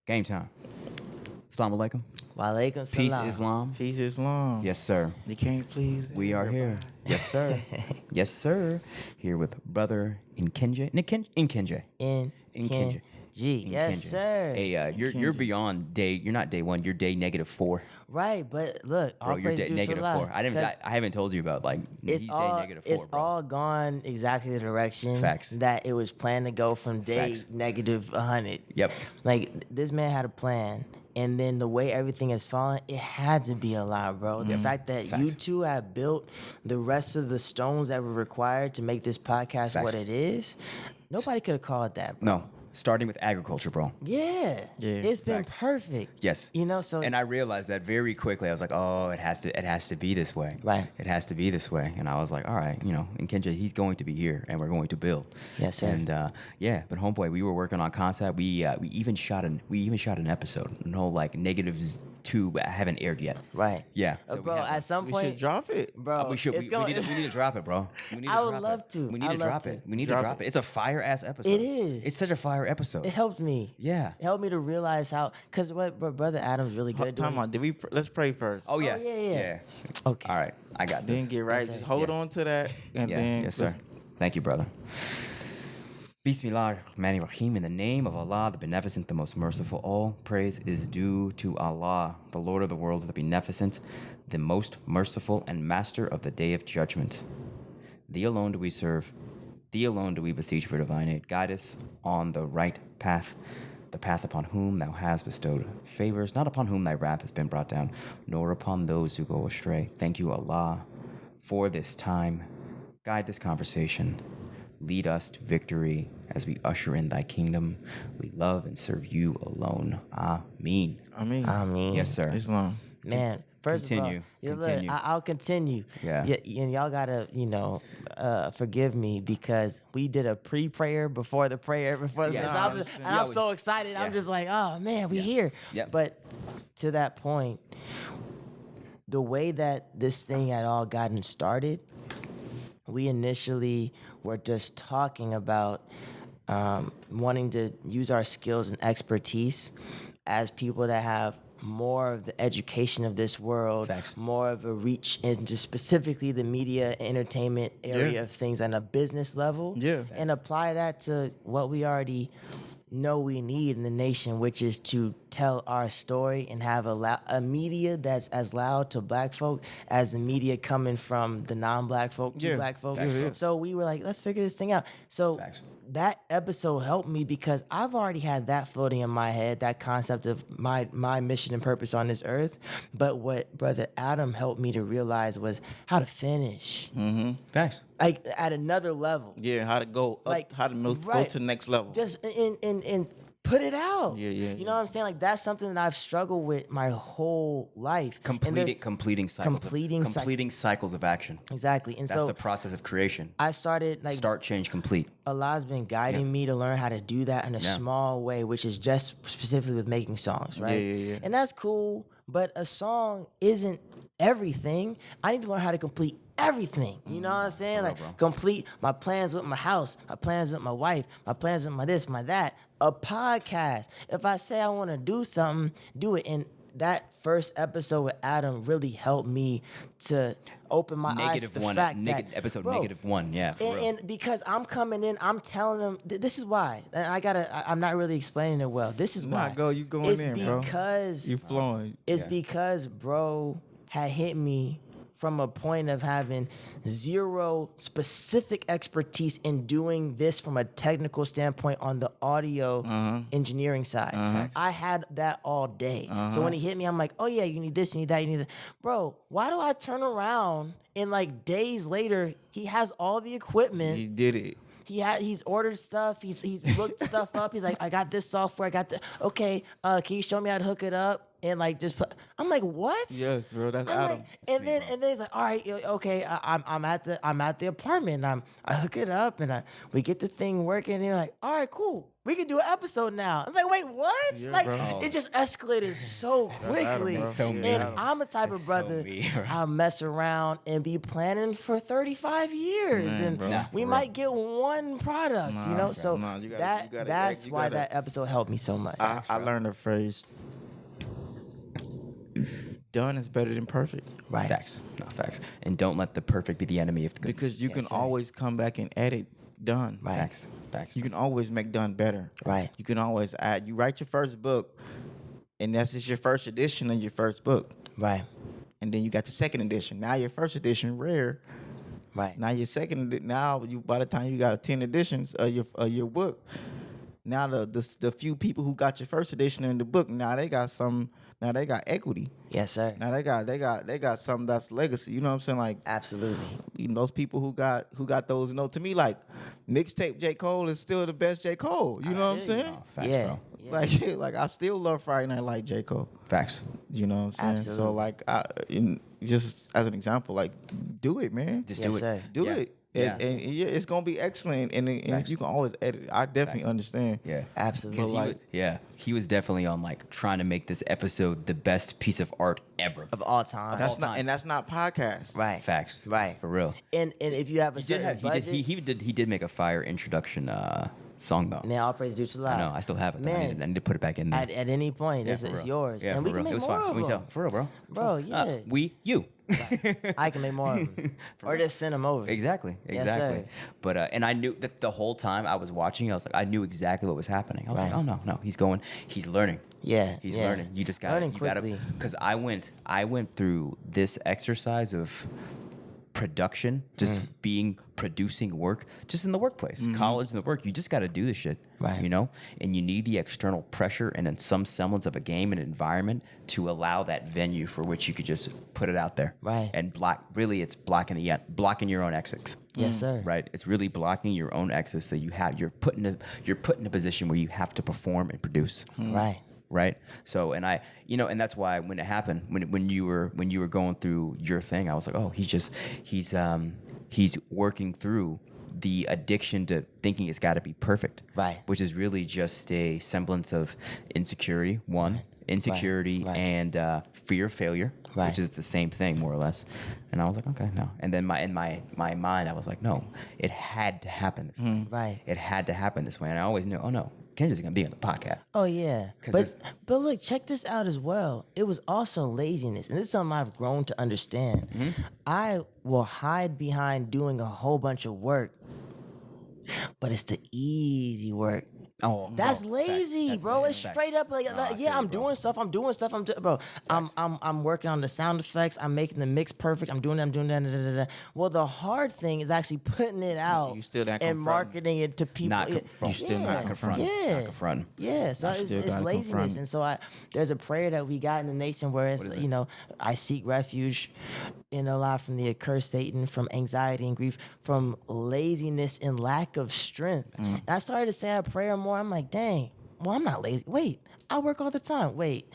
Game time. Assalamu alaikum. Walaikum Peace, salam. Islam. Peace, Islam. Yes, sir. You can't please. We are here. Yes, sir. Yes, sir. Here with Brother Nkenge. Nkenge. Nkenge. Yes, sir. Hey, you're beyond day. You're not day one. You're day -4. Right, but look, Bro, all you're praise due to -4. Allah, I haven't told you about it's he's all, day -4. it's bro. all gone exactly the direction Facts. that it was planned to go from day Facts. -100. Yep. Like, this man had a plan, and then the way everything has fallen, it had to be a lie, bro. The fact that you Facts. two have built the rest of the stones that were required to make this podcast Facts. what it is, nobody could have called that, bro. No. Starting with agriculture, bro. Yeah. It's been Facts. perfect. Yes. You know, so And I realized that very quickly. I was like, oh, it has to be this way. Right. It has to be this way. And I was like, all right, Nkenge, he's going to be here, and we're going to build. Yes, sir. And but homeboy, we were working on concept. We even shot an episode. No, like -2 haven't aired yet. Right. Yeah. So we bro, have at some We point, should drop it. bro, we should. it's We need to drop it, bro. We need to I would drop love it. to. We need to I'd love drop to. it. We need to Drop drop it. it. It's a fire ass episode. It is. It's such a fire episode. It helped me. Yeah. It helped me to realize how, because what Brother Adam's really good at doing. Time out. Let's pray first. Oh yeah. yeah. Okay. All right. I got this. Then get right. That's Just it. hold Yeah. on to that, and then Yes, sir. let's- Thank you, brother. Bismillahir-Rahmanir-Rahim. In the name of Allah, the Beneficent, the Most Merciful, all praise is due to Allah, the Lord of the worlds, the Beneficent, the Most Merciful, and Master of the Day of Judgment. Thee alone do we serve. Thee alone do we beseech for divine aid. Guide us on the right path, the path upon whom thou hast bestowed favors, not upon whom thy wrath has been brought down, nor upon those who go astray. Thank you, Allah, for this time. Guide this conversation. Lead us to victory as we usher in thy kingdom. We love and serve you alone. Ameen. I mean, Yes, sir. Islam. Man, first Continue. of all, Continue. I'll continue. Yeah. And y'all gotta, forgive me because we did a pre-prayer before the prayer before the. Yeah, so no, I I'm understand. and I'm so excited. Yeah. I'm just like, oh man, we here. Yeah. But to that point, the way that this thing had all gotten started, we initially were just talking about wanting to use our skills and expertise as people that have more of the education of this world, Facts. more of a reach into specifically the media entertainment area Yeah. of things on a business level, Yeah. and apply that to what we already know we need in the nation, which is to tell our story and have a media that's as loud to black folk as the media coming from the non-black folk to Yeah. black folk. Facts, bro. So we were like, let's figure this thing out. So Facts. that episode helped me because I've already had that floating in my head, that concept of my mission and purpose on this earth. But what Brother Adam helped me to realize was how to finish, Thanks. like at another level. Yeah, how to go up, Like, how to go right. to the next level. Just in put it out. Yeah. You know what I'm saying? Like, that's something that I've struggled with my whole life. And there's- Completing cycles of action. Exactly. And That's so the process of creation. I started like Start, change, complete. Allah's been guiding me to learn how to do that in a small way, which is just specifically with making songs, right? Yeah. And that's cool, but a song isn't everything. I need to learn how to complete everything. You know what I'm saying? Like, bro. complete my plans with my house, my plans with my wife, my plans with my this, my that. A podcast. If I say I want to do something, do it. And that first episode with Adam really helped me to open my eyes to the fact that episode bro, -1. Yeah. For real. and because I'm coming in, I'm telling them this is why. And I'm not really explaining it well. This is why. You going it's in, bro. because You flowing. it's because bro had hit me from a point of having zero specific expertise in doing this from a technical standpoint on the audio engineering side. I had that all day. So when he hit me, I'm like, oh yeah, you need this, you need that, you need that. Bro, why do I turn around and like days later, he has all the equipment. You did it. He's ordered stuff. He's looked stuff up. He's like, I got this software. I got the okay. Can you show me how to hook it up? and like just put. I'm like, what? Yes, bro. That's I'm Adam. like, and then he's like, all right, okay, I'm at the apartment. I hook it up and we get the thing working. And they're like, all right, cool. We can do an episode now. I was like, wait, what? Yeah, like bro. it just escalated so quickly. bro. So and me. I'm a type of That's so brother. me, right? I'll mess around and be planning for 35 years, Man, and bro. Nah, we for might get one product. You know, so nah, you gotta- that's you why gotta- that episode helped me so much. I learned a phrase. Done is better than perfect. Right. Facts. No, facts. And don't let the perfect be the enemy of the good. Because you Yes, can sir. always come back and edit done. Right. Facts. Facts. You can always make done better. Right. You can always add. You write your first book, and that's just your first edition of your first book. Right. And then you got your second edition. Now your first edition rare. Right. Now your second. Now you by the time you got 10 editions of your book. Now the few people who got your first edition in the book, now they got some. Now they got equity. Yes, sir. Now they got something that's legacy. You know what I'm saying? Like, Absolutely. you know, those people who got those, you know, to me, like, mixtape J. Cole is still the best J. Cole. You know what I'm feel you. saying? No, facts, Yeah. bro. Yeah. Like I still love Friday Night like J. Cole. Facts. You know what I'm saying? Absolutely. So like just as an example, like do it, man. Just Yes, do it. sir. Do Yeah. it. Yeah. And yeah, it's gonna be excellent, and Facts. you can always edit it. I definitely Facts. understand. Yeah. Absolutely. Because But, like- he was definitely on like trying to make this episode the best piece of art ever. Of all time. That's not podcast. right. Facts. Right. For real. And if you have a He did certain have, budget, he did make a fire introduction song though. now all praise due to I live. know. I still have it. Though. Man, I need to put it back in there. at any point, Yeah, it's for real. yours. Yeah, and for we real. can make It was more fine. of We them. tell for real, bro. Bro, yeah. You. I can make more of them. Or just send them over. Exactly. Yes, Exactly. sir. But and I knew that the whole time I was watching, I was like, I knew exactly what was happening. I was like, Right. oh no, he's learning. Yeah. He's yeah. learning. You just got Learning you got to quickly. because I went through this exercise of production, just producing work, just in the workplace, college and the work. You just got to do this shit, Right. You know, and you need the external pressure and then some semblance of a game and environment to allow that venue for which you could just put it out there, Right. And really, it's blocking your own exits. Yes, sir. Right, it's really blocking your own exits that you're put in a position where you have to perform and produce. Right. Right. So, and and that's why when it happened, when you were going through your thing, I was like, oh, he's working through the addiction to thinking it's got to be perfect. Right. Which is really just a semblance of insecurity, insecurity Right. and fear of failure, Right. which is the same thing more or less. And I was like, okay, no. And then in my mind, I was like, no, it had to happen this way. Right. It had to happen this way. And I always knew, oh no, Kendra's gonna be on the podcast. Oh yeah, 'Cause but look, check this out as well. It was also laziness, and this is something I've grown to understand. I will hide behind doing a whole bunch of work, but it's the easy work. Oh, That's bro, lazy, facts. bro. That's It's facts. straight up like, No, I feel yeah, you, I'm bro. doing stuff. Bro. I'm working on the sound effects. I'm making the mix perfect. I'm doing that. Da, da, da. Well, the hard thing is actually putting it out You still not and confronting. marketing it to people. You still not confronting. Yeah. Not confronting. Yeah, so You it's still gotta laziness, confront. and so there's a prayer that we got in the nation where it's What is it? I seek refuge in Allah from the accursed Satan, from anxiety and grief, from laziness and lack of strength. And I started to say a prayer more. I'm like, dang, well, I'm not lazy. Wait, I work all the time. Wait,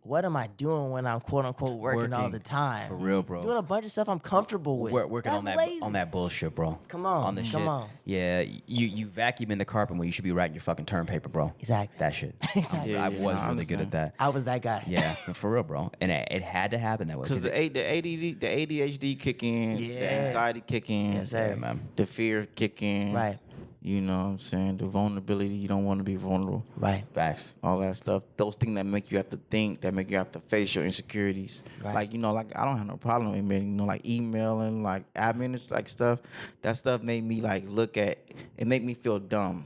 what am I doing when I'm quote unquote working all Working. the time? For real, bro. Doing a bunch of stuff I'm comfortable with. Working That's on lazy. that bullshit, bro. Come on, on the come shit. on. Yeah, you vacuum in the carpet when you should be writing your fucking term paper, bro. Exactly. That shit. Exactly. I Yeah, was I really good at understand. that. I was that guy. Yeah, for real, bro. And it had to happen that way. Because the ADHD kick in, the Yeah. anxiety kick in, Yes, sir. Yeah, man. the fear kick in. Right. You know what I'm saying? The vulnerability, you don't want to be vulnerable. Right. Facts. All that stuff. Those things that make you have to think, that make you have to face your insecurities. Right. Like, I don't have no problem with like emailing, like admin like stuff. That stuff made me like it made me feel dumb.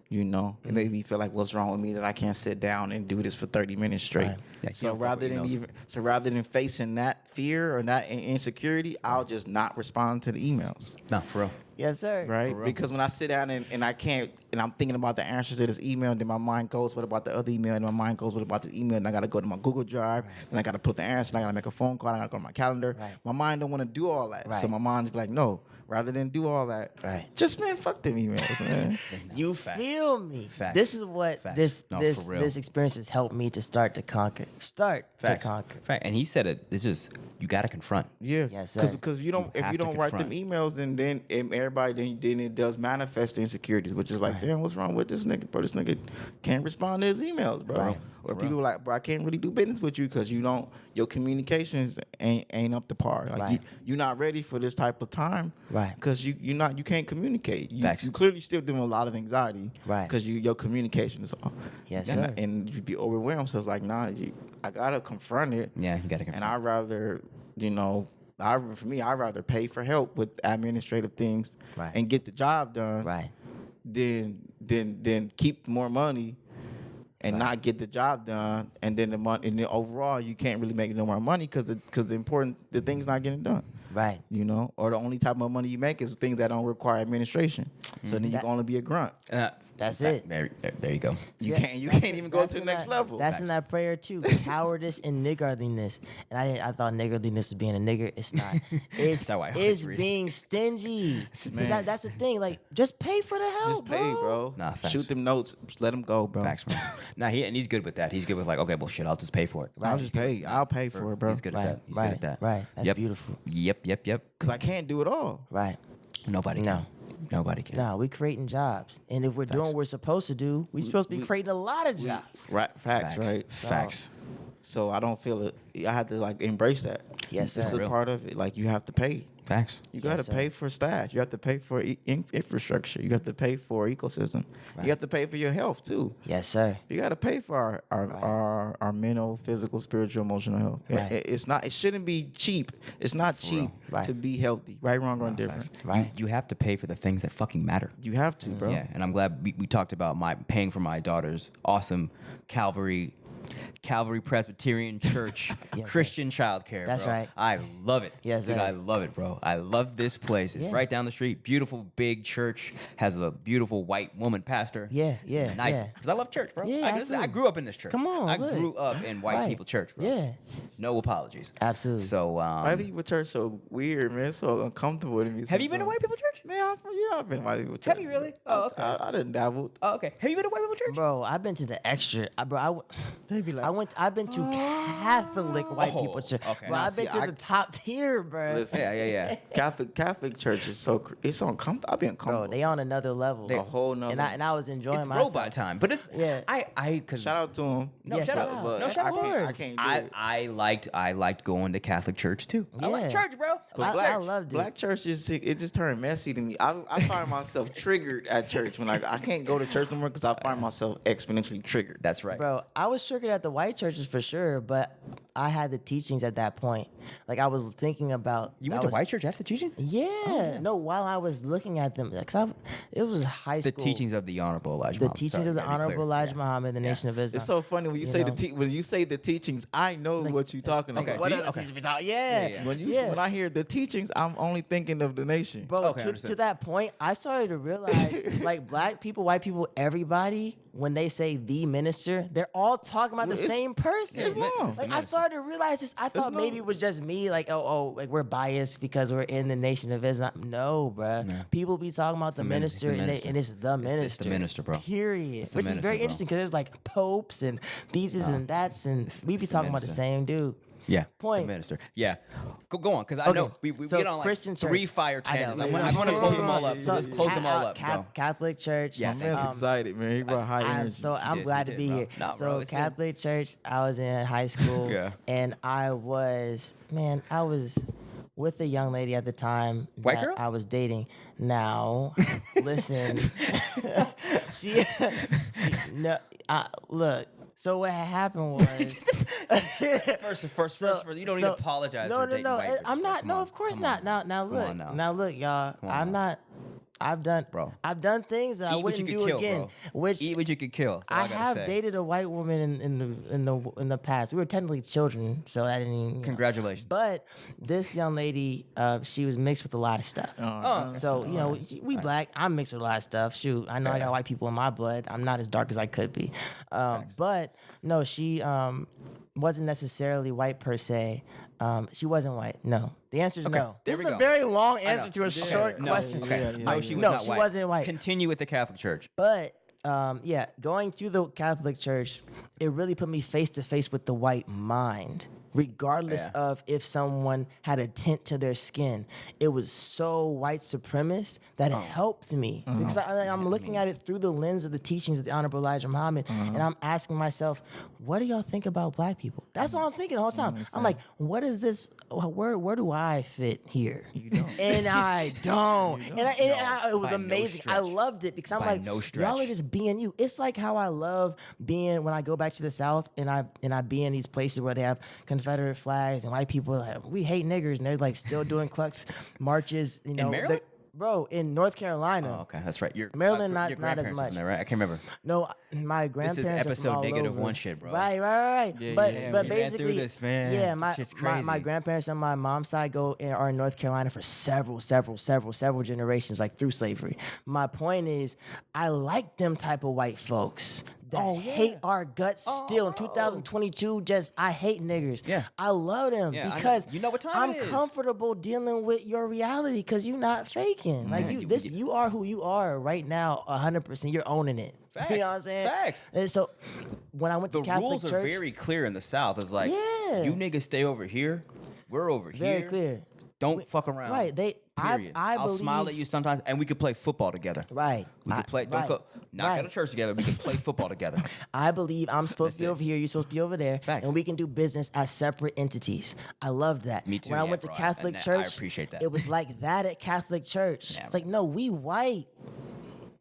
You know? It made me feel like what's wrong with me that I can't sit down and do this for 30 minutes straight. Right. Yeah, you So don't fuck with rather than facing that fear or that insecurity, I'll just not respond to the emails. No, for real. Yes, sir. Right? real. Because when I sit down and I can't, and I'm thinking about the answers to this email, and then my mind goes, what about the other email? And my mind goes, what about the email? And I got to go to my Google Drive, and I got to put the answer, and I got to make a phone call, and I got to go to my calendar. Right. My mind don't want to do all that. Right. So my mind's be like, no, rather than do all that, just, man, fuck them emails, man. You feel me? Facts. This is what Facts. No, for real. this experience has helped me to start to conquer. Fact. And he said it. This is you got to confront. Yeah, Yes, sir. because you don't, if have you to don't write them confront. emails, then everybody then it does manifest the insecurities, which is like, damn, what's wrong with this nigga, bro? This nigga can't respond to his emails, bro. Right. Or people like, bro, I can't really do business with you because your communications ain't up to par. Like Right. you're not ready for this type of time, Right. Because you can't communicate. Facts. You clearly still doing a lot of anxiety, Right. Because your communication is off. Yes, and, sir. and you'd be overwhelmed. So it's like, nah, I gotta confront it. Yeah, you got to confront. And I'd rather, for me, I'd rather pay for help with administrative things Right. and get the job done Right. than keep more money and not get the job done. And then and then overall, you can't really make no more money because the thing's not getting done. Right. Or the only type of money you make is things that don't require administration. So then you can only be a grunt. That's it. There you go. You Yeah, can't that's even go to the next level. That's in that prayer too. Cowardice and niggardliness. And I thought niggardliness was being a nigger. It's not. It's how I always read it. being stingy. Man. That's the thing. Like, just pay for the help. Just pay, bro. Nah, facts. Shoot them notes. Just let them go, bro. Facts, man. And he's good with that. He's good with like, okay, well, shit, I'll just pay for it. I'll just pay. I'll pay for it, bro. He's good at that. He's Right. good at that. Right. That's Yep. beautiful. Yep. Because I can't do it all. Right. Nobody can. No. Nobody can. Nah, we creating jobs. And if we're doing what we're supposed to do, we're supposed to be creating a lot of jobs. Right, facts, right? Facts. So I don't feel it. I had to like embrace that. Yes, It's sir. a part of it. Like you have to pay. Facts. You got to Yes, sir. pay for staff. You have to pay for infrastructure. You have to pay for ecosystem. You have to pay for your health too. Yes, sir. You got to pay for our mental, physical, spiritual, emotional health. Right. It's not. It shouldn't be cheap. It's not cheap Right. to be healthy. Right, wrong, or indifferent. Right. You have to pay for the things that fucking matter. You have to, bro. Yeah, and I'm glad we talked about paying for my daughter's awesome Calvary Presbyterian Church Yes, Christian childcare. That's bro. right. I love it. Yes, dude, sir. I love it, bro. I love this place. It's Yeah. right down the street. Beautiful big church. Has a beautiful white woman pastor. Yeah, It's yeah, nice. yeah. Because I love church, bro. Yeah, I absolutely. grew up in this church. Come on, I look. grew up in white Right. people church, bro. Yeah. No apologies. Absolutely. So, White people church so weird, man. It's so uncomfortable to me. have you been to sometimes. white people church? Man, I've been to white people church. Have you really? Oh, okay. I didn't dabble. Oh, okay. Have you been to white people church? Bro, I've been to the extra. They be like, I've been to Catholic white Oh, people church. okay. Bro, Now, I've been see, to the top tier, bro. listen, Yeah. Catholic church is it's so uncomfortable. I've been Bro, uncomfortable. they on another level. a whole nother. and I was enjoying It's myself. robot time, but it's Yeah. Cause Shout out to him. No, Yeah, shut shout up. out. But No, shut I up. can't do it. I liked going to Catholic church too. I like Yeah. church, bro. But I loved it. Black church it just turned messy to me. I find myself triggered at church when I can't go to church no more because I find myself exponentially triggered. That's right. Bro, I was triggered at the white churches for sure, but I had the teachings at that point. Like I was thinking about. You I went to was- white church after teaching? Yeah. No, while I was looking at them, it was high The school. teachings of the Honorable Elijah The Muhammad. teachings Sorry, of the gotta be clear. Honorable Elijah Yeah. Muhammad, the Nation of Islam. It's so funny when you say know? when you say the teachings. I know what you're talking okay. about. What Do you- other okay. teachings we talk? Yeah. Yeah. When I hear the teachings, I'm only thinking of the nation. Bro, Okay, to understood. that point, I started to realize, like, black people, white people, everybody, when they say the minister, they're all talking about the It's- same person. Islam. It's the Like, I minister. started to realize this. I thought no- maybe it was just me, like, like we're biased because we're in the Nation of Islam. No, bruh. People be talking about the the minister, minister. and it's the minister. It's the minister, bro. Period. It's the Which is very minister, bro. interesting because there's like popes and these and that's, and we be it's the talking about the minister. same dude. Yeah. Point. The minister. Yeah. Go on, because I Okay, know we so get on like Christian church. 3 fire I know. tangents. I want to close them all up. So Let's close them all up, bro. Catholic church. Yeah, My man's thank excited, man. He brought high energy. I'm did, glad you to did, be bro. here. Nah, bro, So it's good. Catholic church, I was in high school, Yeah. and I was with a young lady at the time White that girl? I was dating. Now, listen, no, look. So what had happened was. First, you don't need to apologize. No, for no, dating no. white I'm bitches, not. bro. No, Come of course on. not. Come on. Now look. on now. Now look, y'all. on I'm now. not. I've done things that I Eat what you wouldn't could do kill, again. bro. Which Eat what you could kill. That's all I I gotta have say. dated a white woman in the past. We were technically children, so that didn't even, you know. Congratulations. But this young lady, she was mixed with a lot of stuff. So, you know, we black. I'm mixed with a lot of stuff. Shoot, I know I got white people in my blood. I'm not as dark as I could be. But no, she wasn't necessarily white per se. She wasn't white. No. The answer is no. There This we is a go. very long I know. answer to a Okay. short No. question. Okay. No, she was No, not she white. wasn't white. Continue with the Catholic Church. But yeah, going through the Catholic Church, it really put me face to face with the white mind, regardless of if someone had a tint to their skin. It was so white supremacist that it helped me because I'm looking at it through the lens of the teachings of the Honorable Elijah Muhammad, and I'm asking myself, what do y'all think about black people? That's all I'm thinking the whole time. I'm like, what is this? Where do I fit here? You don't. And I don't. It was By no amazing. I stretch. loved it because I'm By like, no stretch. y'all are just being you. It's like how I love being when I go back to the South and I be in these places where they have Confederate flags and white people are like, we hate niggers, and they're like still doing Klux marches. You know, Maryland? Bro, in North Carolina. Oh, okay, that's right. Your Maryland, your not as grandparents much. from there, right? I can't remember. No, my grandparents. are episode from all negative over. one shit, bro. Right. Yeah, but yeah, but we ran through basically, this, man. yeah, This my, shit's my crazy. grandparents on my mom's side are in North Carolina for several generations, like through slavery. My point is, I like them type of white folks that hate our guts still in 2022. Just I hate niggers. Yeah. I love them Yeah, I know. because You know what time I'm it is. comfortable dealing with your reality because you're not faking. Like you are who you are right now, 100%. You're owning it. Facts. You know what I'm saying? Facts. And so when I went to The Catholic rules church, are very clear in the South. It's like, Yeah. you niggas stay over here. We're over very here. clear. Don't fuck around. Right. Period. I I'll smile believe- at you sometimes, and we could play football together. Right. We could play. Don't right, go. Not right. go to church together. We can play football together. I believe I'm supposed to be That's it. over here, you're supposed to be over there, Facts. and we can do business as separate entities. I love that. Me too, When I yeah, went to bro. Catholic And I church, appreciate that. It was like that at Catholic church. Yeah, It's like, no, we white.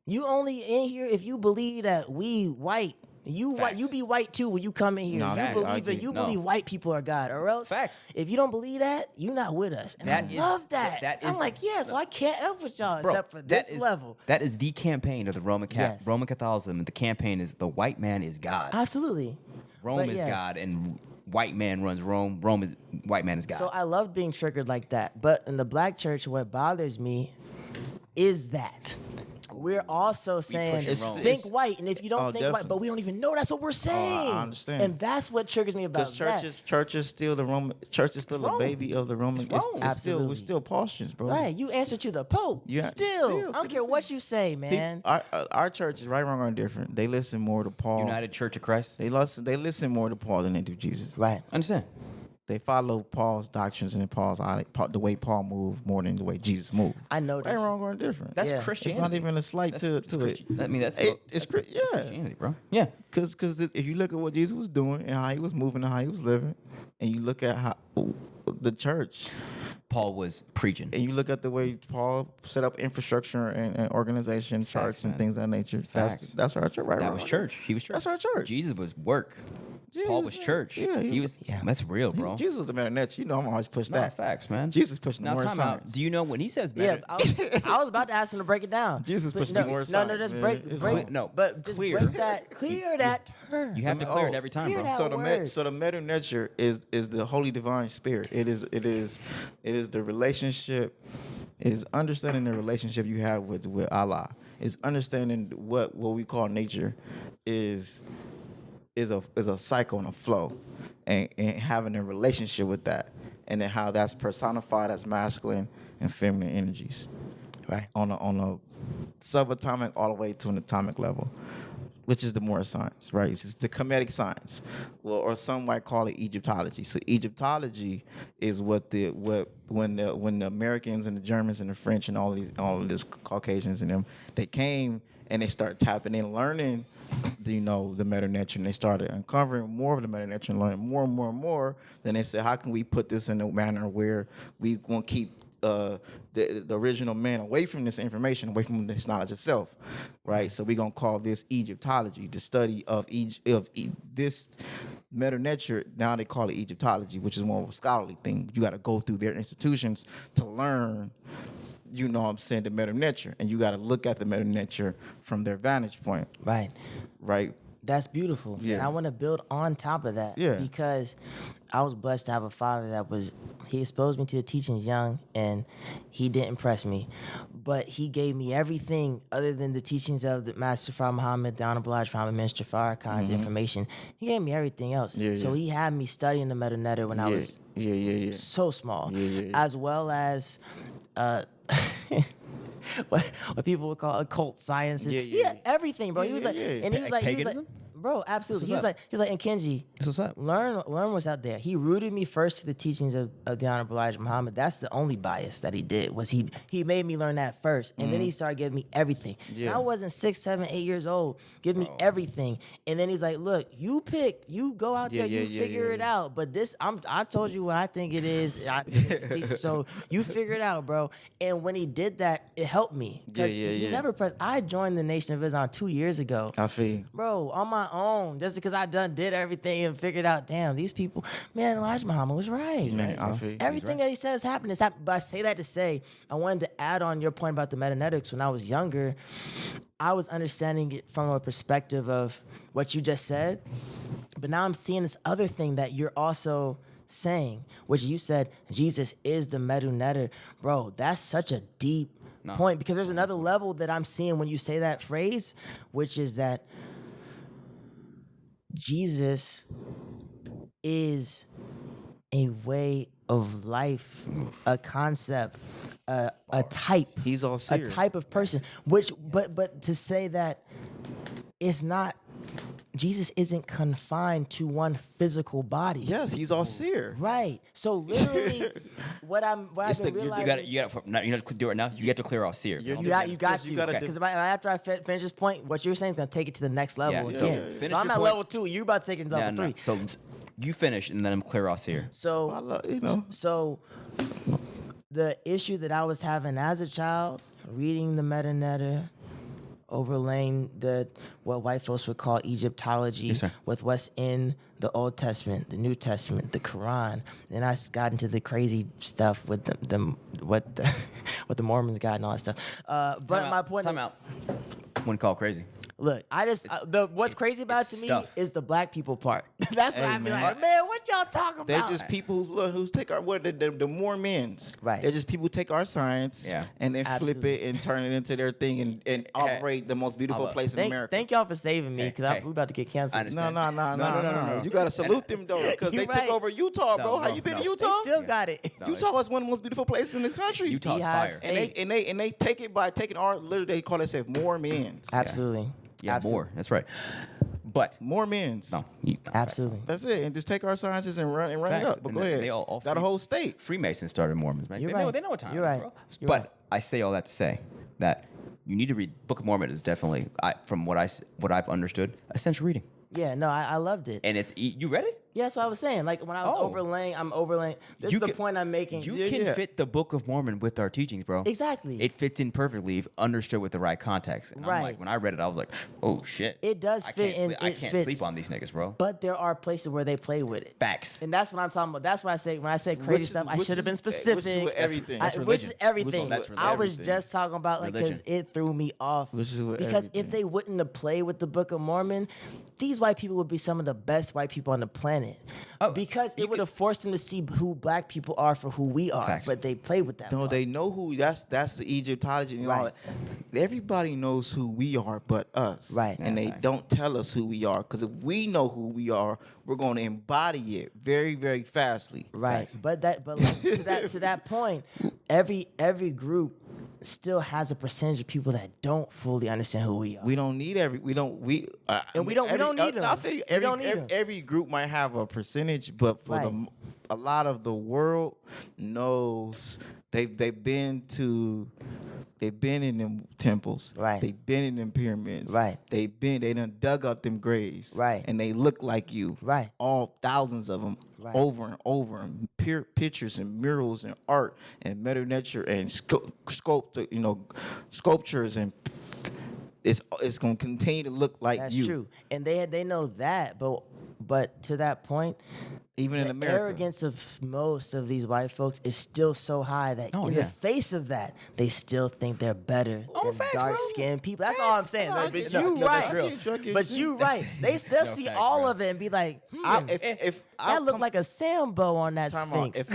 You only in here if you believe that we white. You white. Facts. You be white too when you come in here. No, you facts. believe I it. agree. You No. believe white people are God, or else. Facts. If you don't believe that, you're not with us. And That I is- love that. that I'm is- like, yeah. So I can't help with y'all Bro, except for that this is- level. That is the campaign of the Roman Yes. Roman Catholicism. The campaign is the white man is God. Absolutely. Rome But is yes. God, and white man runs Rome. White man is God. So I love being triggered like that. But in the black church, what bothers me is that we're also saying pushing Rome. think It's- white, and if you don't Oh, think white, definitely. but we don't even know that's what we're saying. understand. And that's what triggers me about Because churches still the Roman church is still a Rome. baby of the Roman. Rome. Still, Absolutely. we're still Paulicians, bro. that. Right, you answer to the Pope. Yeah, still, still, I don't to care this what day. you say, man. Our church is right, wrong, or indifferent. They listen more to Paul. United Church of Christ. They listen more to Paul than they do Jesus. Right. Understand? They follow Paul's doctrines and the way Paul moved more than the way Jesus moved. I know Right, this. wrong, or indifferent. That's Yeah. It's Christianity. not even a slight That's to it. Christian- I mean, that's It's that's Christianity, bro. Yeah. Because if you look at what Jesus was doing and how he was moving and how he was living, and you look at how the church, Paul was preaching. and you look at the way Paul set up infrastructure and organization charts and man. things of that nature, Facts. that's our church, right? That wrong, was or church. He was church. That's our church. Jesus was work. Yeah, Paul he was was- church. yeah, he was. yeah. That's real, bro. Jesus was the marionette. You know, I'm always push No, that. facts, man. Jesus pushing the Now more time out. science. Do you know when he says Yeah, better? I was about to ask him to break it down. Jesus But pushing no, the more No, science, just man. break, It's break, like- No, but just clear. break that, clear that term. You have to clear it every time, clear bro. that So word. the meta nature is the holy divine spirit. It is the relationship. It is understanding the relationship you have with Allah. It's understanding what we call nature is a cycle and a flow, and having a relationship with that, and then how that's personified as masculine and feminine energies, Right. on a subatomic all the way to an atomic level, which is the more science, right? It's the Kemetic science, or some might call it Egyptology. So Egyptology is when the Americans and the Germans and the French and all of these Caucasians and them, they came and they started tapping in, learning the meta nature, and they started uncovering more of the meta nature and learning more and more and more. Then they said, how can we put this in a manner where we won't keep the original man away from this information, away from this knowledge itself, right? So we're gonna call this Egyptology, the study of this meta nature. Now they call it Egyptology, which is more of a scholarly thing. You got to go through their institutions to learn you know what I'm saying, the meta nature, and you got to look at the meta nature from their vantage point. Right. Right. That's beautiful. Yeah. And I want to build on top of that. Yeah. Because I was blessed to have a father he exposed me to the teachings young, and he didn't press me. But he gave me everything other than the teachings of the Master Fard Muhammad, the Honorable Elijah Muhammad, Minister Farrakhan's information. He gave me everything else. Yeah, so yeah. he had me studying the Meta Netter when I was so small. As well as what people would call occult sciences. Yeah, everything, bro. He was like, and he was like, Paganism? bro, absolutely. What's He was like, Nkenge, What's up? learn what's out there. He rooted me first to the teachings of the Honorable Elijah Muhammad. That's the only bias that he did, was he made me learn that first. And then he started giving me everything. Yeah. And I wasn't 6, 7, 8 years old, giving me everything. And then he's like, look, you pick, you go out there, you figure it out. But this, I told you what I think it is. So you figure it out, bro. And when he did that, it helped me. Because he never pressed. I joined the Nation of Islam 2 years ago. I feel. Bro, on my own, just because I did everything and figured out, damn, these people, man, Elijah Muhammad was right. Man, I feel. Everything that he says happened. But I say that to say, I wanted to add on your point about the metanetics. When I was younger, I was understanding it from a perspective of what you just said, but now I'm seeing this other thing that you're also saying, which you said, Jesus is the medunetter. Bro, that's such a deep point, because there's another level that I'm seeing when you say that phrase, which is that Jesus is a way of life, a concept, a type. He's all serious. A type of person. But to say that it's not, Jesus isn't confined to one physical body. Yes, he's all seer. Right. So literally, what I've been realizing. You got to do it now. You get to clear all seer. You got to. You gotta Because after I finish this point, what you're saying is going to take it to the next level again. Finish So I'm your at point. level 2. You're about to take it to level 3. So you finish, and then I'm clear all seer. So, You know. so the issue that I was having as a child, reading the Metanetter, overlaying what white folks would call Egyptology with what's in the Old Testament, the New Testament, the Quran. Then I got into the crazy stuff with what the Mormons got and all that stuff. But my point. Time out. Wouldn't call crazy. Look, what's crazy about it to me is the black people part. That's what I be man. like, man, what y'all talking about? They're just people who take our the Mormons. Right. They're just people who take our science and then flip it and turn it into their thing and operate the most beautiful place in America. Thank y'all for saving me, because we about to get canceled. I understand. No. You gotta salute them though, because they took over Utah, bro. How you been to Utah? They still got it. Utah is one of the most beautiful places in the country. Utah's fire. And they take it by taking literally they call themselves Mormons. Absolutely. Yeah, more. That's right. But Mormons. no, Absolutely. That's it. And just take our sciences and run it Facts. up. But And go ahead. they all got a whole state. Freemasons started Mormons, man. You're They right. know what time You're it is, right. bro. You're But right. I say all that to say that you need to read Book of Mormon is definitely, from what I've understood, essential reading. Yeah, no, I loved it. And you read it? Yeah, that's what I was saying. Like when I was I'm overlaying. This is the point I'm making. You can fit the Book of Mormon with our teachings, bro. Exactly. It fits in perfectly if understood with the right context. And I'm like, when I read it, I was like, oh shit. It does fit in. I can't sleep on these niggas, bro. But there are places where they play with it. Facts. And that's what I'm talking about. That's why I say when I say crazy stuff, I should have been specific. Which is with everything. Which is everything. That's I was everything. just talking about like because Religion. it threw me off. Which is with because everything. if they wouldn't have played with the Book of Mormon, these white people would be some of the best white people on the planet. Because it would have forced them to see who black people are for who we are. Facts. But they played with that. No, part. they know who. That's the Egyptology and all Right. that. Everybody knows who we are, but us. Right. And they don't tell us who we are, because if we know who we are, we're going to embody it very, very fastly. Right. But like, to that point, every group still has a percentage of people that don't fully understand who we are. We don't need we don't need them. We don't need them. Every group might have a percentage, but for Right. a lot of the world knows they've been in them temples. Right. They've been in them pyramids. Right. They done dug up them graves. Right. And they look like you. Right. All thousands of them. Right. Over and over, and pictures and murals and art and meta nature and sculptures, and it's gonna continue to look like That's you. true. And they know that, but to that point, Even in the America. arrogance of most of these white folks is still so high that in the face of that, they still think they're better than facts, dark-skinned people. That's all I'm saying. No, I But get you you. No, that's right. real. I get you. But you right. They'll see facts, all bro. of it and be like, If that looked like a Sambo on that Time out. Sphinx.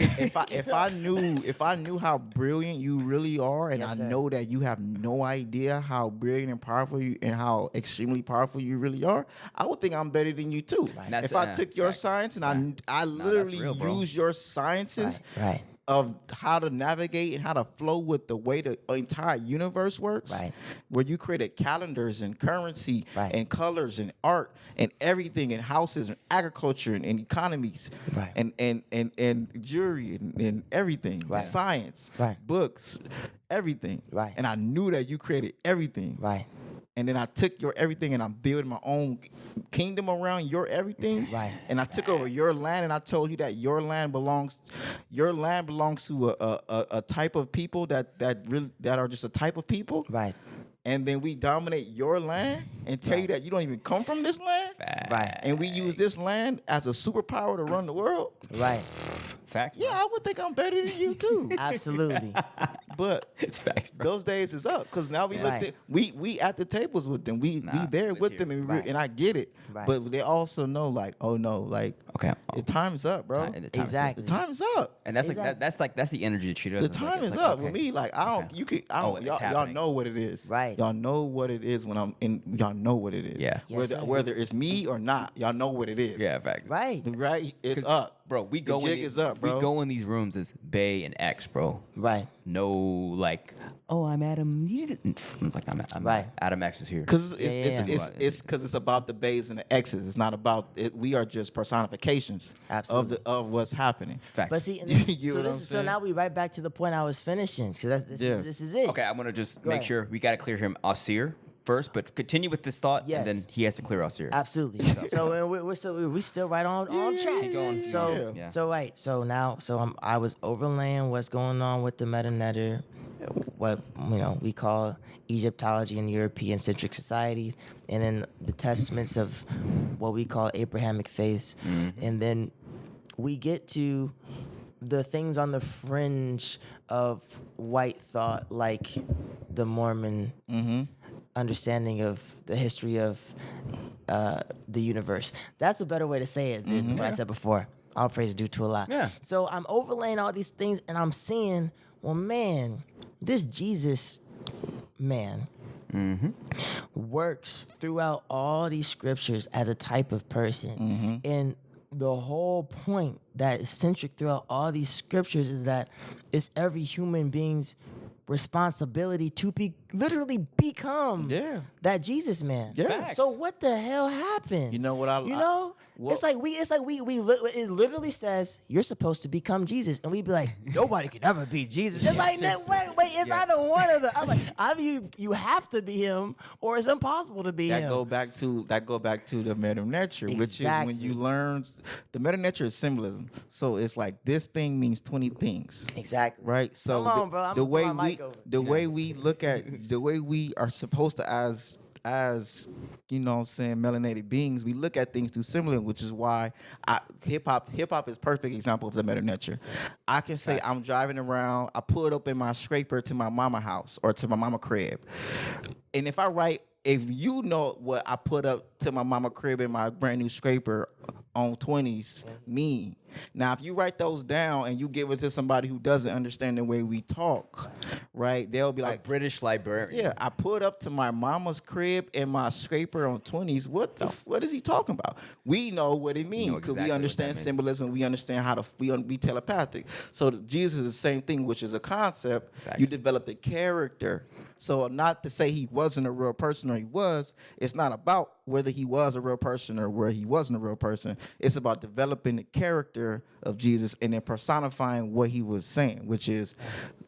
If I knew how brilliant you really are, and Yes, I sir. know that you have no idea how brilliant and powerful you and how extremely powerful you really are, I would think I'm better than you too. That's- If I took your fact. science and I literally real, bro. use your sciences Right. of how to navigate and how to flow with the way the entire universe works, Right. where you created calendars and currency Right. and colors and art and everything and houses and agriculture and economies Right. and jewelry and everything, Right. science, Right. books, everything. Right. And I knew that you created everything. Right. And then I took your everything and I'm building my own kingdom around your everything. Right. And I took over your land and I told you that your land belongs to a type of people that are just a type of people. Right. And then we dominate your land and tell you that you don't even come from this land. Right. And we use this land as a superpower to run the world. Right. Fact. Yeah, I would think I'm better than you too. Absolutely. But It's facts, bro. those days is up because now we Right. look at we at the tables with them. We there with with you. them and, Right. and I get it. Right. But they also know like, oh no, like Okay. the time's up, bro. Time- the time's Exactly. The time's up. And that's Exactly. that's the energy to treat us. The time is up with me. Like I don't, Okay. you can, I Oh, don't, it's y'all happening. know what it is. Right. Y'all know what it is when I'm in. Y'all know what it is. Yeah. Yes, Whether sir. whether it's me or not, y'all know what it is. Yeah, fact. Right. Right. It's up, Bro, we The go jig in is up, bro. We go in these rooms as Bay and X, bro. Right. No, like, oh, I'm Adam. It's like I'm Right. Adam X is here. Because Yeah. it's because it's about the bays and the X's. It's not about it. We are just personifications Absolutely. of what's happening. Facts. But see, and You this, get so, what this I'm is, so saying? now we right back to the point I was finishing because Yes. this is it. Okay, I'm gonna just Go make ahead. sure we gotta clear him Asyr first, but continue with this thought, Yes. and then he has to clear Asyr. Absolutely. So we're still right on track. Keep going. So Yeah. so right. So now I was overlaying what's going on with the meta netter, what we call Egyptology in European centric societies, and then the testaments of what we call Abrahamic faiths, and then we get to the things on the fringe of white thought, like the Mormon understanding of the history of the universe. That's a better way to say it than what I said before. All praise due to Allah. Yeah. So I'm overlaying all these things and I'm seeing, well, man, this Jesus man works throughout all these scriptures as a type of person. And the whole point that is centric throughout all these scriptures is that it's every human being's responsibility to literally become Yeah. that Jesus man. Yeah. Facts. So what the hell happened? You know what I- You know? what- It's like it literally says you're supposed to become Jesus, and we'd be like, nobody can ever be Jesus. It's like, wait, it's either one of the. I'm like, either you have to be him, or it's impossible to be That him. go back to the meta nature, which is when you Exactly. learn the meta nature is symbolism. So it's like this thing means 20 things. Exactly. Right. So Come on, bro. I'm the gonna way put my we mic over. the way we look at the way we are supposed to as you know what I'm saying, melanated beings, we look at things through symbolism, which is why hip hop is perfect example of the meta nature. I can say I'm driving around, I pulled up in my scraper to my mama house or to my mama crib. And if you know what I put up to my mama crib in my brand new scraper on 20s mean. Now, if you write those down and you give it to somebody who doesn't understand the way we talk, right, they'll be like, British librarian. yeah, I put up to my mama's crib and my scraper on 20s. What is he talking about? We know what it means because exactly we what understand that means. symbolism. We understand how to be telepathic. So Jesus is the same thing, which is a concept. Facts. You develop the character. So not to say he wasn't a real person or he was. It's not about whether he was a real person or where he wasn't a real person. It's about developing the character of Jesus and then personifying what he was saying, which is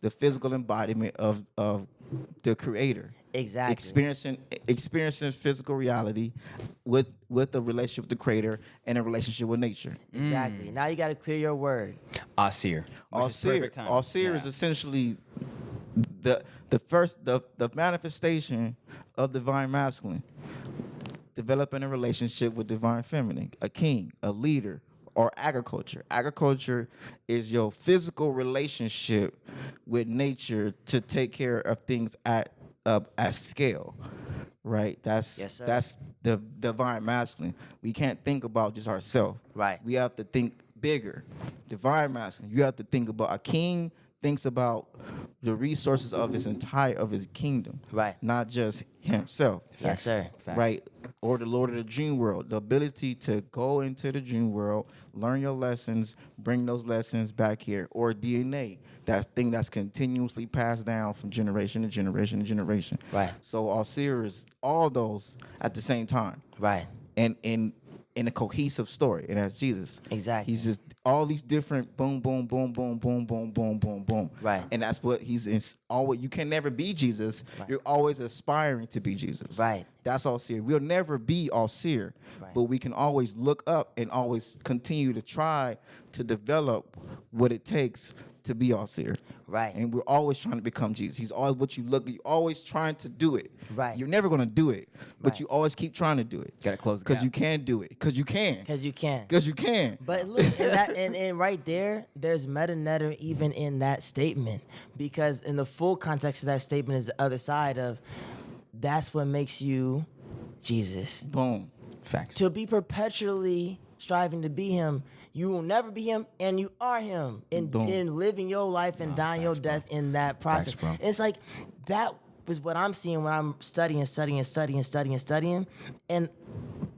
the physical embodiment of the Creator. Exactly. Experiencing physical reality with a relationship with the Creator and a relationship with nature. Exactly. Now you got to clear your word. Asyr. Asyr is essentially the manifestation of divine masculine, developing a relationship with divine feminine, a king, a leader, or agriculture. Agriculture is your physical relationship with nature to take care of things at scale. Right, Yes, sir. that's the divine masculine. We can't think about just ourselves. Right. We have to think bigger. Divine masculine. You have to think about a king thinks about the resources of his kingdom. Right. Not just himself. Yes, sir. Facts. Right. Or the Lord of the dream world. The ability to go into the dream world, learn your lessons, bring those lessons back here. Or DNA. That thing that's continuously passed down from generation to generation to generation. Right. So Asyr is all those at the same time. Right. And in a cohesive story. And that's Jesus. Exactly. He's just all these different boom, boom, boom, boom, boom, boom, boom, boom, boom. Right. And that's what he's in. Always, you can never be Jesus. Right. You're always aspiring to be Jesus. Right. That's Asyr. We'll never be Asyr, Right. but we can always look up and always continue to try to develop what it takes to be Asyr. Right. And we're always trying to become Jesus. He's always what you look. You're always trying to do it. Right. You're never gonna do it, but Right. you always keep trying to do it. Gotta close the Because gap. you can do it. Because you can. Because you can. Because you can. But look, and right there, there's meta even in that statement, because in the full context of that statement is the other side of that's what makes you Jesus. Boom. Facts. To be perpetually striving to be him, you will never be him, and you are him Boom. in living your life and dying your death in that process. Facts, bro. It's like that was what I'm seeing when I'm studying, and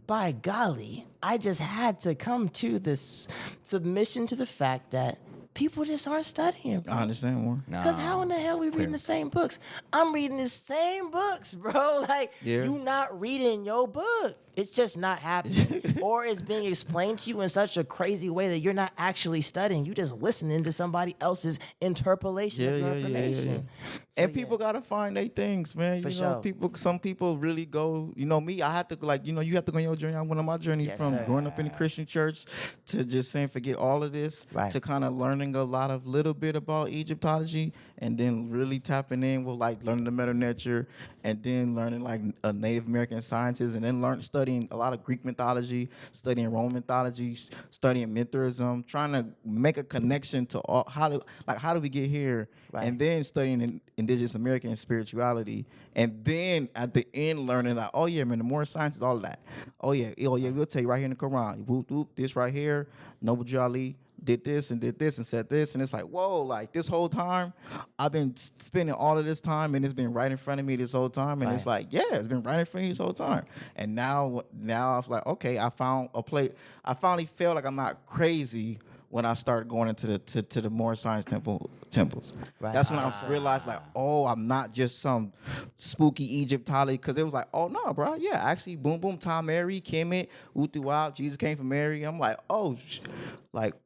by golly, I just had to come to this submission to the fact that people just aren't studying, bro. I understand more. Because how in the hell we reading the same books? I'm reading the same books, bro. Like, Yeah. you not reading your book. It's just not happening. Or it's being explained to you in such a crazy way that you're not actually studying. You just listening to somebody else's interpolation of your information. So, And people gotta find their things, man. For you know, sure. some people really go. You know, me, I had to you have to go on your journey. I went on my journey Yes, from sir. growing up in the Christian church to just saying forget all of this, Right. to kind of learning a little bit about Egyptology, and then really tapping in with like learning the meta nature, and then learning like Native American sciences, and then studying a lot of Greek mythology, studying Roman mythology, studying Mithraism, trying to make a connection to all, how do we get here, Right. and then studying indigenous American spirituality, and then at the end learning like, oh yeah, man, the more science is all of that. Oh yeah, we'll tell you right here in the Quran, whoop, whoop, this right here, Noble Jali did this and said this, and it's like, whoa, like this whole time I've been spending all of this time, and it's been right in front of me this whole time, and Right. it's like, yeah, it's been right in front of me this whole time. And now I was like, okay, I found a place. I finally felt like I'm not crazy when I started going into the more science temples. Right. That's when I realized like, oh, I'm not just some spooky Egyptology, because it was like, oh no, bro, yeah, actually, boom, boom, Tom, Mary, Kemet, Utuwa, Jesus came from Mary. I'm like, oh,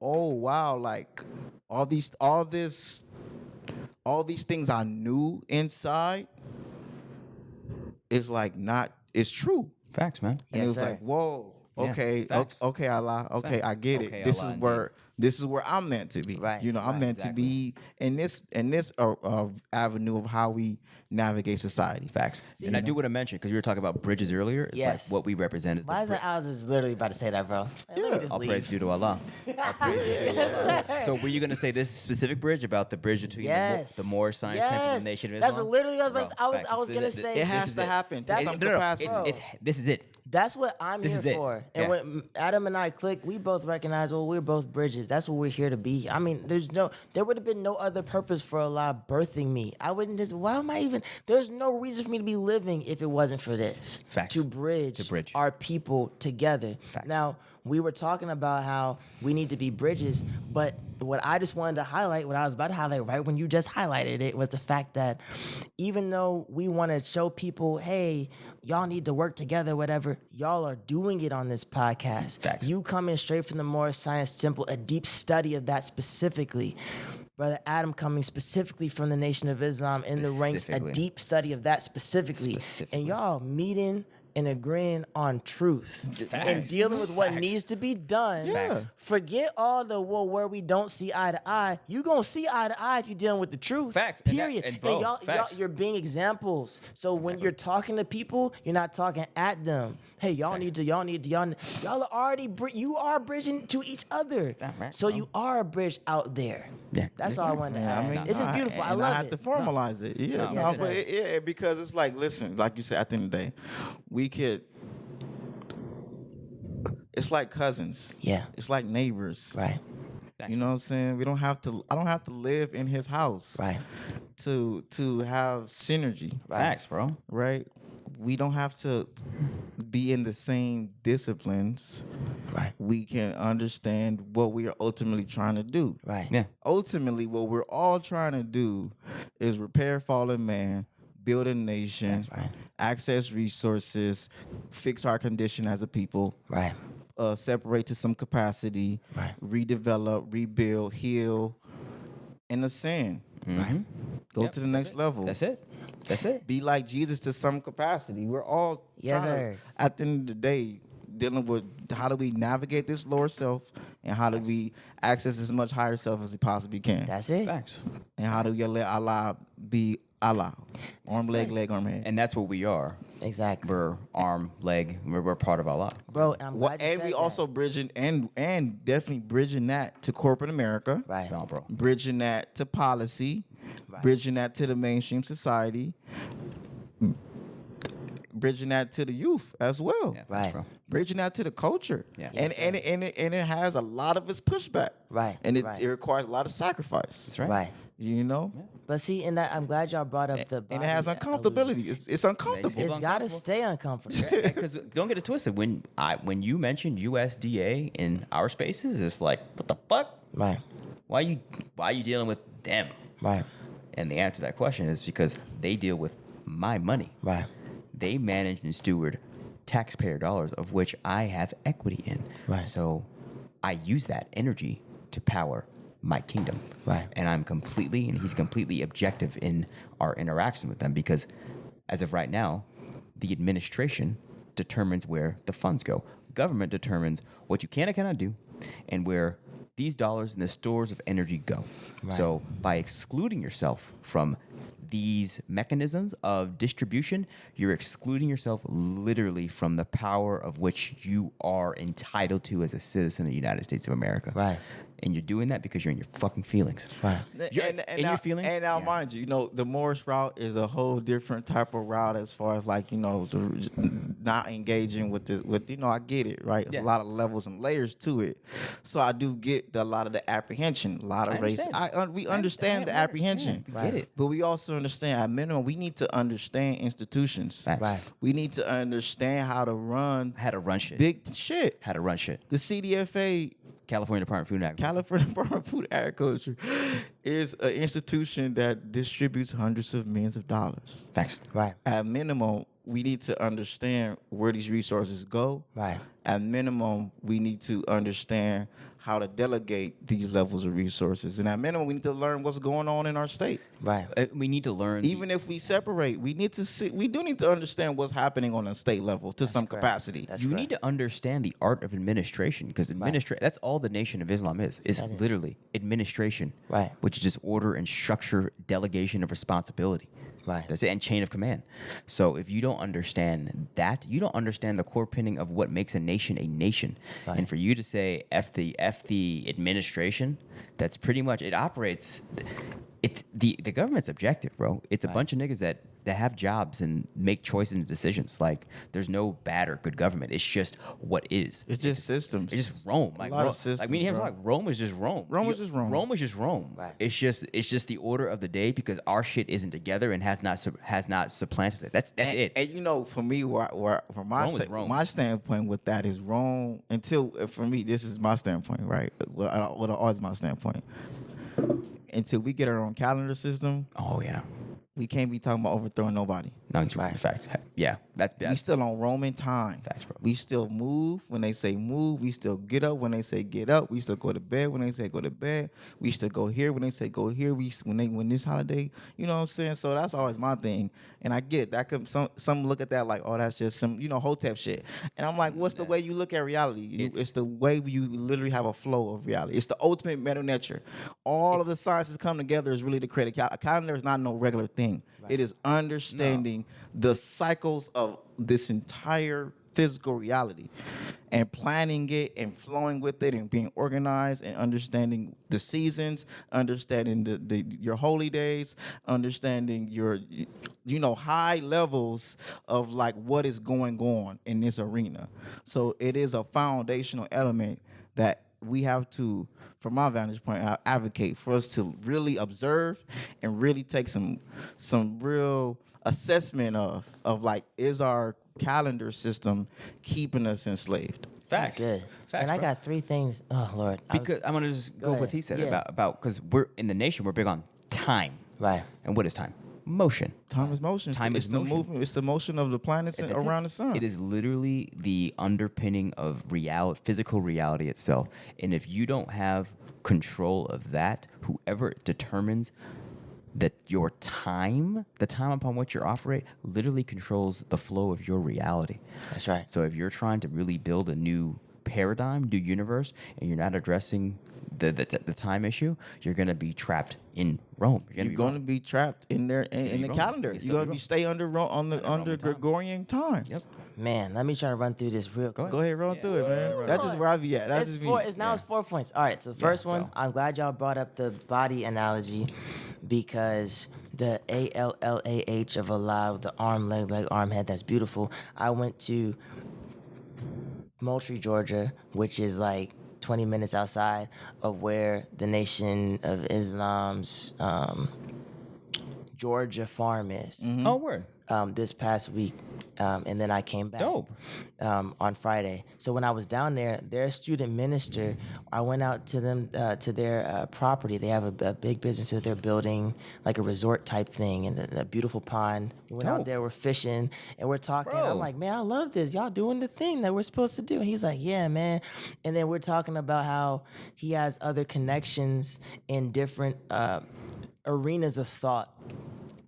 oh wow, like all these things I knew inside is like not, it's true. Facts, man. And Yes, it was sir. like, whoa, Yeah, okay, facts. okay, Allah, okay, I get it. Okay, This Allah, is where I'm meant to be. Right, You know, I'm right, meant exactly. to be in this avenue of how we navigate society. Facts. And I do want to mention, because we were talking about bridges earlier, it's Yes. like what we represent is the Why is that? I was just literally about to say that, bro. Hey, let me just All leave. praise due to Allah. All praise due to Allah. So were you going to say this specific bridge about the bridge between Yes. the Moor Science Temple and the Nation of That's Islam? literally what Bro, I was facts. gonna This- say. It this has is to happen to That's- some No, no, capacity. this is it. That's what I'm This here is it. for. Yeah. And when Adam and I click, we both recognize, well, we're both bridges. That's what we're here to be. I mean, there would have been no other purpose for Allah birthing me. I wouldn't just, why am I even, there's no reason for me to be living if it wasn't for this. Facts. To bridge our people together. Facts. Now, we were talking about how we need to be bridges, but what I just wanted to highlight, what I was about to highlight right when you just highlighted it, was the fact that even though we want to show people, hey, y'all need to work together, whatever, y'all are doing it on this podcast. Facts. You coming straight from the Moorish Science Temple, a deep study of that specifically. Brother Adam coming specifically from the Nation of Islam in the ranks, a Specifically. deep study of that specifically. And y'all meeting and agreeing on truth and Facts. dealing with what Facts. needs to be done. Facts. Forget all the where we don't see eye to eye. You gonna see eye to eye if you're dealing with the truth. Facts. And that- Period. and bro, y'all, facts. you're being examples. So when you're talking to people, you're not talking at them. Hey, y'all are already you are bridging to each other. Right, So bro. you are a bridge out there. Yeah. That's all I wanted to add. This is beautiful. I and love I have it. to formalize it. Yeah, No, no, yes, but sir. because it's like, listen, like you said, at the end of the day, we could. It's like cousins. Yeah. It's like neighbors. Right. You know what I'm saying? We don't have to. I don't have to live in his house. Right. To have synergy. Facts, bro. Right. We don't have to be in the same disciplines. Right. We can understand what we are ultimately trying to do. Right. Yeah. Ultimately, what we're all trying to do is repair fallen man, build a nation, That's right. access resources, fix our condition as a people, Right. Separate to some capacity, Right. redevelop, rebuild, heal, and ascend. Right. Go Yep, to the next level. That's it. That's it. Be like Jesus to some capacity. We're all Yes, trying to, sir. at the end of the day, dealing with how do we navigate this lower self and how do we access as much higher self as we possibly can. That's it. Facts. And how do we let Allah be Allah? Arm, leg, leg, arm, head. And that's what we are. Exactly. We're arm, leg. We're part of Allah. Bro, and I'm Well, glad you and said we that. also bridging and definitely bridging that to corporate America. Right. No, bro. Bridging that to policy. Right. Bridging that to the mainstream society. Bridging that to the youth as well. Yeah, facts, Right. bro. Bridging that to the culture. Yeah. And it has a lot of its pushback. Right, And it right. requires a lot of sacrifice. That's right. Right. You know? But see, and that I'm glad y'all brought up the And it has body uncomfortability. It's uncomfortable. It's It's got to uncomfortable. stay uncomfortable. Because don't get it twisted. When you mentioned USDA in our spaces, it's like, what the fuck? Right. Why you dealing with them? Right. And the answer to that question is because they deal with my money. Right. They manage and steward taxpayer dollars, of which I have equity in. Right. So I use that energy to power my kingdom. Right. And he's completely objective in our interaction with them because as of right now, the administration determines where the funds go. Government determines what you can and cannot do and where these dollars and the stores of energy go. Right. So by excluding yourself from these mechanisms of distribution, you're excluding yourself literally from the power of which you are entitled to as a citizen of the United States of America. Right. And you're doing that because you're in your fucking feelings. Right. You're And in now, your feelings. And now, Yeah. mind you, the Morris route is a whole different type of route as far as like, not engaging with this. I get it, right? Yeah. A lot of levels and layers to it. So I do get a lot of the apprehension, a lot of I race. understand. We understand the apprehension, I get it. but we also understand at minimum we need to understand institutions. Facts. Right. We need to understand how to run How to run shit. big shit. How to run shit. The CDFA, California Department of Food and Agriculture. California Department of Food and Agriculture, is an institution that distributes hundreds of millions of dollars. Facts. Right. At minimum, we need to understand where these resources go. Right. At minimum, we need to understand how to delegate these levels of resources. And at minimum, we need to learn what's going on in our state. Right. We need to learn. Even if we separate, we do need to understand what's happening on a state level to some correct. capacity. That's you correct. need to understand the art of administration because that's all the Nation of Islam is That is. literally administration, Right. which is just order and structure, delegation of responsibility. Right. That's it, and chain of command. So if you don't understand that, you don't understand the core pinning of what makes a nation a nation. Right. And for you to say F the administration, that's pretty much it operates. It's the government's objective, bro. It's a bunch of niggas that have jobs and make choices and decisions. Like there's no bad or good government. It's just what is. It's just systems. It's just Rome. Like lot of Rome, systems, like me and him bro. like Rome is just Rome. Rome is just Rome. Rome is just Rome. Right. It's just the order of the day because our shit isn't together and has not supplanted it. That's it. And for me, from Rome is Rome. my standpoint with that is Rome. For me, this is my standpoint, right? What always my standpoint. Until we get our own calendar system, Oh yeah. we can't be talking about overthrowing nobody. No, it's right. Fact. Yeah, that's We still on Roman time. Facts, bro. We still move when they say move. We still get up when they say get up. We still go to bed when they say go to bed. We still go here when they say go here. When this holiday, you know what I'm saying? So that's always my thing. And I get it. That could some look at that like, oh, that's just some, Hotep shit. And I'm like, what's the way you look at reality? It's the way you literally have a flow of reality. It's the ultimate meta nature. All of the sciences come together is really to create a calendar. Is not no regular thing. Right. It is understanding the cycles of this entire physical reality and planning it and flowing with it and being organized and understanding the seasons, understanding your holy days, understanding your high levels of like what is going on in this arena. So it is a foundational element that we have to, from my vantage point, advocate for us to really observe and really take some real assessment of like, is our calendar system keeping us enslaved? Facts. Good. Facts, and I bro. got 3 things. Oh Lord. Because I'm gonna just go with what he said Yeah. about because we're in the nation, we're big on time. Right. And what is time? Motion. Time is motion. Time it's is the motion. movement. It's the motion of the planets That's around it. the sun. It is literally the underpinning of physical reality itself. And if you don't have control of that, whoever determines that your time, the time upon which you operate, literally controls the flow of your reality. That's right. So if you're trying to really build a new paradigm, new universe, and you're not addressing the time issue, you're gonna be trapped in Rome. You're going to be trapped in there in the wrong. calendar. It's You're gonna going be to stay under Roman Gregorian time. Yep. Man, let me try to run through this real quick. Go ahead, run through it, man. That's just where I be at. That's just me. It's 4 points. All right, so the first one, go. I'm glad y'all brought up the body analogy because the ALLAH of Allah, the arm, leg, arm, head, that's beautiful. I went to Moultrie, Georgia, which is like 20 minutes outside of where the Nation of Islam's Georgia farm is. Oh, word. This past week, and then I came back. Dope. On Friday. So when I was down there, their student minister, I went out to them to their property. They have a big business that they're building, like a resort type thing, and a beautiful pond. We went out there, we're fishing, and we're talking. Bro. I'm like, man, I love this. Y'all doing the thing that we're supposed to do. And he's like, yeah, man. And then we're talking about how he has other connections in different arenas of thought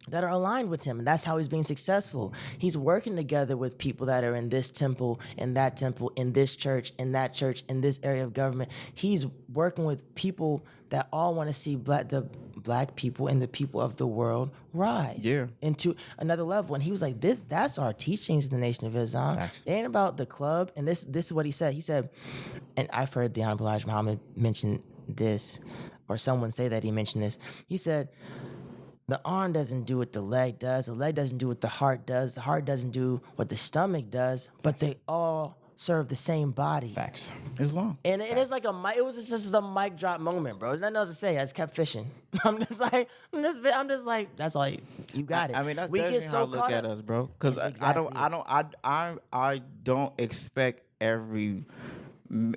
that are aligned with him, and that's how he's being successful. He's working together with people that are in this temple, in that temple, in this church, in that church, in this area of government. He's working with people that all want to see the black people and the people of the world rise into another level. And he was like, that's our teachings in the Nation of Islam. Facts. It ain't about the club. And this is what he said. He said, and I've heard the Honorable Elijah Muhammad mention this, or someone say that he mentioned this. He said, the arm doesn't do what the leg does. The leg doesn't do what the heart does. The heart doesn't do what the stomach does. But they all serve the same body. Facts. Islam. And it is like it was just a mic drop moment, bro. There's nothing else to say. I just kept fishing. I'm just like, that's all you got it. I mean, that's we definitely get how so I look caught at up. us, bro. Because Yes, I don't expect every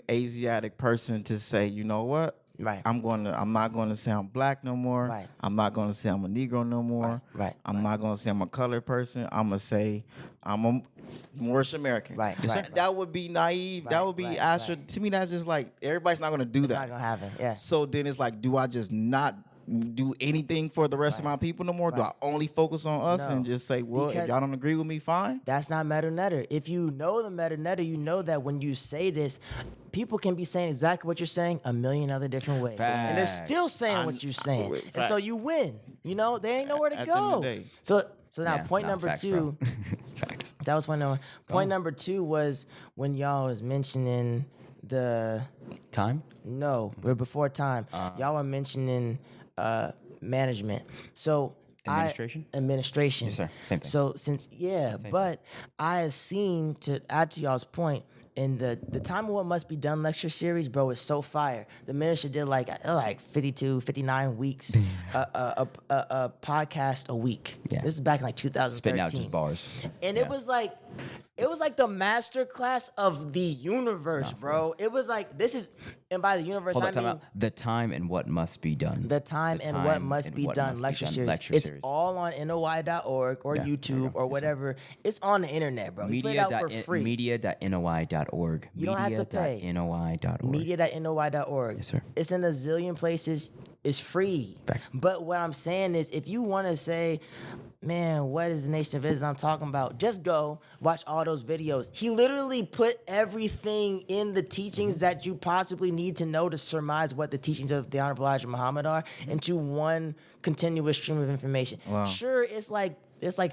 Asiatic person to say, you know what? Right. I'm not going to say I'm black no more. Right. I'm not going to say I'm a Negro no more. Right. I'm not going to say I'm a colored person. I'm going to say I'm a Moorish American. Right. Yes, Right. sir. That would be naive. That would be to me. That's just like everybody's not going to do It's that. not gonna happen. Yeah. So then it's like, do I just not do anything for the rest of my people no more? Do I only focus on us No. and just say, well, Because if y'all don't agree with me, fine? That's not meta netter. If you know the meta netter, you know that when you say this, people can be saying exactly what you're saying a million other different ways. And they're still saying what you're saying. And so you win. You know, they ain't nowhere to At the end go. of the day. So now point number facts, 2. bro. Facts. That was point number 1. Point number 2 was when y'all was mentioning the Time? no, we're before time. Y'all were mentioning management. So Administration? Administration. Yes, sir. Same thing. So but I have seen, to add to y'all's point, in the Time of What Must Be Done lecture series, bro, is so fire. The minister did like 52, 59 weeks, a podcast a week. Yeah. This is back in like 2013. Spitting out just bars. And it was like the master class of the universe, bro. It was like, And by the universe, Hold I on, time mean out. The time and what must be done. the time and what must be done. Lecture series. It's all on NOI.org or Yeah, there you YouTube go. or Yes, whatever. It's on the internet, bro. He put it out for free. Media.noi.org. You don't have to pay. Media.noi.org. Media.noi.org. Yes, sir. It's in a zillion places. It's free. Facts. But what I'm saying is, if you want to say, man, what is the Nation of Islam talking about? Just go watch all those videos. He literally put everything in the teachings that you possibly need to know to surmise what the teachings of the Honorable Elijah Muhammad are into one continuous stream of information. Wow. Sure, it's like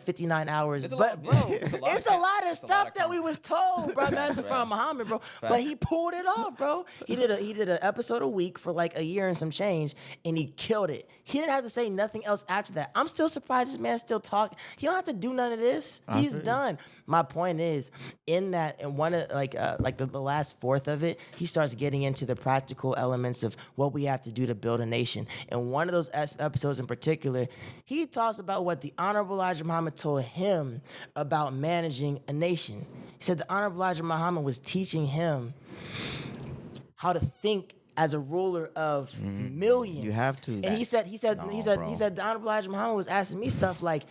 59 hours, It's a but lot- bro, it's a lot of it's a lot of stuff that we was told, bro. Master Right. from Muhammad, bro. But he pulled it off, bro. He did an episode a week for like a year and some change, and he killed it. He didn't have to say nothing else after that. I'm still surprised this man's still talking. He don't have to do none of this. He's done. My point is, in that, and one of the last fourth of it, he starts getting into the practical elements of what we have to do to build a nation. And one of those episodes in particular, he talks about what the Honorable Elijah Muhammad told him about managing a nation. He said the Honorable Elijah Muhammad was teaching him how to think as a ruler of millions. You have to. And he said bro. the Honorable Elijah Muhammad was asking me stuff like,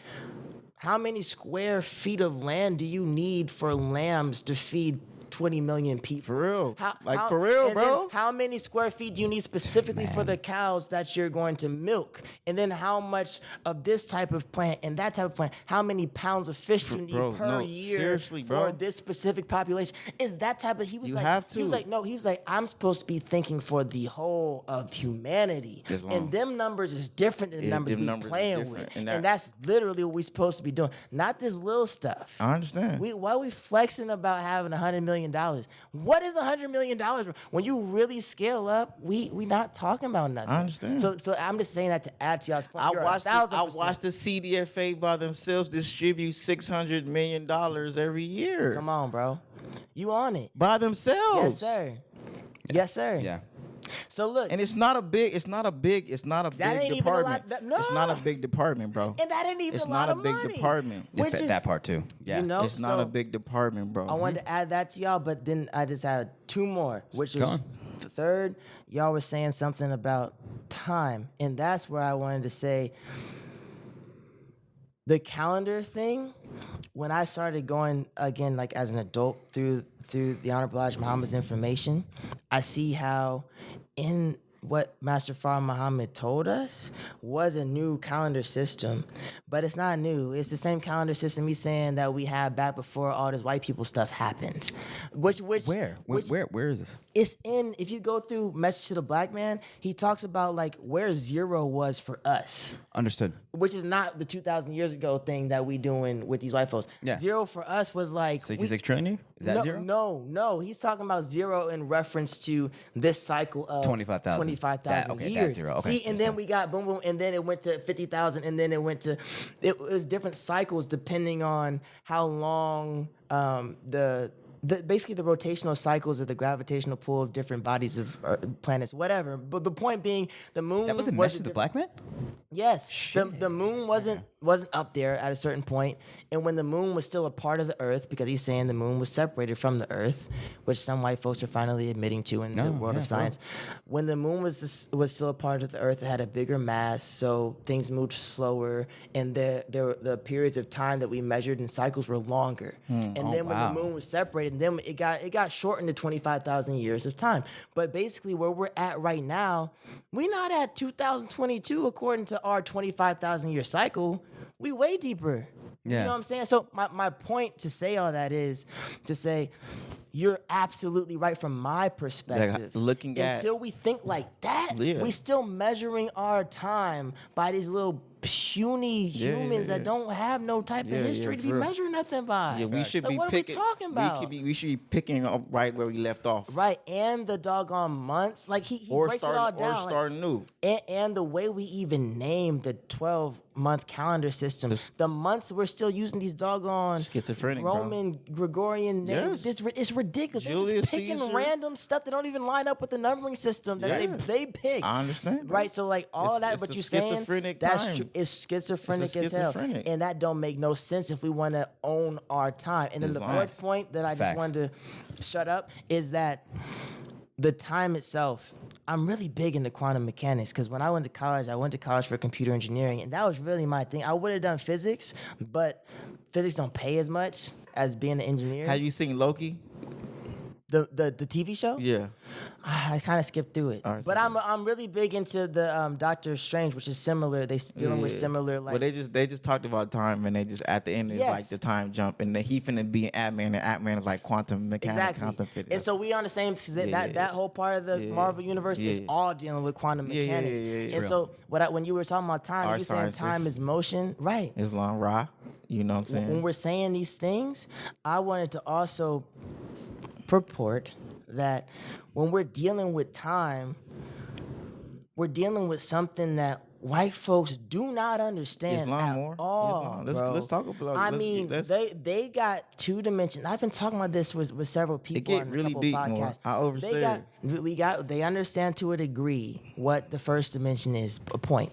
how many square feet of land do you need for lambs to feed 20 million people? For real. How- For real, and bro. then how many square feet do you need specifically for the cows that you're going to milk? And then how much of this type of plant and that type of plant? How many pounds of fish do you need Bro, per no, year seriously, for bro. this specific population? Is that type of, he was You like, have he was to. like, no, he was like, I'm supposed to be thinking for the whole of humanity. Islam. And them numbers is different than the Yeah, numbers them we numbers is playing with. different. And, And that's literally what we're supposed to be doing. Not this little stuff. I understand. Why are we flexing about having $100 million? What is $100 million? When you really scale up, we not talking about nothing. I understand. So I'm just saying that to add to y'all's point. I You're watched 1,000%. the CDFA by themselves distribute $600 million every year. Come on, bro. You on it. By themselves. Yes, sir. Yes, sir. Yeah. So look, And it's not a big That big ain't even a lot- department. no. It's not a big department, bro. and that ain't even It's a lot not a of big money. department. Which is, that part too. Yeah. you know, It's not so a big department, bro. I wanted to add that to y'all, but then I just had two more, which Go was on. the third. Y'all was saying something about time, and that's where I wanted to say the calendar thing. When I started going again, like as an adult through the Honorable Elijah Muhammad's information, I see how in what Master Farah Muhammad told us was a new calendar system, but it's not new. It's the same calendar system he's saying that we had back before all this white people stuff happened. Which Where is this? it's in, if you go through Message to the Black Man, he talks about like where zero was for us, Understood. which is not the 2,000 years ago thing that we doing with these white folks. Yeah. Zero for us was like 66 trillion? Is that no, zero? No. He's talking about zero in reference to this cycle of 25,000. 25,000 Okay, years. that's zero. Okay, See, and then understand. we got boom, boom, and then it went to 50,000, and then it went to, it was different cycles depending on how long basically the rotational cycles of the gravitational pull of different bodies of planets, whatever. But the point being, the moon That was a was message to the black man? Yes, the moon wasn't up there at a certain point, and when the moon was still a part of the Earth, because he's saying the moon was separated from the Earth, which some white folks are finally admitting to in the world of science. When the moon was still a part of the Earth, it had a bigger mass, so things moved slower, and the periods of time that we measured in cycles were longer. And then when the moon was separated, then it got shortened to 25,000 years of time. But basically, where we're at right now, we're not at 2022 according to our 25,000 year cycle. We way deeper. Yeah. You know what I'm saying? So my point to say all that is to say you're absolutely right from my perspective. looking at- until we think like that, Yeah. we still measuring our time by these little puny humans that don't have no type of history to be for real. measuring nothing by. Yeah, we should so be what picking. are we talking about? We should be picking up right where we left off. Right, and the doggone months. Like he Or breaks it all starting down. or like- starting new. and the way we even name the 12-month calendar system, the months we're still using these doggone Schizophrenic, bro. Roman Gregorian names. Yes. It's ridiculous. They're Julius just picking Caesar. random stuff that don't even line up with the numbering system that Yeah. they pick. I understand, bro. Right, so like all of that, It's what a you're saying, schizophrenic that's time. true. It's schizophrenic It's a as hell, schizophrenic. and that don't make no sense if we want to own our time. And then It's the lies. fourth point that I just Facts. wanted to shut up is that the time itself, I'm really big into quantum mechanics because when I went to college for computer engineering, and that was really my thing. I would have done physics, but physics don't pay as much as being an engineer. Have you seen Loki? The TV show? Yeah. I kind of skipped through it, All right, but so- I'm really big into the Doctor Strange, which is similar. They dealing with similar like. Well, they just talked about time, and they just at the end is Yes. like the time jump, and then he finna be an Ant-Man, and Ant-Man is like quantum mechanics, Exactly. quantum physics. And so we on the same that whole part of the Marvel universe is all dealing with quantum Yeah, yeah, mechanics. yeah, And true. so when you were talking about time, Our you were saying sciences. time is motion, right? Islam, Ra, you know what I'm saying? When we're saying these things, I wanted to also purport that when we're dealing with time, we're dealing with something that white folks do not understand Islam at more? all. Islam. Bro. Let's talk about. I let's mean, let's, they got two dimensions. I've been talking about this with several people get on a really couple deep podcasts. more. I overstand. They understand to a degree what the first dimension is. Point.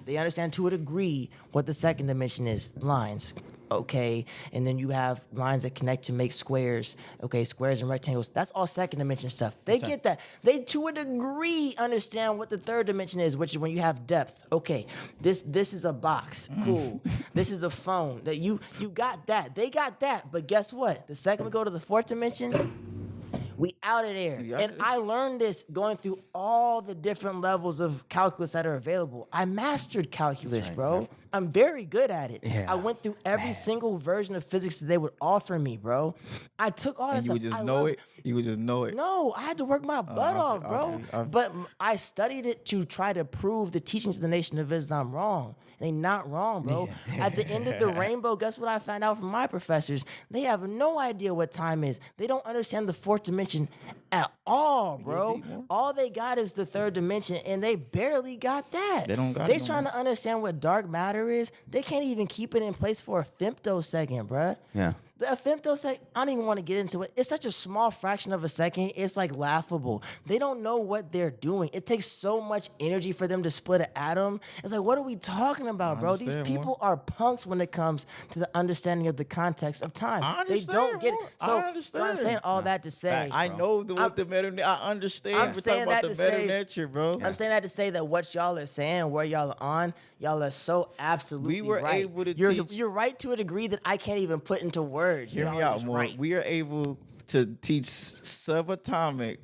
They understand to a degree what the second dimension is. Lines. Okay, and then you have lines that connect to make squares. Okay, squares and rectangles. That's all second dimension stuff. They get that. They to a degree understand what the third dimension is, which is when you have depth. Okay, this is a box. Cool. This is a phone. That you got that. They got that. But guess what? The second we go to the fourth dimension, we out of there. Yeah. And I learned this going through all the different levels of calculus that are available. I mastered calculus, bro. I'm very good at it. Yeah. I went through every single version of physics that they would offer me, bro. I took all that and you stuff. would just I know love it. You would just know it. No, I had to work my butt off, bro. okay. But I studied it to try to prove the teachings of the Nation of Islam wrong. They not wrong, bro. At the end of the rainbow, guess what I found out from my professors? They have no idea what time is. They don't understand the fourth dimension at all, bro. All they got is the third dimension, and they barely got that. They don't got They it no trying more. to understand what dark matter is. They can't even keep it in place for a femtosecond, bruh. Yeah. A femtosecond, I don't even want to get into it. It's such a small fraction of a second. It's like laughable. They don't know what they're doing. It takes so much energy for them to split an atom. It's like, what are we talking about, bro? These understand people are punks when it comes to the understanding of the context of time. I They don't understand, get it. bro. So, I I'm understand. saying all that to say. I know what the meta. I understand. I'm We're saying talking about that the to say- meta nature, bro. I'm saying that to say that what y'all are saying, where y'all are on, y'all are so absolutely We were right. able to you're, teach- You're right to a degree that I can't even put into words. Hear Y'all me are out just more. right. We are able to teach subatomic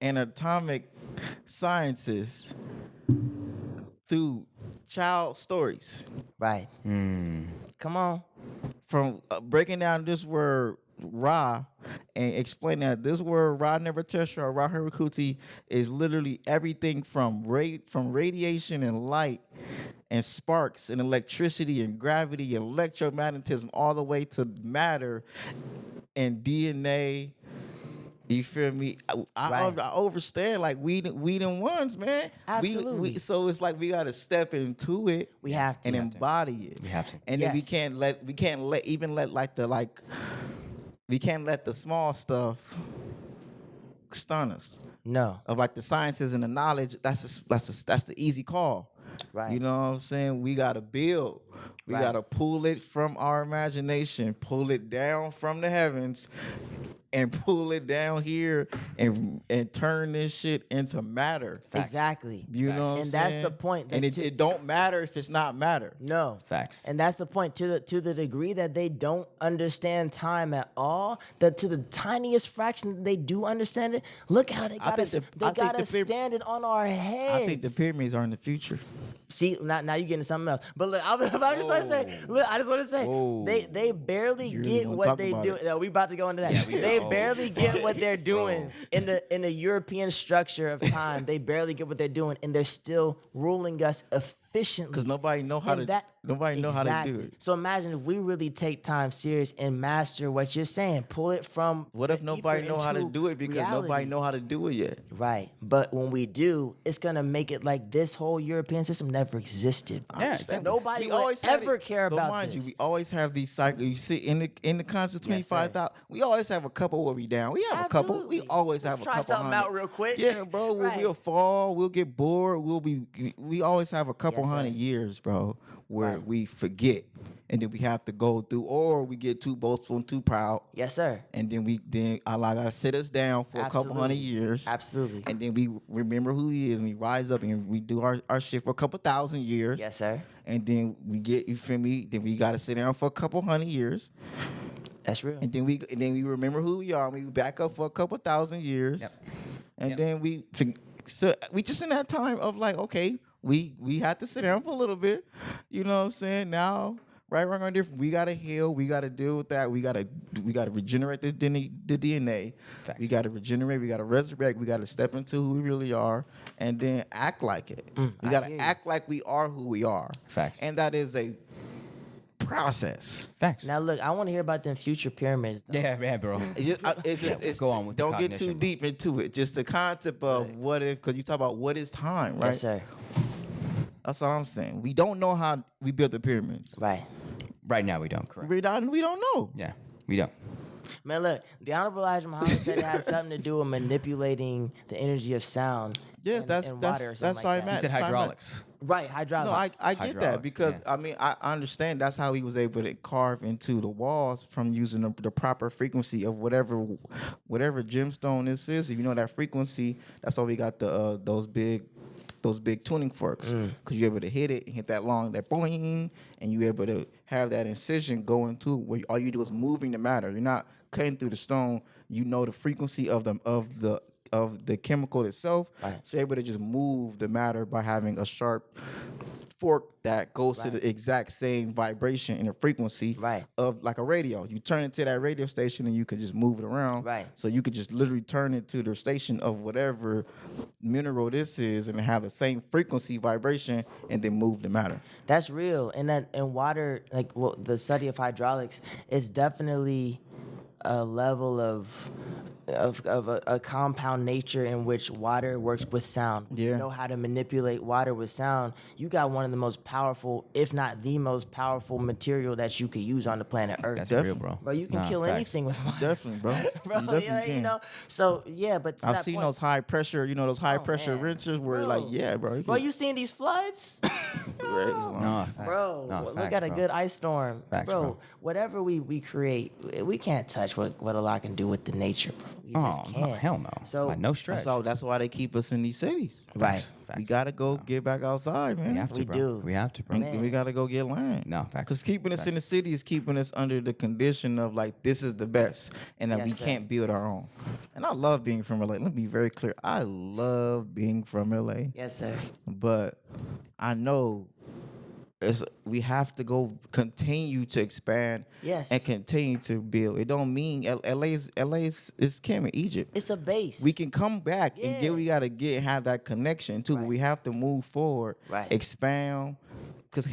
and atomic sciences through child stories. Right. Come on. From breaking down this word Ra and explaining that this word Ra Nevertesha or Ra Hirakuti is literally everything from radiation and light and sparks and electricity and gravity and electromagnetism all the way to matter and DNA. You feel me? I understand. Like we them ones, man. Absolutely. So it's like we gotta step into it. We have to. and embody it. We have to. And then we Yes. can't let we can't let the small stuff stun us. No. Of like the sciences and the knowledge. That's the easy call. Right. You know what I'm saying? We gotta build. We Right. gotta pull it from our imagination, pull it down from the heavens, and pull it down here and turn this shit into matter. Exactly. You know what I'm And saying? that's the point. And it don't matter if it's not matter. No. Facts. And that's the point. To the degree that they don't understand time at all, that to the tiniest fraction that they do understand it, look how they got us. They got us standing on our heads. I think the pyramids are in the future. See, now you're getting something else. But look, I just want to say, look, I just want to say, Whoa. they barely You really get wanna what talk they about do. it. No, we about to go into that. They barely get what they're doing in the European structure of time. They barely get what they're doing, and they're still ruling us efficiently. Because nobody know how And to nobody know how to do Exactly. it. So imagine if we really take time serious and master what you're saying, pull it from. What if the nobody ether know how to into do it because reality. nobody know how to do it yet? Right, but when we do, it's gonna make it like this whole European system never existed. I understand. Nobody We will always had ever it- care but about mind this. you, we always have these cycles. You see in the concept Yes, sir. 25,000. We always have a couple where we down. We have a couple. We Absolutely. always Let's have a try couple. something hundred. out real quick. Yeah, bro. Right. We'll fall. We'll get bored. We always have a couple couple hundred years, bro, where we forget, and then we have to go through, or we get too boastful and too proud. Yes, sir. And then Allah gotta sit us down for a couple hundred years. Absolutely. And then we remember who He is, and we rise up and we do our shit for a couple thousand years. Yes, sir. And then we get, you feel me? Then we gotta sit down for a couple hundred years. That's real. And then we remember who we are. And we back up for a couple thousand years. Yep. And then we just in that time of like, okay, we had to sit down for a little bit. You know what I'm saying? Now, right, wrong, or different, we gotta heal. We gotta deal with that. We gotta regenerate the DNA. Facts. We gotta regenerate. We gotta resurrect. We gotta step into who we really are, and then act like it. We gotta act like we are who we are. Facts. And that is a process. Facts. Now, look, I want to hear about them future pyramids. though. Yeah, bro. It's Go on with the don't get too cognition. deep into it. Just the concept of what if, because you talk about what is time, right? Yes, sir. That's all I'm saying. We don't know how we built the pyramids. Right. Right now we don't. Correct. We don't know. Yeah, we don't. Man, look, the Honorable Elijah Muhammad said it has something to do with manipulating the energy of sound. Yeah, in that's water or something that's like how that. he meant. He said hydraulics. Right, No, hydraulics. I get that Hydraulics, because yeah. I mean I understand that's how he was able to carve into the walls from using the proper frequency of whatever gemstone this is. If you know that frequency, that's why we got the those big tuning forks, because you're able to hit it and hit that long, that boing, and you're able to have that incision go into where all you do is moving the matter. You're not cutting through the stone. You know the frequency of the chemical itself, Right. so you're able to just move the matter by having a sharp fork that goes to the exact same vibration and the frequency Right. of like a radio. You turn it to that radio station and you could just move it around. Right. So you could just literally turn it to the station of whatever mineral this is and have the same frequency vibration and then move the matter. That's real. And water, like the study of hydraulics, is definitely a level of a compound nature in which water works with sound. Yeah. You know how to manipulate water with sound. You got one of the most powerful, if not the most powerful material that you could use on the planet Earth. That's Definitely. real, bro. Bro, you can Nah, kill facts. anything with water. Definitely, bro. Bro, You definitely yeah, can. you know. So yeah, but to I've that seen point- those high pressure, those high pressure man. rinsers where Bro. like, yeah, bro. Bro, you seen these floods? No, facts. Bro, No, look facts, at a bro. good ice storm. Facts, bro, bro. whatever we create, we can't touch what Allah can do with the nature, bro. We just Oh, can't. no, hell no. So- Like, no stretch. That's why they keep us in these cities. Right. Facts. We gotta go get back outside, man. We have to, We bro. do. We have to, bro. And we gotta go get land. No, facts. Because keeping us in the city is keeping us under the condition of like this is the best, and that Yes, we sir. can't build our own. And I love being from LA. Let me be very clear. I love being from LA, Yes, sir. but I know we have to go continue to expand Yes. and continue to build. It don't mean LA is Kim in Egypt. It's a base. We can come back and Yeah. get what we gotta get and have that connection too. But Right. we have to move forward, Right. expand, because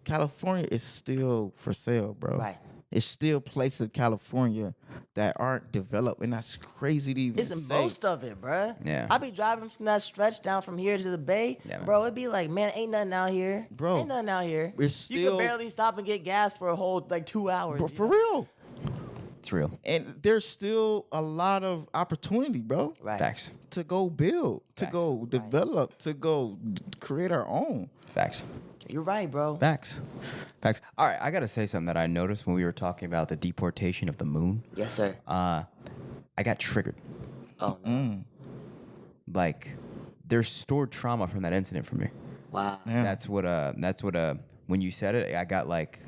California is still for sale, bro. Right. It's still places of California that aren't developed, and that's crazy to even It's say. most of it, bruh. Yeah. I be driving from that stretch down from here to the bay, Yeah, man. bro. It'd be like, man, ain't nothing out here, Bro, Ain't nothing out here. it's you still- can barely stop and get gas for a whole like 2 hours. But you for know? real, It's real. and there's still a lot of opportunity, bro, Right. Facts. to go build, to Facts. go develop, to go create our own. Facts. You're right, bro. Facts. Facts. All right, I gotta say something that I noticed when we were talking about the deportation of the moon. Yes, sir. I got triggered. Oh, no. Like, there's stored trauma from that incident for me. Wow. Yeah. That's what. When you said it, I got like,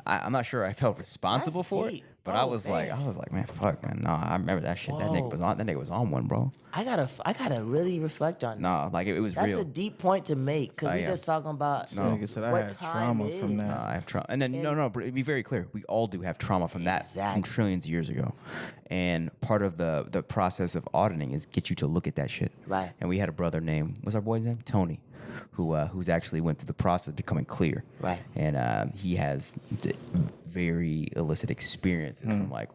I'm not sure I felt responsible That's for deep. it, but Oh, I was man. like, man, fuck, man, nah, I remember that shit. That Whoa. nigga was on one, bro. I gotta really reflect on that. Nah, like it was That's real. a deep point to make because Oh, we yeah. just talking about No. Nigga said I what had time trauma from is. that. I have trauma, and then no, but be very clear. We all do have trauma from that Exactly. from trillions of years ago, and part of the process of auditing is get you to look at that shit. Right. And we had a brother named, what's our boy's name? Tony, who's actually went through the process of becoming clear. Right. And he has very illicit experiences from like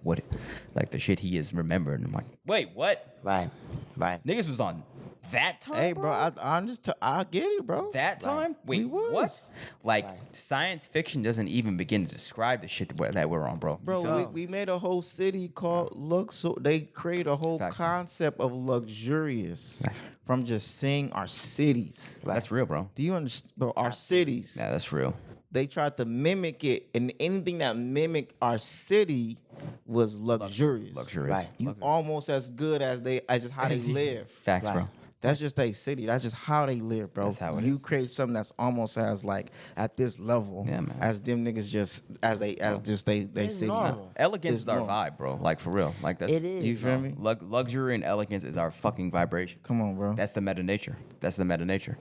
the shit he has remembered. And I'm like, wait, what? Right. Right. Niggas was on That time, Hey, bro, I get it, bro. That time? Wait, We was. what? Like, science fiction doesn't even begin to describe the shit that we're on, bro. You feel Bro, me? we made a whole city called Luxor. They create a whole Fact. concept of luxurious Facts. from just seeing our cities. That's real, bro. Do you understand, bro? Our cities. Yeah, that's real. They tried to mimic it, and anything that mimicked our city was luxurious. Luxurious. Right. You almost as good as just how they live. Facts, Right. bro. That's just a city. That's just how they live, bro. That's how it you is. create something that's almost as like at this level, Yeah, man. as them niggas just as they It's city. normal. Elegance It's is our normal. vibe, bro. Like, for real. Like, that's It is. You feel me? Luxury and elegance is our fucking vibration. Come on, bro. That's the meta nature. That's the meta nature.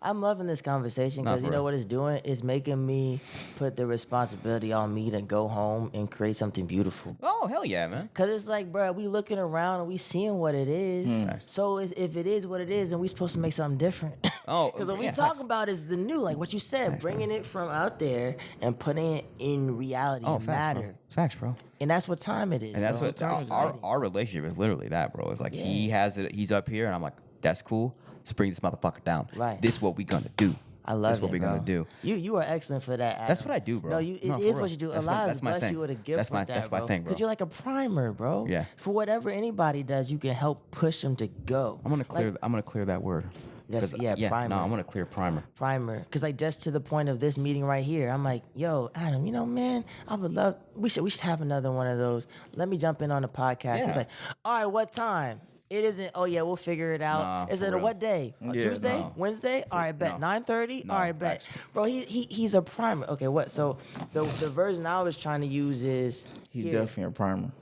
I'm loving this conversation Nah, because for you know real. what it's doing? It's making me put the responsibility on me to go home and create something beautiful. Oh, hell yeah, man. Cause it's like, bro, we looking around and we seeing what it is. Facts. So if it is what it is, then we supposed to make something different. Oh, Because what we yeah, talk facts. about is the new, like what you said, bringing it from out there and putting it in reality, Oh, and facts, matter. bro. Facts, bro. And that's what time it is. And that's bro. what It's our, exciting. our relationship is literally that, bro. It's like he has it, he's up here, and I'm like, that's cool. Let's bring this motherfucker down. Right. This what we gonna do. I love This what it, we bro. gonna do. You are excellent for that. That's Adam. what I do, bro. No, it No, for is real. what you do. That's Allah my- has that's my blessed thing. you with a gift That's my- with that, that's my bro. thing, bro. Because you're like a primer, bro. Yeah. For whatever anybody does, you can help push them to go. I'm gonna clear. Like, I'm gonna clear that word. That's- 'Cause, yeah, primer. No, I'm gonna clear primer. primer. Because like just to the point of this meeting right here, I'm like, yo, Adam, you know, man, I would love. We should have another one of those. Let me jump in on the podcast. Yeah. He's like, all right, what time? It isn't. Oh yeah, we'll figure it out. Nah, Is for it a real. what day? Yeah, Tuesday, no. Wednesday? All right, bet. No. 9:30. No, All right, bet. facts. Bro, he's a primer. Okay, what? So the version I was trying to use is He's here, definitely a primer.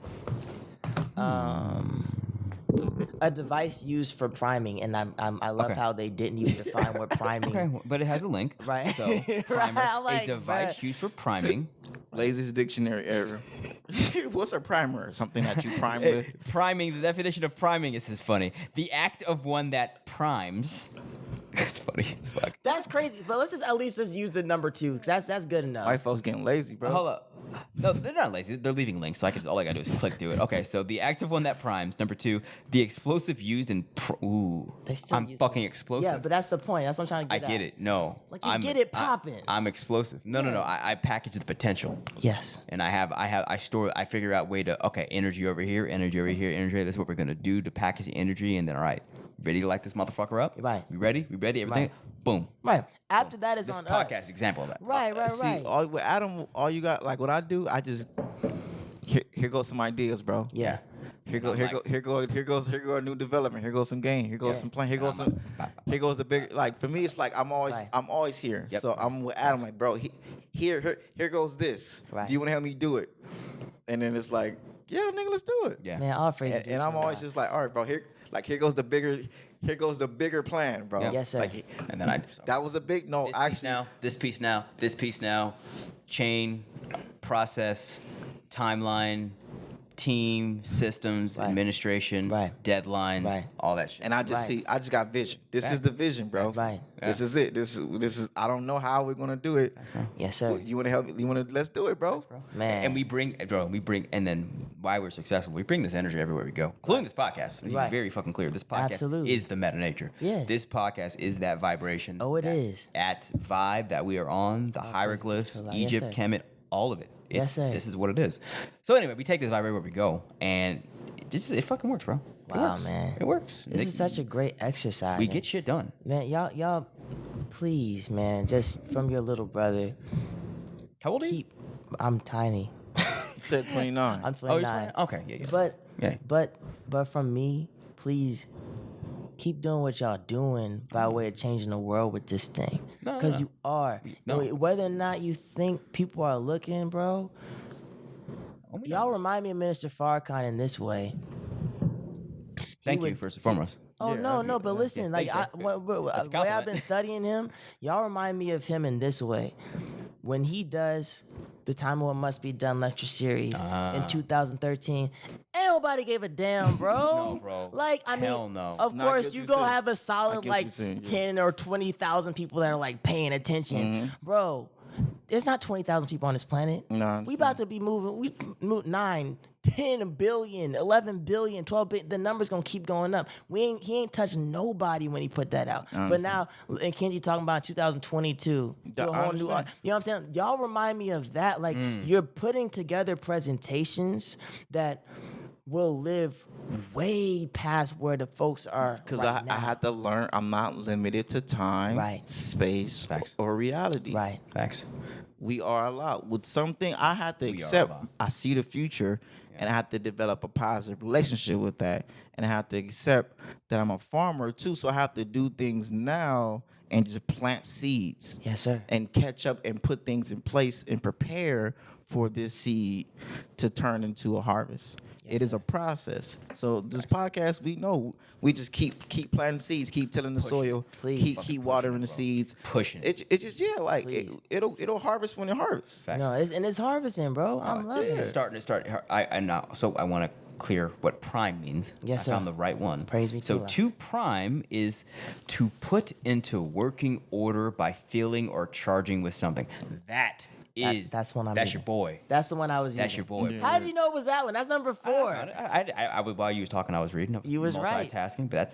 a device used for priming, and I love Okay. how they didn't even define what priming. Okay, but it has a link. Right. So Right, primer, I'm like, a device bruh. used for priming. Laziest dictionary ever. What's a primer? Something that you prime with? Priming. The definition of priming is funny. The act of one that primes. That's funny as fuck. That's crazy, but let's just use the number 2. 'Cause that's good enough. White folks getting lazy, bro. Hold up. No, they're not lazy. They're leaving links, so all I gotta do is click through it. Okay, so the active one that primes. Number 2, the explosive used in. Ooh, They still I'm use fucking it. explosive. Yeah, but that's the point. That's what I'm trying to I get get at. it. No, Like, you get it popping. I'm explosive. No. I package the potential, Yes. and I figure out way to energy over here, energy over here, energy. This is what we're gonna do to package the energy, and then all right, ready to light this motherfucker up? Right. We ready? Everything. Right. Boom. Right. After that is This on podcast us. example of that. Right. See, with Adam, all you got, like what I do, I just here goes some ideas, bro. Yeah. Here goes a new development. Here goes some game. Here goes some plan. Here goes the big. Like for me, it's like I'm always here. Yep. So I'm with Adam, like bro. Here goes this. Right. Do you want to help me do it? And then it's like, yeah, nigga, let's do it. Yeah. Man, all phrases. And I'm always just like, all right, bro. Here goes the bigger plan, bro. Yeah. Yes, sir. Like, And then I do something. that was a big no. This Actually, piece now, this piece now, chain, process, timeline, team, systems, Right. administration, Right. deadlines, Right. all that shit. and I just got vision. This is the vision, bro. Right. This is it. This is. I don't know how we're gonna do it. Yes, sir. You want to help? You want to? Let's do it, bro. Man. And we bring, and then why we're successful, we bring this energy everywhere we go, including this podcast. Let's Right. be very fucking clear. This podcast Absolutely. is the meta nature. Yeah. This podcast is that vibration. Oh, it that, is. At vibe that we are on, the hieroglyphs, Yes, Egypt, sir. Kemet, all of it. Yes, sir. This is what it is. So anyway, we take this vibe everywhere we go, and it fucking works, bro. It Wow, works. man. It works. This is such a great exercise. We get shit done. Man, y'all, please, man, just from your little brother, How old are you? I'm tiny. You said 29. I'm Oh, 29. you're 20? Okay, yeah. But Yeah. but from me, please keep doing what y'all doing by way of changing the world with this thing. No, Because no. you are. No. Whether or not you think people are looking, bro, Oh, we y'all know. remind me of Minister Farrakhan in this way. Thank you, would- first and foremost. Oh Yeah, no, but listen, Yeah, like thanks, sir. the way That's a I've compliment. been studying him, y'all remind me of him in this way. When he does the Time of What Must Be Done lecture series in 2013, ain't nobody gave a damn, bro. No, bro. Like, I mean, Hell no. of No, I course get you what gonna you're saying. have a I solid get what like you're saying, yeah. 10 or 20,000 people that are like paying attention, bro. there's not 20,000 people on this planet. No, We about to be moving. We move 9, 10 billion, 11 billion, 12 billion. The number's gonna keep going up. He ain't touched nobody when he put that out. But now, and Kenji talking about 2022 to a whole new. You know what I'm saying? Y'all remind me of that. Like you're putting together presentations that will live way past where the folks are. Because right I had to learn I'm not limited to time, Right. space, Facts. or reality. Right. Facts. We are a lot. With something I had to are accept, a lot. I see the future, and I have to develop a positive relationship with that. And I have to accept that I'm a farmer too, so I have to do things now and just plant seeds. Yes, sir. And catch up and put things in place and prepare for this seed to turn into a harvest. It is a process. So this podcast, we know we just keep planting seeds, keep tilling the soil, Please. keep watering the seeds, Pushing. It just it'll harvest when it harvests. Facts. No, it's harvesting, bro. I'm loving It's it. starting to start. I now. So I want to clear what prime means. Yes, I sir. found the right one. Praise be to So Allah. to prime is to put into working order by filling or charging with something. That's one I'm That's using. your boy. That's the one I was using. That's your boy. How did you know it was that one? That's number 4. I while you was talking, I was reading. I was You was right. multitasking, but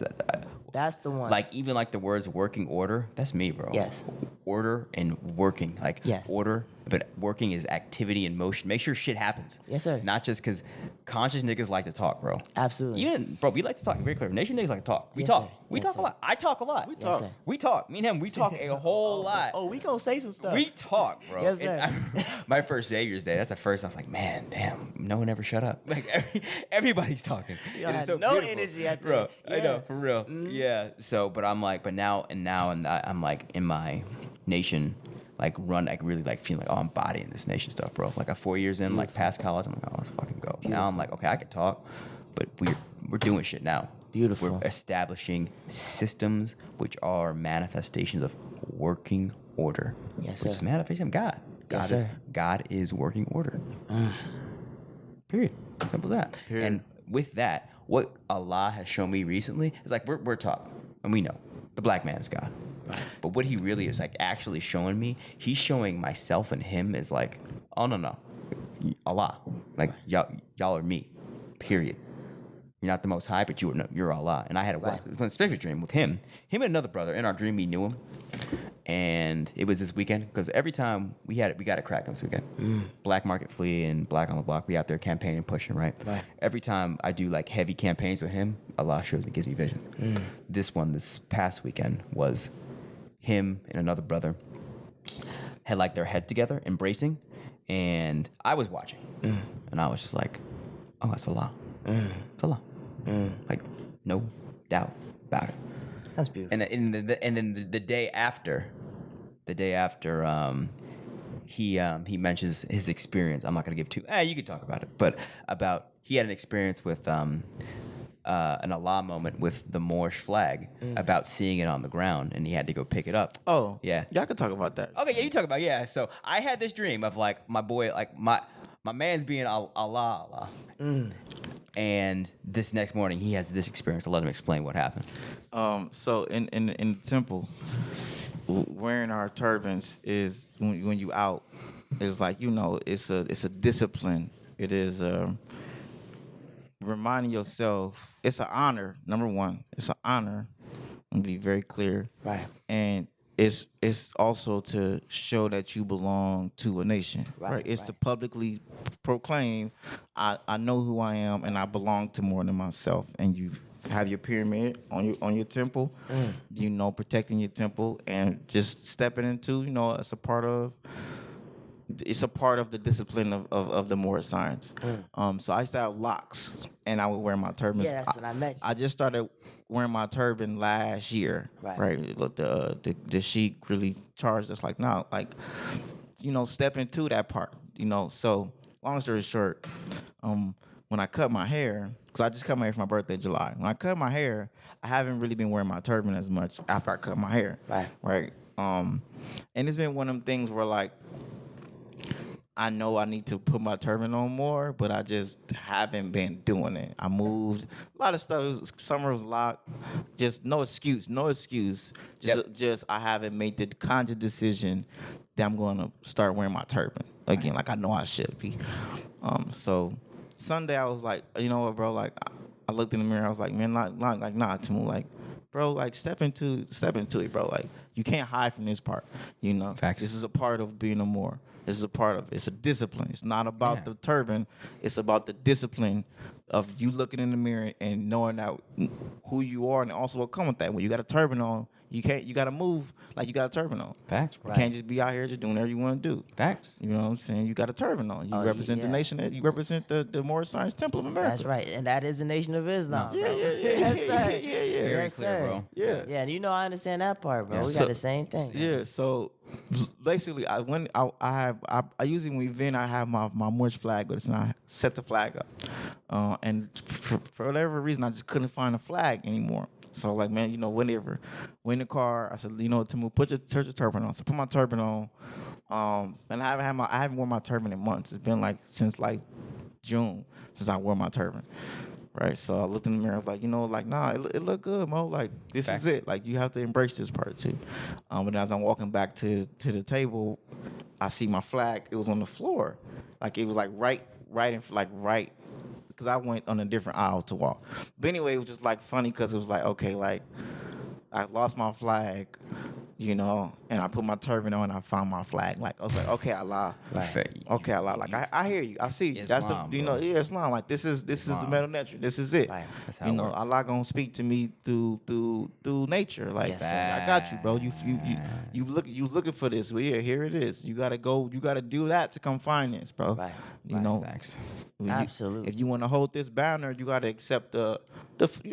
That's the one. like even like the words working order. That's me, bro. Yes. Order and working, like Yes. order, but working is activity and motion. Make sure shit happens. Yes, sir. Not just because conscious niggas like to talk, bro. Absolutely. Even bro, we like to talk. Very clear. Nation niggas like to talk. We Yes, talk. sir. We Yes, talk sir. a lot. I talk a lot. We talk. sir. We talk. Me and him. We talk a whole lot. Oh, we gonna say some stuff. We talk, bro. Yes, And sir. my first Savior's Day, that's the first. I was like, man, damn, no one ever shut up. Like everybody's talking. Y'all It is had so no beautiful. energy at the bro. end. I know Yeah. for real. Yeah. So, but I'm like, I'm like in my nation. Like really like feeling like, oh, I'm bodying this nation stuff, bro. Like 4 years in, like past college, I'm like, oh, let's fucking go. Now I'm like, okay, I can talk, but we're doing shit now. Beautiful. We're establishing systems which are manifestations of working order. Yes, Which is sir. manifestation of God. Yes, God sir. God is working order. Period. Simple as that. Period. And with that, what Allah has shown me recently is like we're taught, and we know the black man is God. But what he really is like actually showing me, he's showing myself and him is like, oh no, Allah. Like y'all are me. Period. You're not the most high, but you're Allah. And I had one specific dream with him and another brother. In our dream, we knew him. And it was this weekend because every time we got it cracked this weekend. Black Market Flea and Black on the Block, we out there campaigning, pushing, right? Every time I do like heavy campaigns with him, Allah gives me visions. This past weekend was him and another brother had like their head together, embracing, and I was watching, and I was just like, oh, that's Allah. It's Allah. Like no doubt about it. That's beautiful. And then the day after, he mentions his experience. I'm not gonna give too. You could talk about it, but about he had an experience with an Allah moment with the Moorish flag about seeing it on the ground, and he had to go pick it up. Oh, Yeah. y'all can talk about that. Okay, yeah, you talk about So I had this dream of like my boy, like my man's being Allah. And this next morning, he has this experience. I'll let him explain what happened. So in the temple, wearing our turbans is when you out. It's like it's a discipline. It is reminding yourself. It's an honor. Number one, it's an honor. I'm gonna be very clear. Right. And it's also to show that you belong to a nation. Right. It's to publicly proclaim, I know who I am and I belong to more than myself. And you have your pyramid on your temple, protecting your temple and just stepping into, it's a part of the discipline of the Moorish science. So I used to have locks, and I would wear my turbans. Yeah, that's when I met you. I just started wearing my turban last year. Right. Look, the sheik really charged us like, no, like, step into that part. So long story short, when I cut my hair, because I just cut my hair for my birthday in July. When I cut my hair, I haven't really been wearing my turban as much after I cut my hair. Right. And it's been one of them things where like, I know I need to put my turban on more, but I just haven't been doing it. I moved a lot of stuff. Summer was locked. Just no excuse. Just I haven't made the conscious decision then I'm going to start wearing my turban again, like I know I should be. So Sunday I was like, you know what, bro? Like I looked in the mirror. I was like, man, nah, Temu, like, bro, like step into it, bro. Like you can't hide from this part. You know, Facts. This is a part of being a Moor. This is a part of. It's a discipline. It's not about the turban. It's about the discipline of you looking in the mirror and knowing that who you are, and also what comes with that. When you got a turban on, you got to move like you got a turban on. Facts, bro. You can't just be out here just doing whatever you want to do. Facts. You know what I'm saying? You got a turban on. You represent the nation. You represent the Moorish Science Temple of America. That's right, and that is the Nation of Islam. Yeah, bro. yeah. Yes, sir. Very Yes, clear, sir. bro. Yeah. Yeah, and you know I understand that part, bro. Yeah. We So- got the same thing. Yeah, so basically, I usually when we event, I have my Moorish flag with us, and I set the flag up. And for whatever reason, I just couldn't find a flag anymore. So like, man, you know, whenever we're in the car, I said, you know, Temu, put your turban on. So put my turban on. And I haven't worn my turban in months. It's been like since like June since I wore my turban. Right, so I looked in the mirror. I was like, you know, like, nah, it look good, Mo. Like, this is it. Like, you have to embrace this part too. But as I'm walking back to the table, I see my flag. It was on the floor, like it was like right, because I went on a different aisle to walk. But anyway, it was just like funny because it was like, okay, like I lost my flag, you know, and I put my turban on and I found my flag. Like, I was like, okay, Allah. Right. Okay, Allah. Like, I hear you. I see you. That's Islam, the, you know, bro. yeah, Islam. Like, this is the Islam. metal nature. This is it. Right. That's how You it know, works. Allah gonna speak to me through nature. Like, Yes, so sir. I got you, bro. You looking for this. Well, yeah, here it is. You gotta go. You gotta do that to come find this, bro. Right. You know, Facts. Absolutely. if you want to hold this banner, you gotta accept you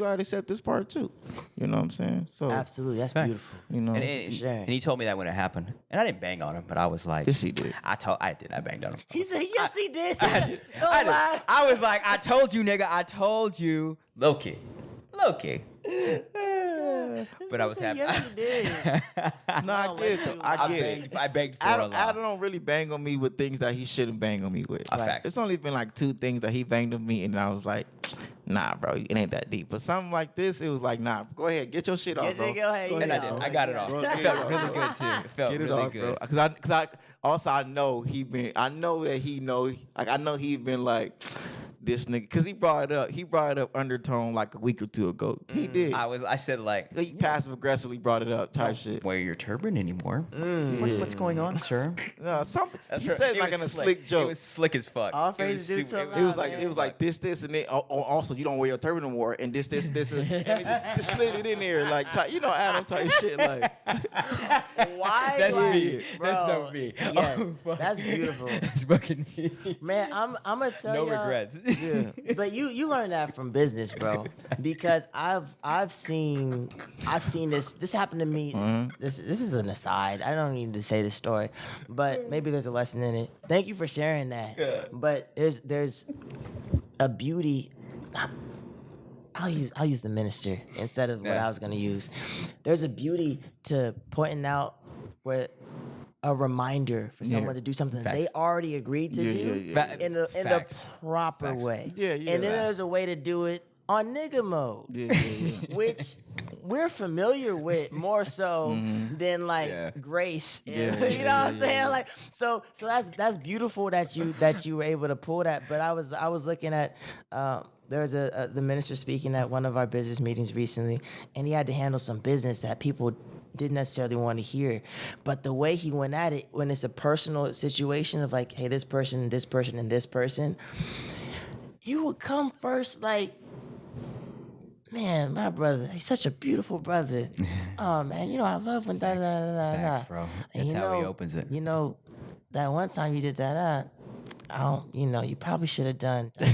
gotta accept this part too. You know what I'm saying? So Absolutely, that's Fact. beautiful. you know, And he told me that when it happened, and I didn't bang on him, but I was like, Yes, he did. I did. I banged on him. He said, "Yes, he did." I did. Don't I did. lie. I was like, I told you, nigga. I told you. Low key. But I was He said, happy. Yes, he did. no, I get it. though. I get it. I begged for a Adam lot. don't really bang on me with things that he shouldn't bang on me with. A fact. It's only been like 2 things that he banged on me, and I was like, nah, bro, it ain't that deep. But something like this, it was like, nah, go ahead, get your shit off, bro. Go ahead. Go And I ahead, did. bro. I got it off. Bro, It get felt it really off, bro. good too. It felt Get it really off, good. bro. Because I know I know that he know. Like I know he been like this nigga because he brought it up undertone like a week or 2 ago. He did. I said like, He passive aggressively brought it up type shit. wear your turban anymore. What's going on, sir? No, something. He right. said It like was in a slick joke. It was slick as fuck. All It was phrases do super- something. It was like man. it was like this, and then also you don't wear your turban no more, and this, and just slid it in there like you know Adam type shit like. Why? That's like, me. bro, That's so me. Yes, Oh, fuck. that's beautiful. That's fucking me. Man, I'm gonna tell No y'all, regrets. Yeah. But you learned that from business, bro. Because I've seen this happen to me. This is an aside. I don't need to say the story, but maybe there's a lesson in it. Thank you for sharing that. Yeah. But there's a beauty. I'll use the minister instead of what Yeah. I was gonna use. There's a beauty to pointing out where a reminder for someone to do something Facts. they already agreed to do yeah. in the Facts. proper Facts. way. Yeah. And then there's a way to do it on nigga mode, Yeah. which we're familiar with more so than like Yeah. grace. Yeah, You know what I'm saying? yeah. Like so that's beautiful that you were able to pull that. But I was looking at there was the minister speaking at one of our business meetings recently, and he had to handle some business that people didn't necessarily want to hear. But the way he went at it, when it's a personal situation of like, hey, this person, and this person, and this person, you would come first like, man, my brother, he's such a beautiful brother. Oh man, you know I love when da da da da da. Facts, bro. And That's how he opens it. You know, that one time you did that. I don't, you probably should have done. You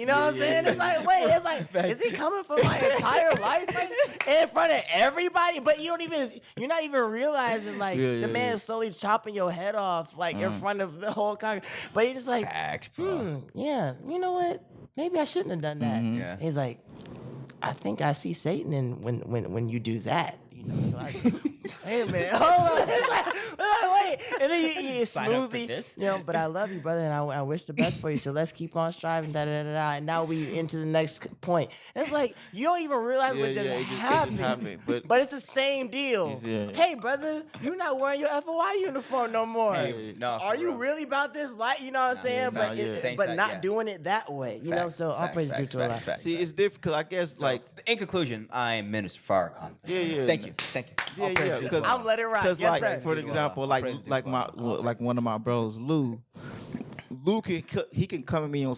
know what I'm saying? It's like, wait, it's like, is he coming for my entire life like, in front of everybody? But you're not even realizing like the man is slowly chopping your head off like in front of the whole congregation. But you're just like, Facts, bro. yeah, you know what? Maybe I shouldn't have done that. Yeah. He's like, I think I see Satan in when you do that. you know. So I just, hey man, hold on, wait, and then you eat a Sign up for smoothie, this? you know. But I love you, brother, and I wish the best for you. So let's keep on striving, da da da da. And now we into the next point. And it's like you don't even realize what just happened, but it's the same deal. Yeah. Hey, brother, you not wearing your FOI uniform no more. Hey, no, Are for you real. really about this life? You know what I'm saying? no, But yeah. Same but side, not yeah. doing it that way. You know. Facts, So all facts, praise due facts, to Allah. facts, facts. See, it's different because I guess like In conclusion, I am Minister Farrakhan. Yeah. Thank you. yeah, because I'm letting it rock. Because Yes, like sir. for example, like one of my bros, Lou can come at me on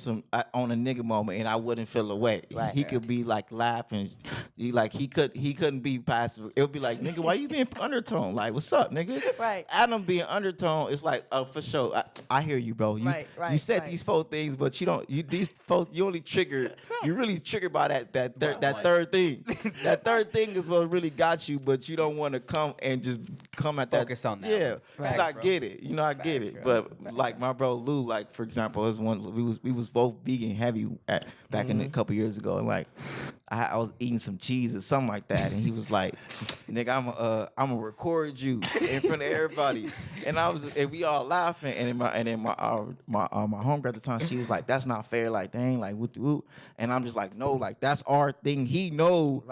on a nigga moment and I wouldn't feel away. Right. He could be like laughing, he couldn't be passive. It would be like, nigga, why you being undertone? Like, what's up, nigga? Right. Adam being undertone is like, for sure. I hear you, bro. You said these 4 things, but you only triggered. You really triggered by that third thing. That third thing is what really got you, but you don't want to come and just come at that. Focus on that Yeah, one. because I get it. You know, I get it. bro. But like my bro Lou, like for example, it was one we was both vegan heavy back in a couple years ago, and like I was eating some cheese or something like that, and he was like, "Nigga, I'm gonna record you in front of everybody," and we all laughing, and then my homegirl at the time, she was like, "That's not fair, like dang, like what the whoop," and I'm just like, "No, like that's our thing." He know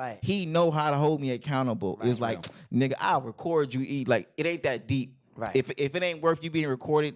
how to hold me accountable. It's like, nigga, I'll record you eat, like it ain't that deep. Right. If it ain't worth you being recorded,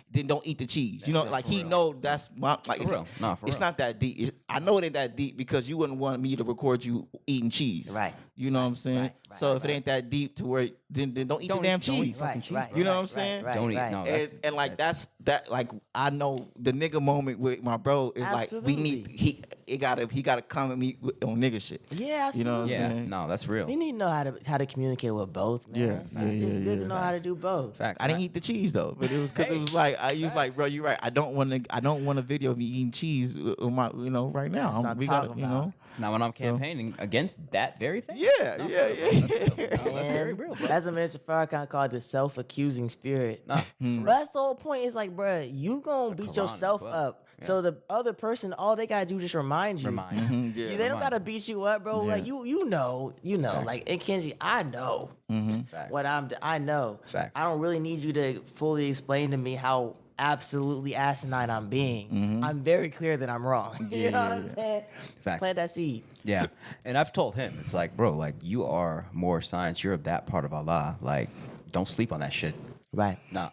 then don't eat the cheese. You know, like he know that's my like. For real. Nah, for it's real. not that deep. I know it ain't that deep because you wouldn't want me to record you eating cheese. Right. You know what I'm saying? right, So if it ain't that deep to where then don't eat the damn don't eat cheese. fucking cheese, You know what I'm saying? Don't eat. No, And like that's like I know the nigga moment with my bro is like we need he gotta come at me on nigga shit. Yeah, You know what I'm Yeah, saying? no, that's real. You need to know how to communicate with both, man. It's good to know how to do both. Facts. I didn't eat the cheese though, but it was because it was like you was like, bro, you're right. I don't want a video of me eating cheese on my, right now. That's what I'm We gotta, talking about. Now, when I'm campaigning against that very thing, Yeah. No, that's very real, bro. That's what Mr. Farrakhan called the self-accusing spirit. But that's the whole point. It's like, bruh, you gonna beat Quran yourself as well. up. So the other person, all they gotta do is just remind you. Yeah, They don't gotta beat you up, bro. Yeah. Like you know. Like in Kenji, I know Facts. what I know. Facts. I don't really need you to fully explain to me how absolutely asinine I'm being. I'm very clear that I'm wrong. You know what I'm saying? Facts. Plant that seed. Yeah, and I've told him, it's like, bro, like you are more science. You're that part of Allah. Like, don't sleep on that shit. Right. No,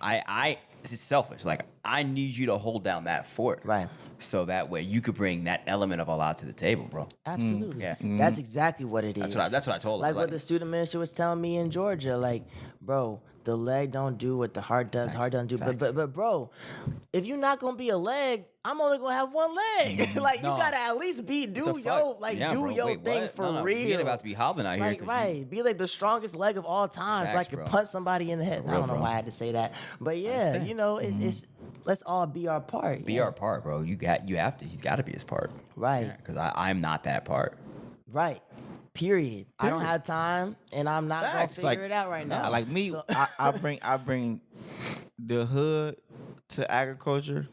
it's selfish. Like, I need you to hold down that fort. Right. So that way you could bring that element of Allah to the table, bro. Absolutely. Yeah. That's exactly what it is. That's what I told him. Like what the student minister was telling me in Georgia, like, bro, the leg don't do what the heart does. Heart doesn't do. But bro, if you're not gonna be a leg, I'm only gonna have one leg. Like you gotta at least do bro, your thing what? for real. We ain't about to be hobbling out here. Right. Be like the strongest leg of all time, so I Facts, can bro. punch somebody in the head. I don't know bro. why I had to say that, but yeah, understand. it's let's all be our part. Be our part, bro. He's got to be his part. Right. Because I'm not that part. Right. Period. I don't have time, and I'm not Facts. gonna figure it out right now. Like me, So- I bring the hood to agriculture.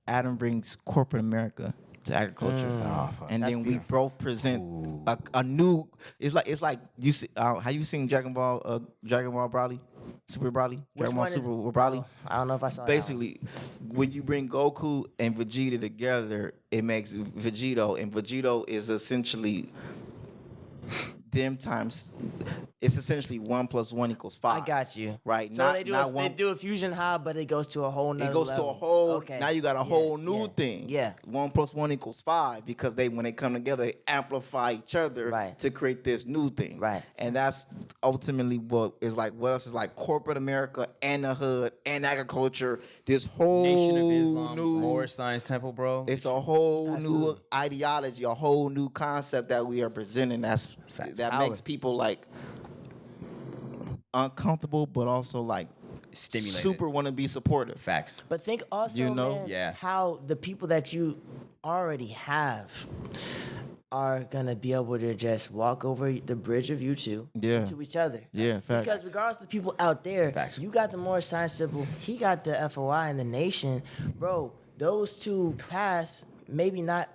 Adam brings corporate America to agriculture, and then we both present a new. It's like you see how you seen Dragon Ball Broly, Super Broly, Dragon Ball one is- Super Broly. I don't know if I saw that Basically, when you bring Goku and Vegeta together, it makes Vegito, and Vegito is essentially them times. It's essentially 1 + 1 = 5. I got you. Right. So they do a fusion high, but it goes to a whole nother It goes level. to a whole. Okay. Now you got a whole new thing. Yeah. 1 + 1 = 5 because when they come together, they amplify each other to create this new thing. Right. And that's ultimately what else is like corporate America and the hood and agriculture. This whole Nation of Islam, new. more science temple, bro. It's a whole new ideology, a whole new concept that we are presenting. That makes people like uncomfortable, but also like Stimulated. super want to be supportive. Facts. But think also, man, how the people that you already have are gonna be able to just walk over the bridge of you two to each other. Yeah, facts. Because regardless of the people out there, Facts. you got the more science symbol, he got the FOI and the nation. Bro, those two paths maybe not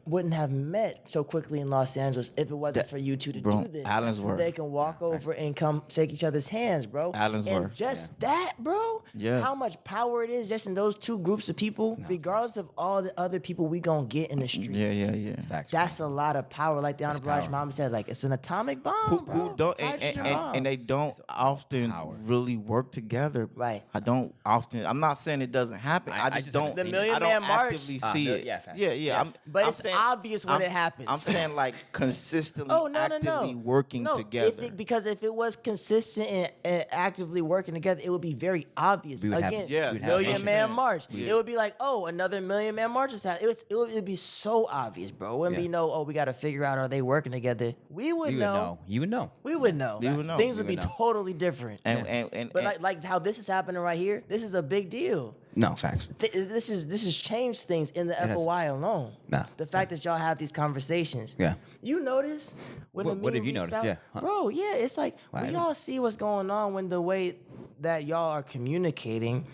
wouldn't have met so quickly in Los Angeles if it wasn't for you two to bro, do this. Allensworth. So they can walk over and come shake each other's hands, bro. Allensworth. And just that, bro. Yes. How much power it is just in those two groups of people, regardless of all the other people we gonna get in the streets. Yeah. Facts. That's a lot of power. Like the Honorable Elijah Muhammad said, like it's an atomic bomb, bro. Who don't Hydrogen bomb. and they don't often really work together. Right. I don't often. I'm not saying it doesn't happen. I just just don't. haven't seen The it. I don't Million Man March. actively see it. yeah, facts. Yeah. But I'm it's saying, obvious when it happens. I'm saying like consistently, Oh no, actively working no. together. Because if it was consistent and actively working together, it would be very obvious. We would have- Again, Yes. Million Man 100%. March. Yeah. It would be like, oh, another Million Man March is happening. It would be so obvious, bro. It wouldn't be no, oh, we got to figure out are they working together. We would You would know. know. You would know. We would know. We would know. Things We would be would know. totally different. But like how this is happening right here, this is a big deal. No, facts. This has changed things in the has. FOI alone. Nah. The fact that y'all have these conversations. Yeah. You notice when What have you reached noticed? out- Yeah. Huh. Bro, yeah, it's like Wow. we all see what's going on when the way that y'all are communicating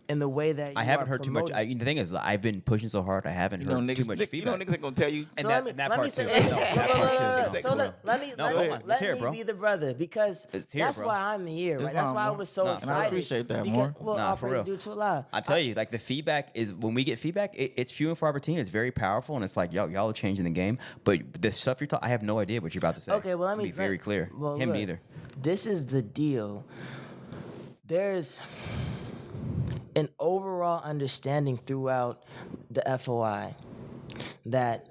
and the way that I you haven't are heard too much. promoting. The thing is, I've been pushing so hard. I haven't You know, heard niggas, too much you feedback. know, niggas ain't gonna tell you. And So that let me part say, too. No, that part too. so let me No, hold on. Let's hear it, bro. be the brother because Let's hear it, that's bro. why I'm here, right? It's That's fine, why I bro. was so Nah, and I excited. appreciate that, because, more. Well, Nah, all for praise real. due to Allah. I tell you, like the feedback is when we get feedback, it's few and far between. It's very powerful, and it's like y'all are changing the game. But the stuff you're talking, I have no idea what you're about to say. Okay, well, let me be very clear. Well, Him look, neither. This is the deal. There's an overall understanding throughout the FOI that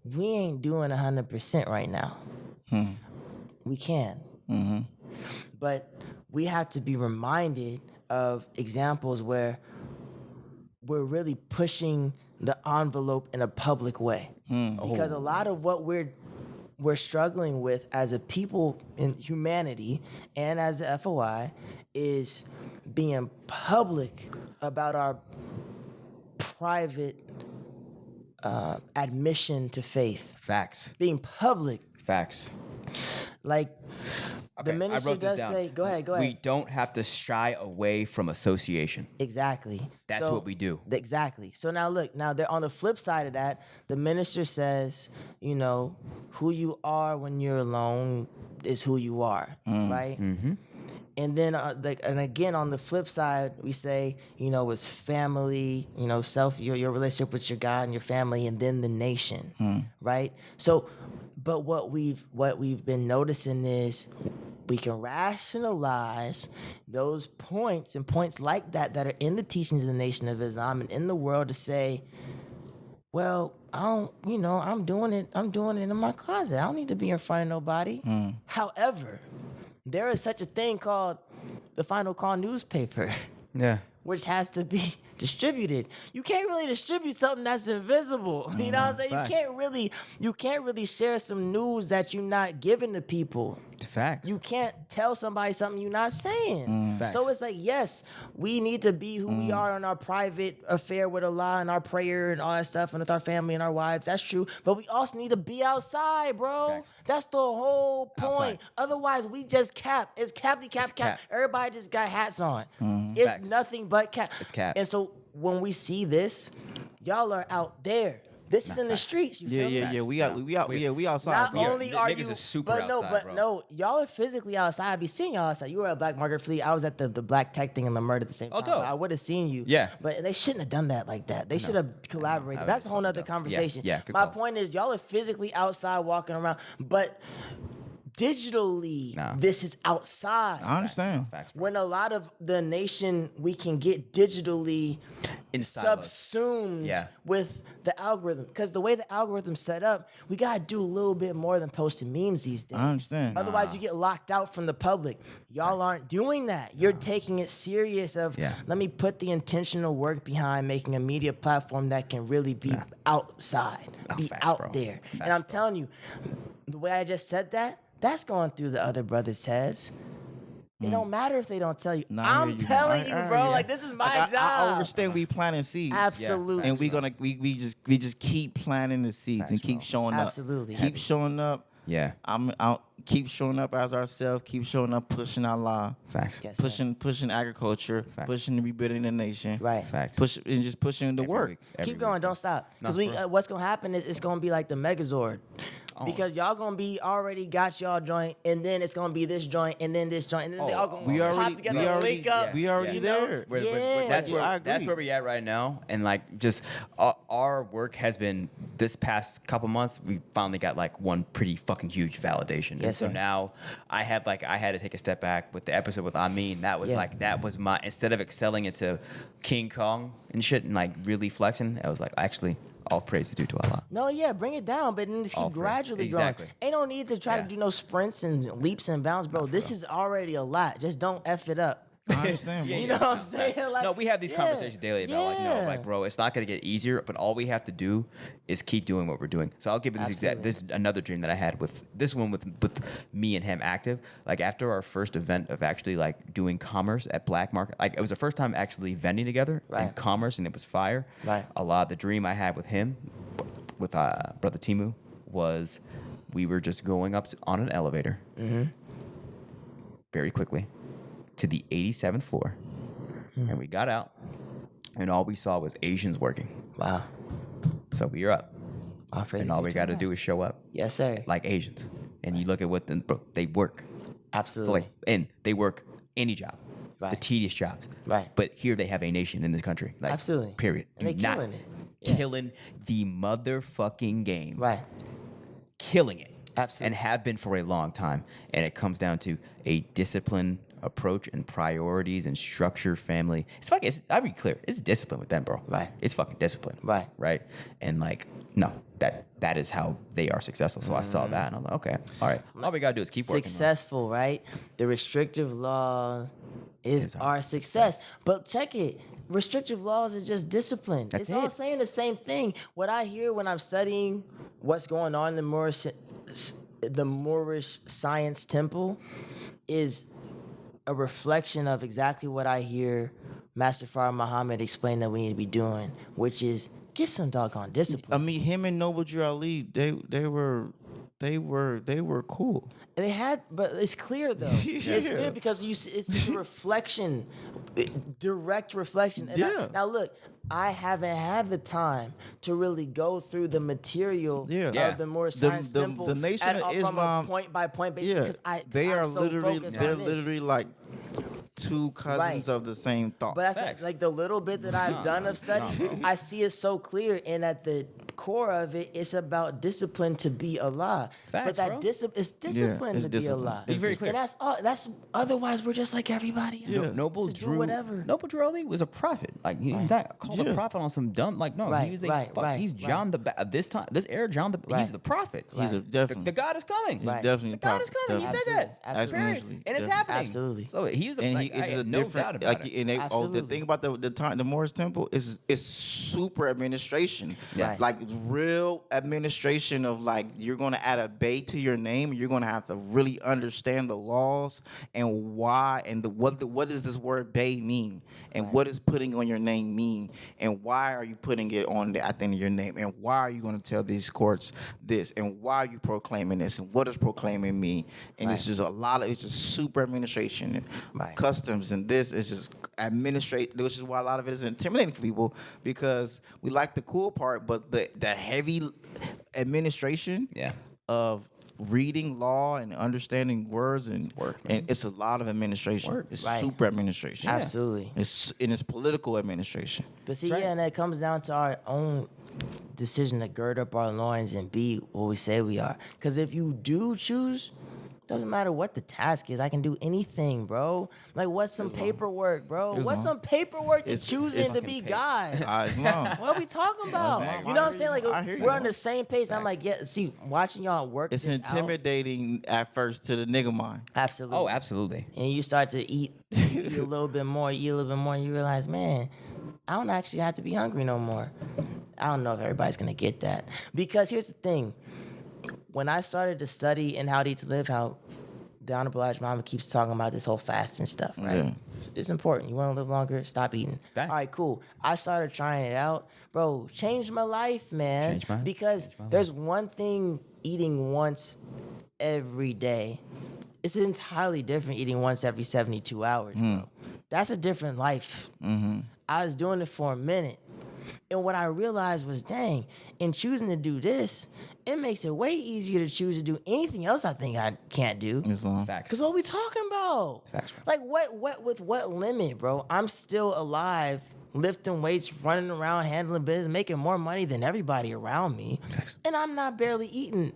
we ain't doing 100% right now. We can. But we have to be reminded of examples where we're really pushing the envelope in a public way. Because a lot of what we're struggling with as a people in humanity and as the FOI is being public about our private admission to faith. Facts. Being public. Facts. Like Okay, the I minister wrote this does down. say, go ahead. We don't have to shy away from association. Exactly. That's what we do. Exactly. So now look, now they're on the flip side of that, the minister says, you know, who you are when you're alone is who you are, right? And then, and again, on the flip side, we say, you know, it's family, you know, your relationship with your God and your family, and then the nation, right? So, but what we've been noticing is we can rationalize those points and points like that are in the teachings of the Nation of Islam and in the world to say, well, I don't, you know, I'm doing it in my closet. I don't need to be in front of nobody. However, there is such a thing called the Final Call newspaper, Yeah. which has to be distributed. You can't really distribute something that's invisible. You know what I'm saying? Facts. You can't really share some news that you're not giving to people. Facts. You can't tell somebody something you're not saying. Facts. So it's like, yes, we need to be who we are in our private affair with Allah and our prayer and all that stuff and with our family and our wives. That's true. But we also need to be outside, bro. Facts. That's the whole point. Outside. Otherwise, we just cap. It's cap. cap. Everybody just got hats on. It's Facts. nothing but cap. It's cap. And so when we see this, y'all are out there. This is in the streets. You feel me? Yeah. We outside. Not bro. only are niggas you, is super but no, outside, but bro. no, y'all are physically outside. I be seeing y'all outside. You were at Black Market Fleet. I was at the Black Tech thing and the murder at the same time. dope. I would have seen you. Yeah. But they shouldn't have done that like that. They should have collaborated. I That's a would whole have nother fucking done. conversation. Yeah, good My call. point is, y'all are physically outside walking around, but digitally, Nah. this is outside. I understand. Facts, bro. When a lot of the nation we can get digitally Inside of us. subsumed Yeah. with the algorithm. Because the way the algorithm's set up, we gotta do a little bit more than posting memes these days. I understand. Otherwise, you get locked out from the public. Y'all aren't doing that. You're taking it serious. Yeah. Let me put the intentional work behind making a media platform that can really be outside, be facts, out bro. there. Facts, and I'm bro. telling you, the way I just said that, that's going through the other brothers' heads. It don't matter if they don't tell you. Nah, I I'm hear you, telling bro. you, bro. Like, this is my job. I understand we planting seeds. Absolutely. And we just keep planting the seeds and keep showing up. Absolutely. Keep showing up. Yeah. I'll keep showing up as ourselves, keep showing up, pushing Allah, Facts. Yes, sir. pushing agriculture, Facts. pushing rebuilding the nation, Right. Facts. just pushing the Every work. week, every Keep going, week, don't bro. stop. Because No, what's gonna happen is it's gonna be like the Megazord. Oh. Because y'all gonna be already got y'all joint, and then it's gonna be this joint, and then this joint, and then they all gonna we pop already- together, we and already- link up. we already you know? there. Yeah. That's Yeah, I where agree. that's where we at right now, and like just our work has been this past couple months. We finally got like one pretty fucking huge validation, and Yes, so sir. now I had to take a step back with the episode with Amin. That was Yeah. that was my, instead of excelling into King Kong and shit and like really flexing, I was like, actually, all praise is due to Allah. No, yeah, bring it down, but then just All keep free. gradually Exactly. growing. Ain't no need to try Yeah. to do no sprints and leaps and bounds, bro. This is already a lot. Just don't F it up. I understand, bro. You know what I'm saying? Like, No, we have these yeah, conversations daily about like, no, yeah. like, bro, it's not gonna get easier, but all we have to do is keep doing what we're doing. So I'll give you this is another dream that I had with this one with me and him active. Like after our first event of actually like doing commerce at Black Market, like it was the first time actually vending together in Right. commerce, and it was fire. Right. A lot. The dream I had with him, with Brother Temu, was we were just going up on an elevator very quickly to the 87th floor. And we got out, and all we saw was Asians working. Wow. So we are up, All praise and all due we to got to Allah. do is show up Yes, sir. like Asians. And you look at what they work. So Absolutely. like, and they work any job, the Right. tedious jobs. Right. But here they have a nation in this country. Like, Absolutely. Period. And they Do not- killing it. Yeah. Killing the motherfucking game. Right. Killing it. Absolutely. And have been for a long time. And it comes down to a discipline approach and priorities and structure, family. I'll be clear. It's discipline with them, bro. Right. It's fucking discipline. Right. Right. And like, no, that is how they are successful. So I saw that and I'm like, okay, all right. All we gotta do is keep working. Successful, right? The restrictive law is Is our success. But check it. Restrictive laws are just discipline. That's it's all it. saying the same thing. What I hear when I'm studying what's going on in the Moorish Science Temple is a reflection of exactly what I hear Master Farah Muhammad explain that we need to be doing, which is get some doggone I discipline. mean, him and Noble Drew Ali, they were cool. They had, but it's clear though. It's clear because it's a reflection, direct reflection. And Yeah. now look, I haven't had the time to really go through the material Yeah. of the Moorish The- Science the- Temple the Nation of from Islam- a point by point basis. Yeah, Because they I'm are so literally focused they're on this. literally like two cousins Right. of the same thought. But that's Facts. like the little bit that I've done of study, I see it so clear. And at the core of it, it's about discipline to be Allah. But Facts, that bro. it's discipline it's to discipline. be Allah. It's very clear. And that's all. That's otherwise we're just like everybody else. Yeah. Noble Just do Drew, whatever. Noble Drew Ali was a prophet. Like he not called a Yes. prophet on some dumb. Like no, Right, he was right, he's right. John this era John he's Right. the prophet. He's a definitely The God is coming. he's Right. definitely The God is prophet, coming. He said that. Absolutely. Period. Absolutely. And it's Definitely. happening. Absolutely. So he's the And like, he I is a have no doubt different about like it. and the Absolutely. thing about the Moorish temple is super administration. Yeah. Like real administration of like you're gonna add a bay to your name, you're gonna have to really understand the laws and why and what does this word bay mean and what does putting on your name mean and why are you putting it on at the end of your name and why are you gonna tell these courts this and why are you proclaiming this and what does proclaiming mean and it's just it's just super administration Right. customs and this is just administrate, which is why a lot of it is intimidating for people because we like the cool part, but the heavy administration Yeah. of reading law and understanding words and work, and it's a lot of administration. Work. It's Right. super administration. Absolutely. It's political administration. But see, right. yeah, and that comes down to our own decision to gird up our loins and be what we say we are. Because if you do choose, doesn't matter what the task is, I can do anything, bro. Like, what's some paperwork, bro? What's some paperwork to choosing to be God? Islam. What are we talking about? Islam. You know I what I'm hear saying? you. I Like, hear we're you. on the same page. I'm like, yeah, see, watching y'all work It's this out. intimidating at first to the nigga mind. Absolutely. Oh, absolutely. And you start to eat a little bit more, and you realize, man, I don't actually have to be hungry no more. I don't know if everybody's gonna get that. Because here's the thing. When I started to study in How to Eat to Live, how the Honorable Elijah Muhammad keeps talking about this whole fasting stuff, right? Yeah. It's important. You want to live longer? Stop eating. Fact. All right, cool. I started trying it out. Bro, changed my life, man. Changed mine. Because there's one thing eating once every day. It's entirely different eating once every 72 hours, bro. That's a different life. I was doing it for a minute. And what I realized was, dang, in choosing to do this, it makes it way easier to choose to do anything else I think I can't do. Islam. Facts. Because what we talking about? Facts, bro. Like, with what limit, bro? I'm still alive, lifting weights, running around, handling business, making more money than everybody around me. Facts. And I'm not barely eating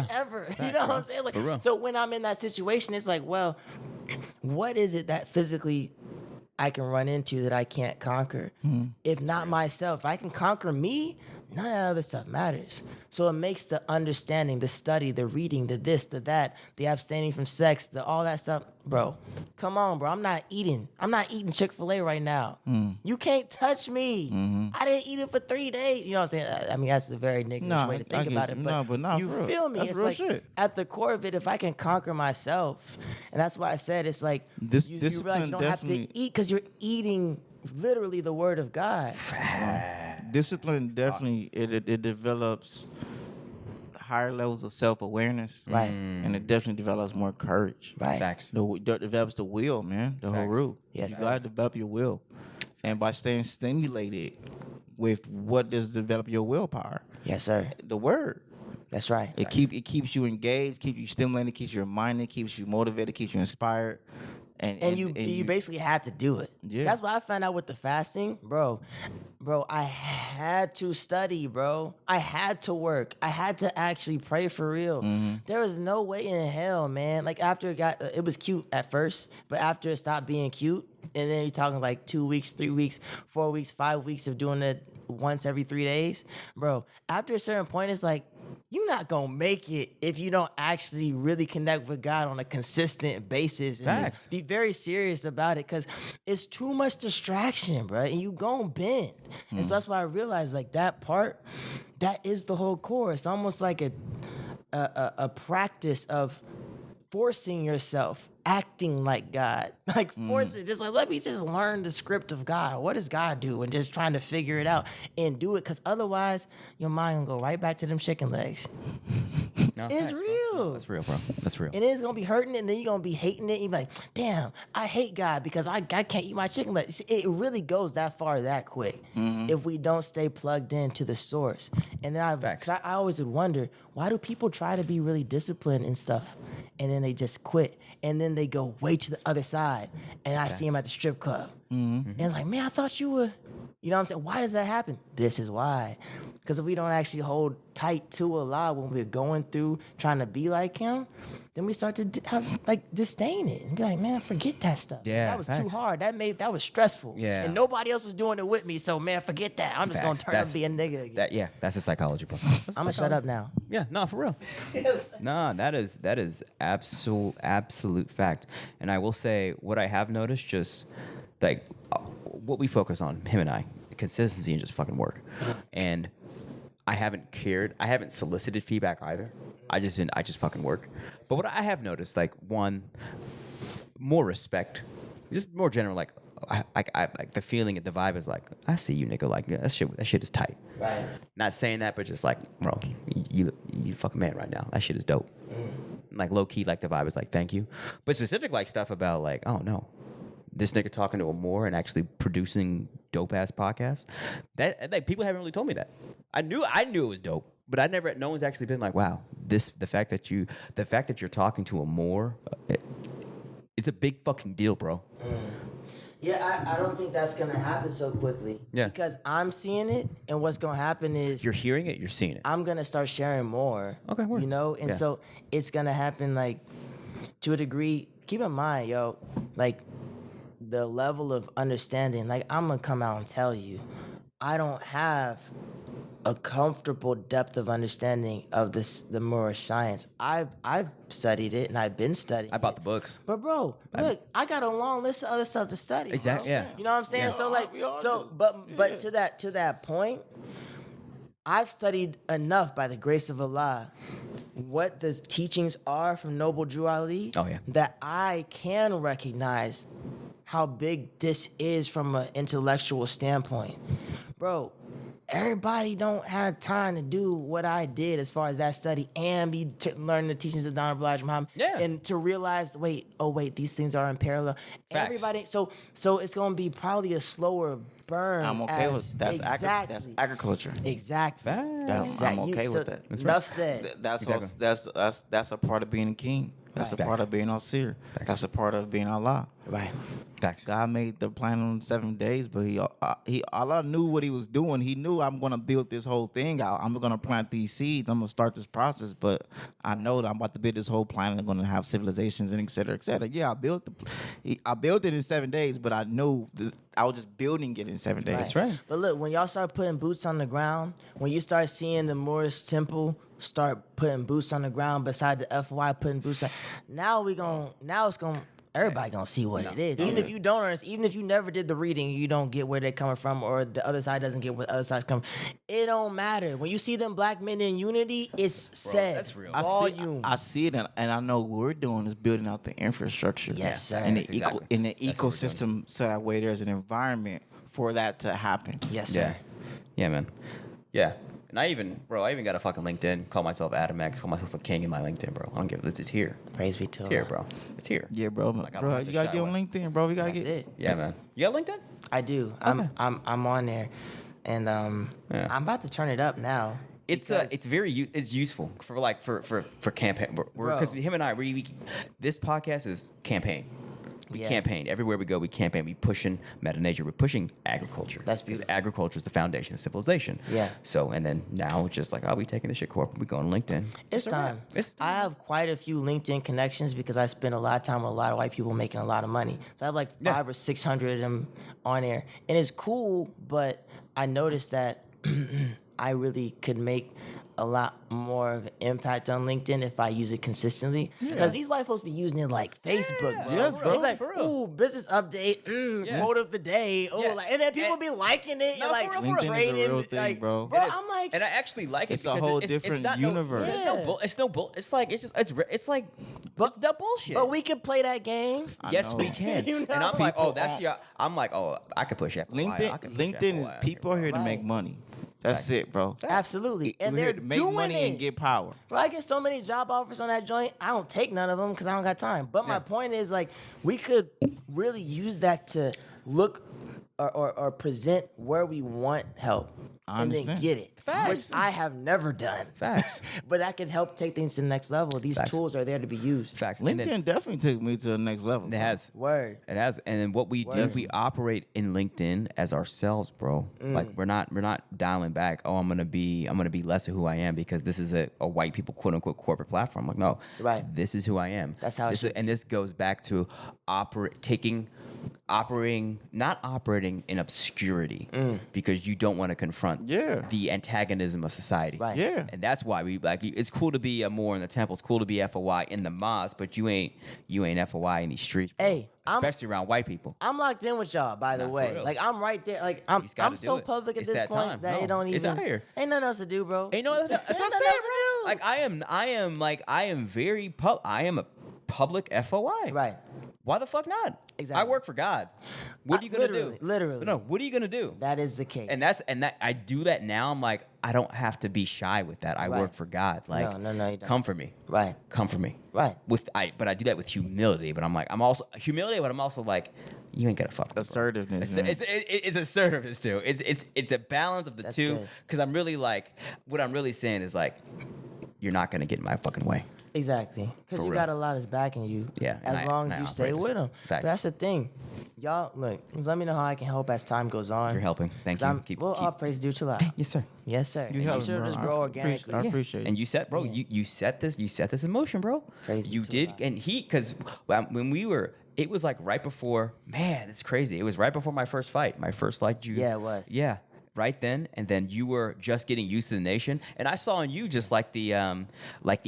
ever. You know what I'm saying? For real. Like, so when I'm in that situation, it's like, well, what is it that physically I can run into that I can't conquer? If not myself, if I can conquer me, none of that other stuff matters. So it makes the understanding, the study, the reading, the this, the that, the abstaining from sex, the all that stuff, bro. Come on, bro. I'm not eating Chick-fil-A right now. You can't touch me. I didn't eat it for 3 days. You know what I'm saying? I mean, that's a very negative way to think about it. But you for real. feel me? That's It's real like shit. at the core of it, if I can conquer myself, and that's why I said it's like This you realize discipline you don't have to definitely- eat because you're eating literally the word of God. Discipline definitely it develops higher levels of self-awareness, Right. and it definitely develops more courage. Right. Facts. It develops the will, man. The whole root. Yes, You sir. gotta develop your will, and by staying stimulated with what does develop your willpower, Yes, sir. the word. That's right. It keeps you engaged, keeps you stimulated, keeps you reminded, keeps you motivated, keeps you inspired, And you basically had to do it. Yeah. That's what I found out with the fasting, bro. Bro, I had to study, bro. I had to work. I had to actually pray for real. There was no way in hell, man. Like after it was cute at first, but after it stopped being cute, and then you're talking like 2 weeks, 3 weeks, 4 weeks, 5 weeks of doing it once every 3 days, bro. After a certain point, it's like, you're not gonna make it if you don't actually really connect with God on a consistent basis. And Facts. be very serious about it, because it's too much distraction, bro, and you gon' bend. And so that's why I realized, like, that part, that is the whole core. It's almost like a practice of forcing yourself, acting like God, like forcing, just like, let me just learn the script of God. What does God do? And just trying to figure it out and do it, because otherwise your mind gonna go right back to them chicken legs. No, It's facts, bro. real. No, that's real, bro. That's real. And then it's gonna be hurting, and then you're gonna be hating it. And you're like, damn, I hate God because I can't eat my chicken legs. It really goes that far that quick if we don't stay plugged in to the source. And then Facts. I always would wonder, why do people try to be really disciplined and stuff, and then they just quit, and then they go way to the other side, and I see them at the strip club, and it's like, man, I thought you were, you know what I'm saying? Why does that happen? This is why. Because if we don't actually hold tight to Allah when we're going through trying to be like Him, then we start to disdain it and be like, man, forget that stuff. Yeah, that was too facts. hard. That was stressful. Yeah. And nobody else was doing it with me. So man, forget that. I'm just gonna Facts. turn up That's- and be a nigga again. That's the psychology, bro. I'm gonna shut up now. Yeah, no, for real. Nah, that is absolute fact. And I will say, what I have noticed, just like what we focus on, him and I, consistency and just fucking work. And I haven't solicited feedback either. I just fucking work. But what I have noticed, like, one, more respect, just more general, like, I like the feeling, the vibe is like, I see you, nigga. Like, yeah, that shit is tight. Right. Not saying that, but just like, bro, you fucking man right now. That shit is dope. Like, low key, like the vibe is like, thank you. But specific like stuff about like, oh no, this nigga talking to a more and actually producing dope ass podcasts. That, like, people haven't really told me that. I knew it was dope, but no one's actually been like, wow, the fact that you're talking to a more, it's a big fucking deal, bro. Yeah, I don't think that's gonna happen so quickly. Yeah. Because I'm seeing it, and what's gonna happen is You're hearing it, you're seeing it. I'm gonna start sharing more. Okay, word. You know, and Yeah. so it's gonna happen like to a degree. Keep in mind, yo, like the level of understanding. Like, I'm gonna come out and tell you, I don't have a comfortable depth of understanding of the Moorish science. I've studied it, and I've been studying. I bought the books. But bro, look, I got a long list of other stuff to study. Exactly, bro. yeah. You know what I'm saying? Yeah. So like, We all so do. but to that point, I've studied enough by the grace of Allah what the teachings are from Noble Drew Ali. Oh, yeah. That I can recognize how big this is from an intellectual standpoint, bro. everybody don't have time to do what I did as far as that study and be learning the teachings of Don Elijah Muhammad. Yeah. And to realize, wait, these things are in parallel. Facts. Everybody, so it's gonna be probably a slower burn. I'm okay with that's exactly. that's agriculture. Exactly. I'm okay with that. Enough said. That's a part of being a king. That's Right. a part of being Asyr. That's a part of being Allah. Right. Facts. God made the planet on 7 days, but he Allah knew what he was doing. He knew I'm gonna build this whole thing out. I'm gonna plant these seeds. I'm gonna start this process, but I know that I'm about to build this whole planet. I'm gonna have civilizations and et cetera, et cetera. Yeah, I built it in 7 days, but I knew that I was just building it in 7 days. That's right. But look, when y'all start putting boots on the ground, when you start seeing the Moorish temple start putting boots on the ground beside the FY putting boots on, everybody gonna see what it is. Even if you don't understand, even if you never did the reading, you don't get where they're coming from, or the other side doesn't get where the other side's coming from. It don't matter. When you see them black men in unity, it's said. that's real. Volume. I see it, and I know what we're doing is building out the infrastructure. Yes, sir. And the, That's exactly- in the that's what we're doing. ecosystem, so that way there's an environment for that to happen. Yes, Yeah. sir. Yeah, man. Yeah. And I even got a fucking LinkedIn. Call myself Adam X. Call myself a king in my LinkedIn, bro. I don't give it's here. Praise be to It's here, Allah. bro. It's here. Yeah, bro. Like, I don't Bro, have to you gotta shy get on away. LinkedIn, bro. We gotta That's get. it. Yeah, man. You got LinkedIn? I do. I'm on there, and Yeah. I'm about to turn it up now. It's because- it's very it's useful for campaign. Because Bro. him and I, we this podcast is campaign. We Yeah. campaign everywhere we go. We campaign. We pushing Meta Nature. We're pushing agriculture. That's because beautiful. agriculture is the foundation of civilization. Yeah. So and then now it's just like we taking this shit corporate. We go on LinkedIn. It's a wrap. time. It's I have quite a few LinkedIn connections because I spend a lot of time with a lot of white people making a lot of money. So I have like Yeah. 500 or 600 of them on there, and it's cool. But I noticed that I really could make a lot more of an impact on LinkedIn if I use it consistently. Because these white folks be using it like Facebook, Yeah, bro. Yes, They bro. be like, For real. ooh, business update, Yeah. quote of the day. Oh, Yeah. like, and then people And- be liking it No, and like for real, for real. LinkedIn is a trading. real thing, like, bro. Bro, It is. I'm like, and I actually like it. It's a because whole it's different not universe. No, Yeah. it's no bull. It's like it's like it's the bullshit. but we can play that game. Yes, know. we can. You And I'm know? like, People that's aren't- I'm like, I could push FYI. I could push LinkedIn is FYI. people are here to make Right. money. That's it, bro. Absolutely. And We're they're here to make doing money it. and get power. Bro, I get so many job offers on that joint. I don't take none of them because I don't got time. But my point is, like, we could really use that to look or present where we want help I and then understand. get it, Facts. which I have never done. Facts. But that can help take things to the next level. These Facts. tools are there to be used. Facts. And then LinkedIn definitely took me to the next level. it has. Word. It has, and then what we do, Word. we operate in LinkedIn as ourselves, bro. Like we're not dialing back. Oh, I'm gonna be less of who I am because this is a white people quote unquote corporate platform. Like no, Right. This is who I am. That's how it this should and this goes back to not operating in obscurity because you don't want to confront the antagonism of society. Right. Yeah. And that's why we like. It's cool to be a Moor in the temple. It's cool to be FOI in the mosque, but you ain't FOI in these streets, bro. Hey, especially around white people. I'm locked in with y'all, by the Nah, for way. real. Like I'm right there. Like You just gotta I'm do so it. public at It's this that point time. that No, it don't even. it's out here. Ain't nothing else to do, bro. Ain't no other. That's Ain't what I'm nothing saying, else to bro. do. Like I am very I am a public FOI. Right. Why the fuck not? Exactly. I work for God. What are you gonna literally, do? literally. No. What are you gonna do? That is the case. And that I do that now. I'm like, I don't have to be shy with that. I Right. work for God. Like, No, you don't. come for me. Right. Come for me. Right. But I do that with humility. But I'm also humility. But I'm also like, you ain't gonna fuck with me, bro. Assertiveness. It's assertiveness too. It's a balance of the That's two. good. Because I'm really like, what I'm really saying is like, you're not gonna get in my fucking way. Exactly. Because For you real. got a lot that's backing you. Yeah, and As I- long and as I you stay operate with as- them. Facts. But that's the thing. Y'all, look, just let me know how I can help as time goes on. You're helping. Thank 'Cause you. Keep- all praise due to Allah. Yes, sir. Yes, sir. You And help, should bro. just I grow appreciate- organically. I appreciate And it. you set, bro. Yeah. You set this in motion, bro. Praise be you to did, Allah. and because when we were, it was like right before. Man, it's crazy. It was right before my first fight. My first like you. Yeah, it was. Yeah. Right then, and then you were just getting used to the nation, and I saw in you just like the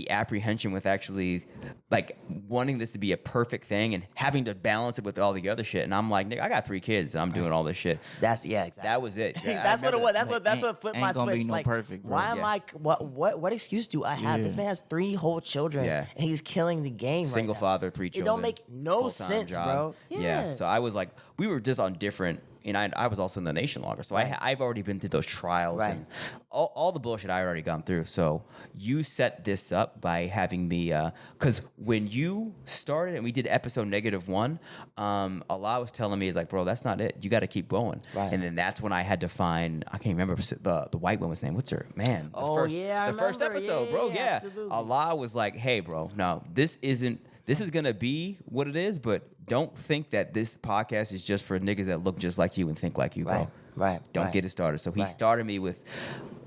apprehension with actually like wanting this to be a perfect thing and having to balance it with all the other shit. And I'm like, nigga, I got 3 kids, and I'm doing all this shit. Exactly. That was it. Yeah, I That's what it remember was. that. That's what flipped ain't my gonna be switch. no Like, perfect, bro. why am Yeah. I? What excuse do I have? Yeah. This man has 3 whole children, Yeah. and he's killing the game. Single right now. father, 3 It children. don't make no full-time sense, job. bro. Yeah. So I was like, we were just on different and I was also in the nation longer, so I've already been through those trials and all the bullshit I already gone through. So you set this up by having me, because when you started and we did episode -1, Allah was telling me, is like, bro, that's not it. You got to keep going. Right. And then that's when I had to find, I can't remember the white woman's name. What's her man? The first episode, bro. Yeah. Absolutely. Allah was like, hey, bro, no, this is gonna be what it is, but don't think that this podcast is just for niggas that look just like you and think like you, bro. Right. Don't get it started. So he started me with,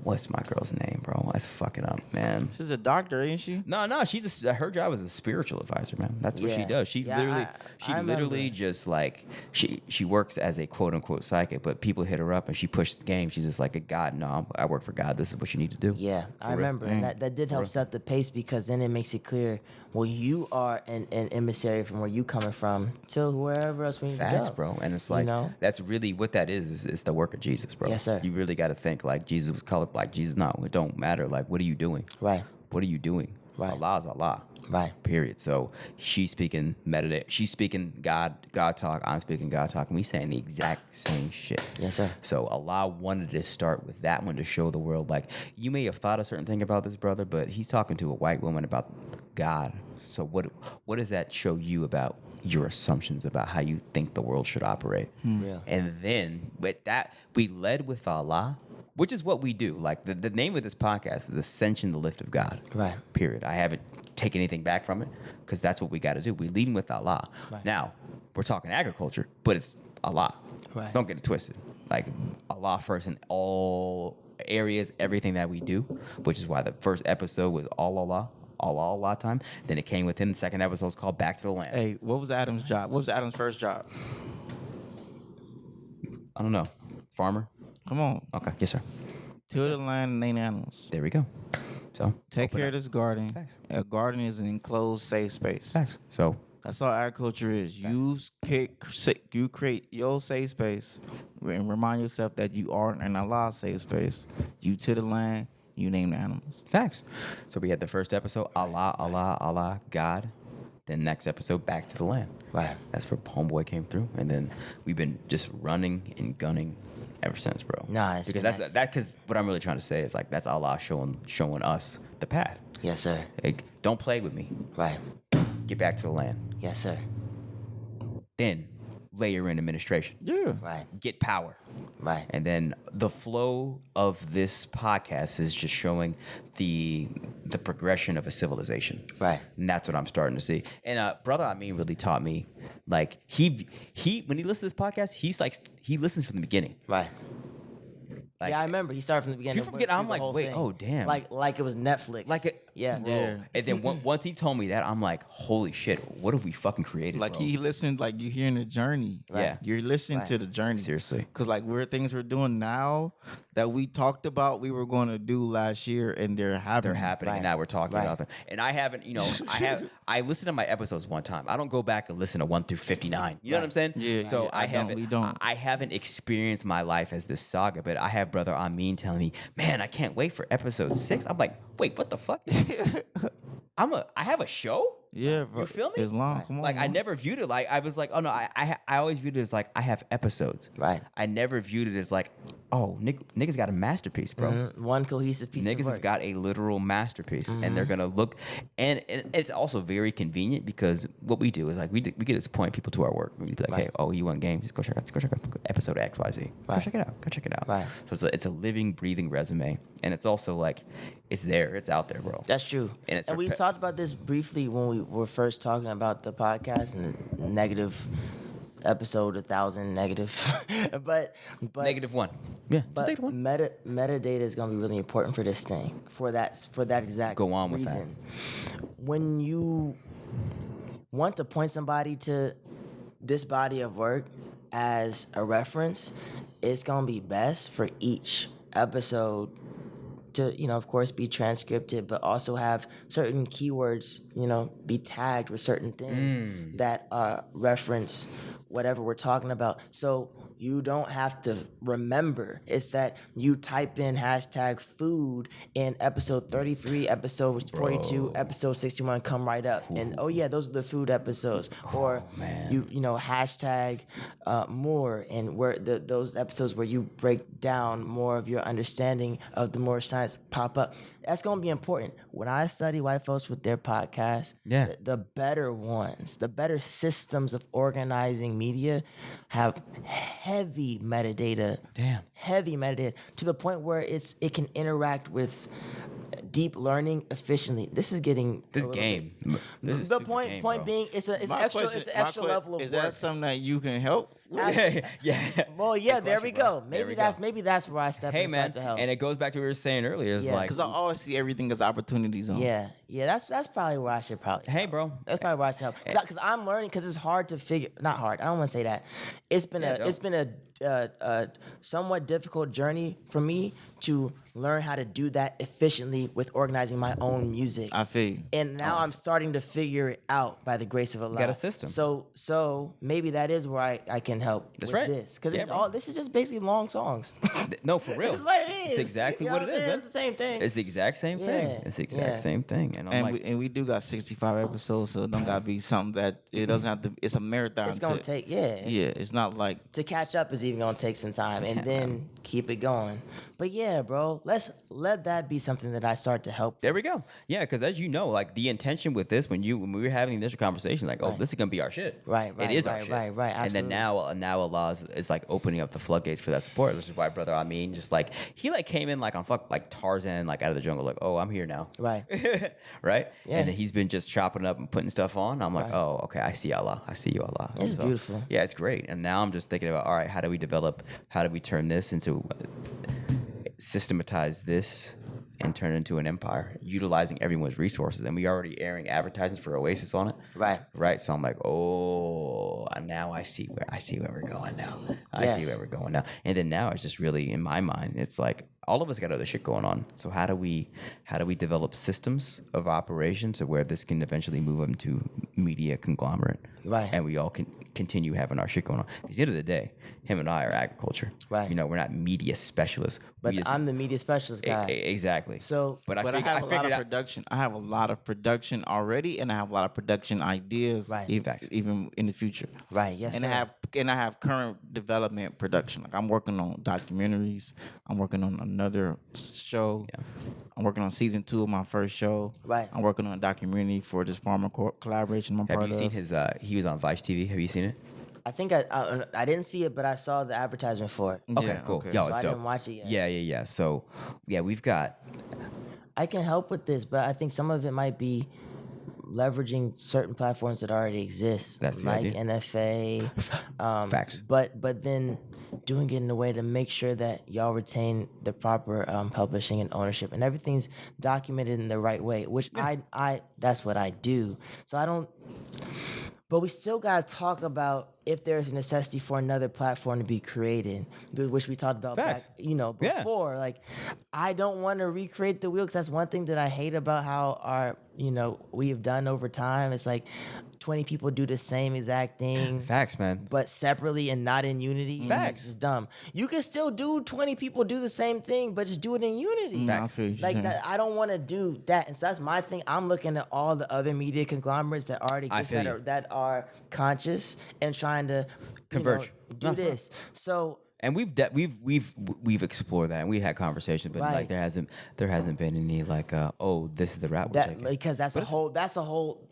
what's my girl's name, bro? That's fucking up, man. She's a doctor, ain't she? No, her job is a spiritual advisor, man. That's what she does. She literally just like she works as a quote unquote psychic, but people hit her up and she pushes the game. She's just like, God, no, I work for God. This is what you need to do. Yeah, I remember, and that did help set the pace, because then it makes it clear. Well, you are an emissary from where you coming from to wherever else we need to go. Facts, bro. And it's like, that's really what that is the work of Jesus, bro. Yes, sir. You really got to think like Jesus was colored like Jesus. No, it don't matter. Like, what are you doing? Right. What are you doing? Right. Allah is Allah. Right. Period. So she's speaking she's speaking God talk, I'm speaking God talk, and we saying the exact same shit. Yes, sir. So Allah wanted to start with that one to show the world, like, you may have thought a certain thing about this brother, but he's talking to a white woman about God. So what does that show you about your assumptions about how you think the world should operate? Real. And then with that, we led with Allah, which is what we do. Like the name of this podcast is Ascension, the Lift of God. Right. Period. I haven't taken anything back from it, because that's what we got to do. We lead with Allah. Right. Now, we're talking agriculture, but it's Allah. Right. Don't get it twisted. Like Allah first in all areas, everything that we do, which is why the first episode was all Allah time. Then it came with him. The second episode was called Back to the Land. Hey, what was Adam's job? What was Adam's first job? I don't know. Farmer? Come on. Okay. Yes, sir. Till the land and name animals. There we go. So Take care of this garden. Facts. A garden is an enclosed, safe space. Facts. So That's all agriculture is. You create your safe space and remind yourself that you are in Allah's safe space. You to the land, you name the animals. facts. So we had the first episode, Allah, God. Then next episode, Back to the Land. Right. That's where Homeboy came through, and then we've been just running and gunning ever since, bro. Nah, it's because been because what I'm really trying to say is like that's Allah showing us the path. Yes, sir. Like, don't play with me. Right. Get back to the land. Yes, sir. Then layer in administration. Yeah. Right. Get power. Right. And then the flow of this podcast is just showing the progression of a civilization. Right. And that's what I'm starting to see. And Brother Amin really taught me, like, he when he listens to this podcast, he listens from the beginning. Right. Like, Yeah, I remember he started from the beginning. You forget, I'm like, wait, oh, damn. Like it was Netflix. Like it, Yeah. bro. Yeah. And then once he told me that, I'm like, holy shit, what have we fucking created? Like bro? he listened, like you hearing the journey. Yeah. You're listening to the journey. Seriously. Because like things we're doing now that we talked about we were going to do last year and they're happening. They're happening, Right. and now we're talking Right. about them. And I haven't, I listened to my episodes one time. I don't go back and listen to 1 through 59. You know what I'm saying? Yeah, So yeah, I haven't. we don't. I haven't experienced my life as this saga, but I have Brother Amin telling me, "Man, I can't wait for episode 6." I'm like, "Wait, what the fuck? I have a show." Yeah, bro. You feel me? It's long. Come on. Like I man. never viewed it like I was like, oh no, I always viewed it as like I have episodes. Right. I never viewed it as like, oh, niggas got a masterpiece, bro. One cohesive piece of Niggas work. have got a literal masterpiece, and they're gonna look, and it's also very convenient because what we do is like we get to point people to our work. We be like, Right. hey, oh, you want games? Just go check out episode XYZ. Go Right. check it out. Go check it out. Right. So it's a living, breathing resume, and it's also like it's there, it's out there, bro. That's true. And it's we talked about this briefly when we were first talking about the podcast and the negative episode 1000 negative. but -1. Yeah, just But -1. metadata is going to be really important for this thing, for that exact Go on with that. reason. When you want to point somebody to this body of work as a reference, it's going to be best for each episode to, of course, be transcripted, but also have certain keywords, be tagged with certain things that reference whatever we're talking about. So You don't have to remember. It's that you type in hashtag food in episode 33, episode 42, episode 61, come right up. And oh yeah, those are the food episodes. Or you know, hashtag more, and where those episodes where you break down more of your understanding of the more science pop up. That's gonna be important. When I study white folks with their podcasts, the better ones, the better systems of organizing media have heavy metadata. Heavy metadata to the point where it can interact with deep learning efficiently. This is getting this game. This is the super point game, point bro. being it's an extra level of Is work. that something that you can help with? Yeah. Well, yeah, there we go. There we Maybe that's where I step Hey in man, to help. and it goes back to what we were saying earlier. It's like Because I always see everything as opportunity zone. yeah, that's probably where I should probably. Hey, help. bro. That's probably where I should help. Because I'm learning. Because it's hard to figure. Not hard. I don't want to say that. It's been a somewhat difficult journey for me to learn how to do that efficiently with organizing my own music. I feel you. And now I'm starting to figure it out by the grace of Allah. got a system. So maybe that is where I can help That's with right. this. Because Yeah, this is just basically long songs. No, for real. That's what it is. It's exactly You know what it is, I'm saying? man. It's the same thing. It's the exact same thing. Yeah, It's the exact same thing. And I'm And like, we do got 65 episodes, so it don't gotta be something that it doesn't have to. It's a marathon. It's gonna take It's not like to catch up is even gonna take some time, and then keep it going. But yeah, bro, let that be something that I start to help. there we go. Yeah, because as you know, like the intention with this, when we were having the initial conversation, like, oh, this is gonna be our shit. Right, It is our right, shit. right, And then absolutely. now Allah is like opening up the floodgates for that support, which is why Brother Amin just like he like came in like on like Tarzan, like out of the jungle, like, oh, I'm here now. Right. Right. Yeah. And he's been just chopping up and putting stuff on. I'm like, Right. oh, okay, I see Allah. I see you, Allah. It's beautiful. Yeah, it's great. And now I'm just thinking about, all right, how do we turn this into systematize this and turn it into an empire, utilizing everyone's resources. And we already airing advertisements for Oasis on it. Right. Right. So I'm like, oh, now I see where we're going now. I see Yes. where we're going now. And then now it's just really in my mind, it's like all of us got other shit going on. So how do we develop systems of operations so where this can eventually move into media conglomerate? Right. And we all can continue having our shit going on. Because at the end of the day, him and I are agriculture. Right. You know, we're not media specialists. But We just- I'm the media specialist guy. Exactly. So- but I have a lot figured of out. production. I have a lot of production already, and I have a lot of production ideas, Right. even in the future. Right, yes, And sir. I have current development production. Like I'm working on documentaries. I'm working on another show. Yeah. I'm working on season 2 of my first show. Right. I'm working on a documentary for this farmer collaboration I'm Have part you of. seen his? He was on Vice TV. Have you seen it? I think I didn't see it, but I saw the advertisement for it. Okay, Yeah, cool. okay. Yo, So it's I dope. didn't watch it yet. Yeah. So, yeah, we've got. I can help with this, but I think some of it might be leveraging certain platforms that already exist, That's the like idea. NFA. Facts. But then doing it in a way to make sure that y'all retain the proper publishing and ownership, and everything's documented in the right way. Which I that's what I do. So I don't. But we still gotta talk about if there's a necessity for another platform to be created, which we talked about Facts. back, before. Like, I don't want to recreate the wheel because that's one thing that I hate about how our, we have done over time. It's like 20 people do the same exact thing. Facts, man. But separately and not in unity. Facts. It's dumb. You can still do 20 people do the same thing, but just do it in unity. I feel what you're Like saying. that, I don't want to do that, and so that's my thing. I'm looking at all the other media conglomerates that already I exist feel that you. are conscious and trying to Converge. do this. So And we've explored that and we had conversations, but Right. like there hasn't been any like this is the route we're that taking. because that's a whole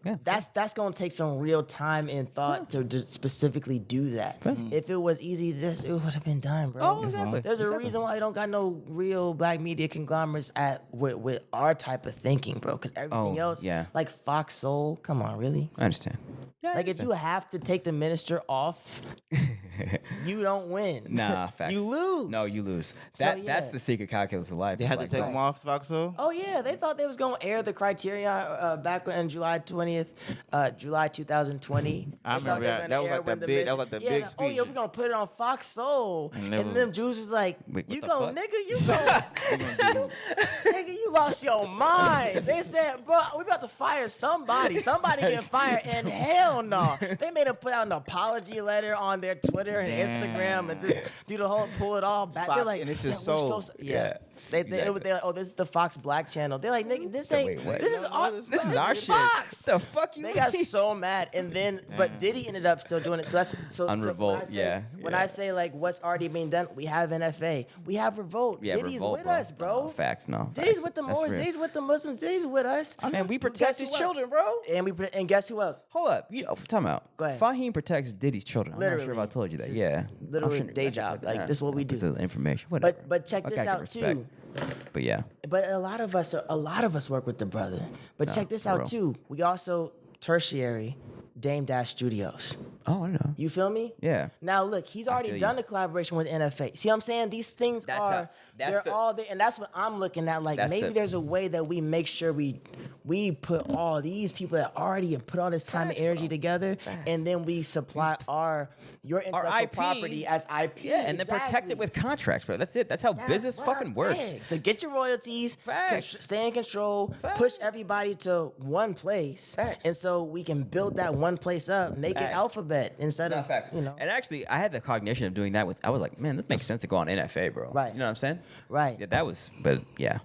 Yeah. that's gonna take some real time and thought to specifically do that. If it was easy, it would have been done, bro. Oh, exactly. There's a Exactly. reason why you don't got no real black media conglomerates with our type of thinking, bro. Because everything Oh, else, yeah. like Fox Soul, come on, really? I understand. Yeah, I Like if understand. you have to take the minister off, you don't win. Nah, facts. You lose. No, you lose. So, That's yeah. the secret calculus of life. They had to Like, take don't- them off, Foxo? Oh yeah, they thought they was gonna air the criteria back on July 20th, July 2020. I They thought remember they were that. gonna That was air like when the the big- that miss- was like the yeah, big Oh yeah, speech. we're gonna put it on Fox Soul, And and they them were- Jews was like, Wait, what "You the go, fuck? nigga, you go, nigga, you lost your mind." They said, "Bro, we about to fire somebody. Somebody getting fired." And hell no, they made them put out an apology letter on their Twitter Twitter and Damn. Instagram and just do the whole pull it all back. They're Fox, like, and it's yeah, just we're sold. yeah. They're like, oh, this is the Fox Black channel. They're like, nigga, this ain't. Wait, what? This is our. This is our shit. Fox. The fuck you They mean? got so mad, and then but Diddy ended up still doing it. So that's so On so Revolt, when I say, yeah, When yeah. I say like what's already being done, we have NFA, we have Revolt. Yeah, Diddy's Revolt, with us, bro. No, facts, no. Diddy's facts. with the That's Moors. real. Diddy's with the Muslims. Diddy's with us. Man, we Guess protect who his else? children, bro. And guess who else? Hold up, time out. Go ahead. Fahim protects Diddy's children. I'm not sure if I Literally. told you that. This is Yeah, literally I'm sure- day job. Like, this is what we do. This is information. Whatever. But check I this gotta give out respect. too. But yeah, But a lot of us work with the brother. But check this for out real. too. We also tertiary Dame Dash Studios. oh, I know. You feel me? Yeah. Now look, he's already feel done you. a collaboration with NFA. See what I'm saying? These things That's are how- that's they're the- all there, and that's what I'm looking at. Like That's maybe the- there's a way that we make sure we put all these people that already have put all this time and energy together, and then we supply your intellectual IP. property as IP. Yeah, and then protect it with contracts, bro. That's it. That's how business what I'm fucking works. saying. So get your royalties, Facts. stay in control, Facts. push everybody to one place, Facts. and so we can build that one place up, make Facts. an alphabet instead of you know. And actually, I had the cognition of doing that with. I was like, man, this makes sense to go on NFA, bro. Right. You know what I'm saying? Right. Yeah, that was. But yeah.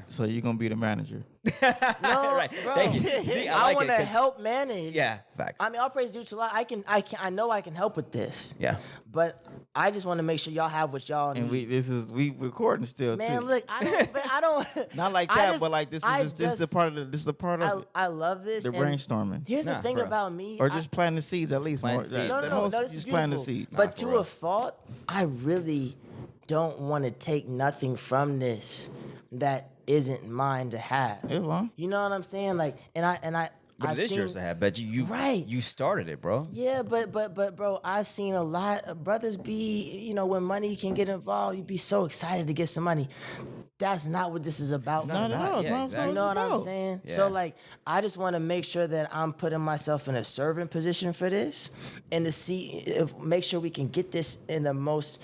So you're gonna be the manager. No, right. bro. Thank you. See, I like want to it 'cause- help manage. Yeah. Facts. I mean, all praise due to Allah. I know I can help with this. Yeah. But I just want to make sure y'all have what y'all need. And we recording still Man, too. look, I don't. Not like I that, just- but like this I is just the part of it. I love this. The and brainstorming. Here's the Nah, thing bro. about me. Or just planting the seeds at least. planting More. seeds. No, The no, whole- no, this is just planting the beautiful. seeds. But for to real. a fault, I really don't want to take nothing from this that isn't mine to have. It's long. You know what I'm saying? Like, and But I've it is seen, yours to have. But you Right. You started it, bro. Yeah, but bro, I've seen a lot of brothers be, when money can get involved, you be so excited to get some money. That's not what this is about. Not at all. It's Yeah, not exactly. You know what I'm about. saying? Yeah. So like, I just want to make sure that I'm putting myself in a servant position for this, and to make sure we can get this in the most.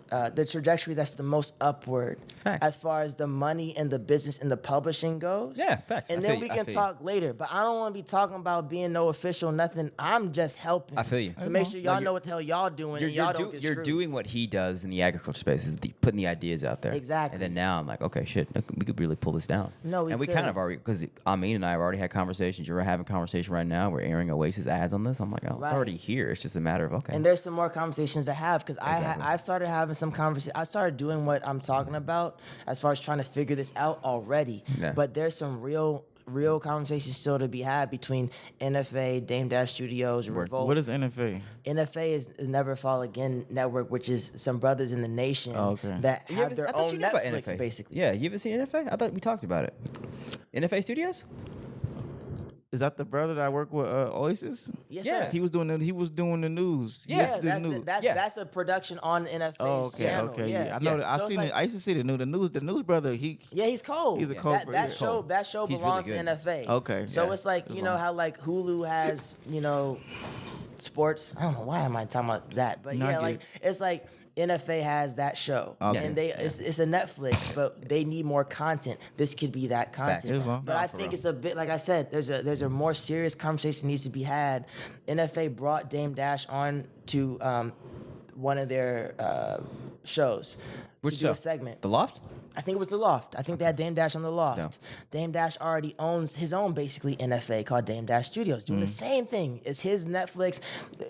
The trajectory that's the most upward Facts. as far as the money and the business and the publishing goes. Yeah, facts. And I then feel we you. I can feel you. talk later. But I don't want to be talking about being no official, nothing. I'm just helping. I feel you. To make sure y'all Like, know what the hell y'all doing and y'all don't get you're screwed. doing what he does in the agriculture space, is putting the ideas out there. Exactly. And then now I'm like, okay, shit, we could really pull this down. No, we and we could. kind of already, because Amin and I have already had conversations. You're having a conversation right now. We're airing Oasis ads on this. I'm like, oh, Right. it's already here. It's just a matter of, okay. And there's some more conversations to have because Exactly. I started having some conversations. I started doing what I'm talking about as far as trying to figure this out already. Yeah. But there's some real conversations still to be had between NFA, Dame Dash Studios, Revolt. What is NFA? NFA is Never Fall Again Network, which is some brothers in the nation Oh, okay. that You have ever- I their thought you own knew about Netflix, NFA. basically. Yeah, you ever seen NFA? I thought we talked about it. NFA Studios? Is that the brother that I work with, Oasis? Yes, Yeah. sir. He was doing the news. He Yeah, used to do the news. That's a production on NFA's Oh, okay, channel. okay, Yeah, I know. Yeah. That. So it's I used to see the news brother. He's cold. He's a That- cold That, brother. show, Cold. that show He's belongs really to good. NFA. Okay, So yeah. it's like It's know long. how like Hulu has sports. I don't know why am I talking about that, but No, I yeah, get like it's like NFA has that show, Okay. and it's a Netflix, but they need more content. This could be that Facts. content. It's long. But No, I for think real. it's a bit like I said. There's a more serious conversation needs to be had. NFA brought Dame Dash on to one of their shows Which to do show? a segment. The Loft? I think it was The Loft. I think they had Dame Dash on The Loft. Dope. Dame Dash already owns his own basically NFA called Dame Dash Studios, doing the same thing. It's his Netflix,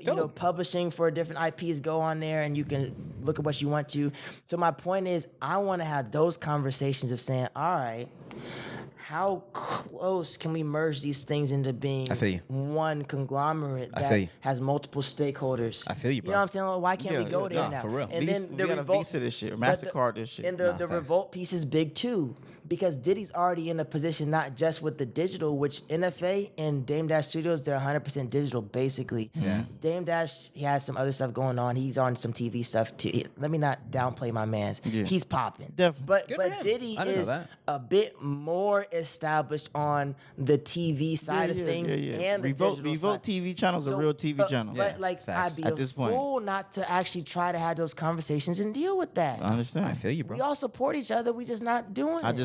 Dope. publishing for different IPs go on there and you can look at what you want to. So my point is I want to have those conversations of saying, all right, how close can we merge these things into being I feel you. one conglomerate I that feel you. has multiple stakeholders? I feel you, You bro. know what I'm saying? Like, why can't we Yeah, go yeah, there nah, now? for real. And Visa- then we the gotta Revolt, Visa this shit, or but the- MasterCard this shit. And the Nah, facts. Revolt piece is big too. Because Diddy's already in a position not just with the digital, which NFA and Dame Dash Studios, they're 100% digital basically. Yeah. Dame Dash, he has some other stuff going on. He's on some TV stuff too. Let me not downplay my man's. Yeah. He's popping. Definitely. But Good for him. Diddy I didn't know is that. a bit more established on the TV side of things and the Revolt digital side. TV channel's a real TV channel. But like, facts. I'd be At a this point. fool not to actually try to have those conversations and deal with that. I understand. I feel you, bro. We all support each other. We just not doing it. I'm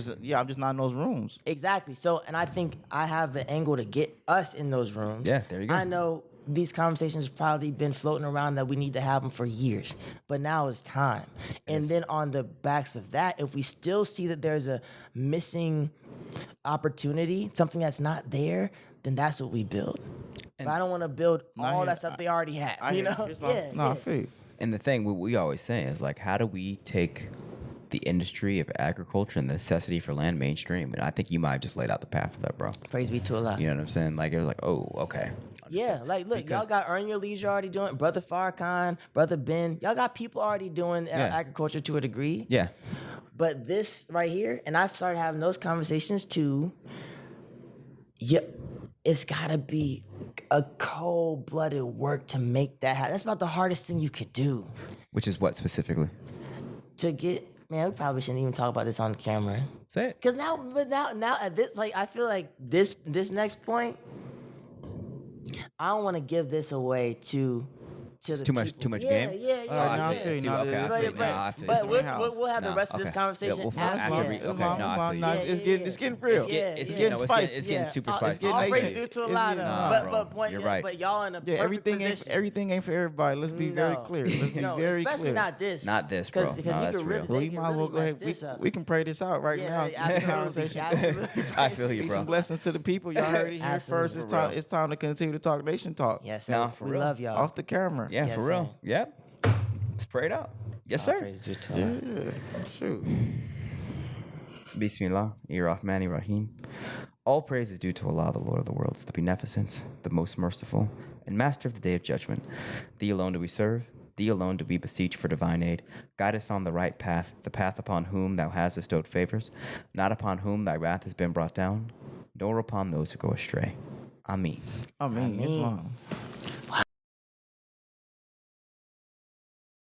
just not in those rooms. Exactly. So, and I think I have an angle to get us in those rooms. Yeah, there you go. I know these conversations have probably been floating around that we need to have them for years, but now it's time. And then on the backs of that, if we still see that there's a missing opportunity, something that's not there, then that's what we build. But I don't want to build all that stuff they already have. You know? I feel you. And the thing we always say is like, how do we take the industry of agriculture and the necessity for land mainstream? And I think you might have just laid out the path for that, bro. Praise be to Allah. You know what I'm saying? Like, it was like, oh, okay. Yeah, like, look, y'all got Earn Your Leisure already doing, Brother Farrakhan, Brother Ben, y'all got people already doing agriculture to a degree. Yeah. But this right here, and I've started having those conversations too, it's gotta be a cold-blooded work to make that happen. That's about the hardest thing you could do. Which is what specifically? To get, man, we probably shouldn't even talk about this on camera. Say it. Cause now at this, like, I feel like this next point, I don't want to give this away to the Too much game? Yeah. I feel you. But we'll have the rest of this conversation after. It's getting real. It's getting spicy. It's getting super spicy. All praise due to Allah. bro, But point, you're right. but y'all in a perfect position. Everything ain't for everybody. Let's be very clear. Let's be very clear. Especially not this. Not this, bro. Because No, that's you real. can Well, really, we might as well go ahead. We can pray this out right now. Absolutely. I feel you, Peace bro. and blessings to the people. Y'all heard it here first. Absolutely. It's time to continue to talk nation talk. Yes, sir. Nah, for We real. love y'all. Off the camera. Yeah, Yes, for sir. real. Yep. Let's pray it out. Yes, All sir. praise due to Allah. Yeah. Shoot. Bismillah, Rahman Rahim. All praise is due to Allah, the Lord of the worlds, the beneficent, the most merciful, and master of the day of judgment. Thee alone do we serve. Thee alone do we beseech for divine aid. Guide us on the right path, the path upon whom thou hast bestowed favors, not upon whom thy wrath has been brought down, nor upon those who go astray. Ameen. I mean, Islam.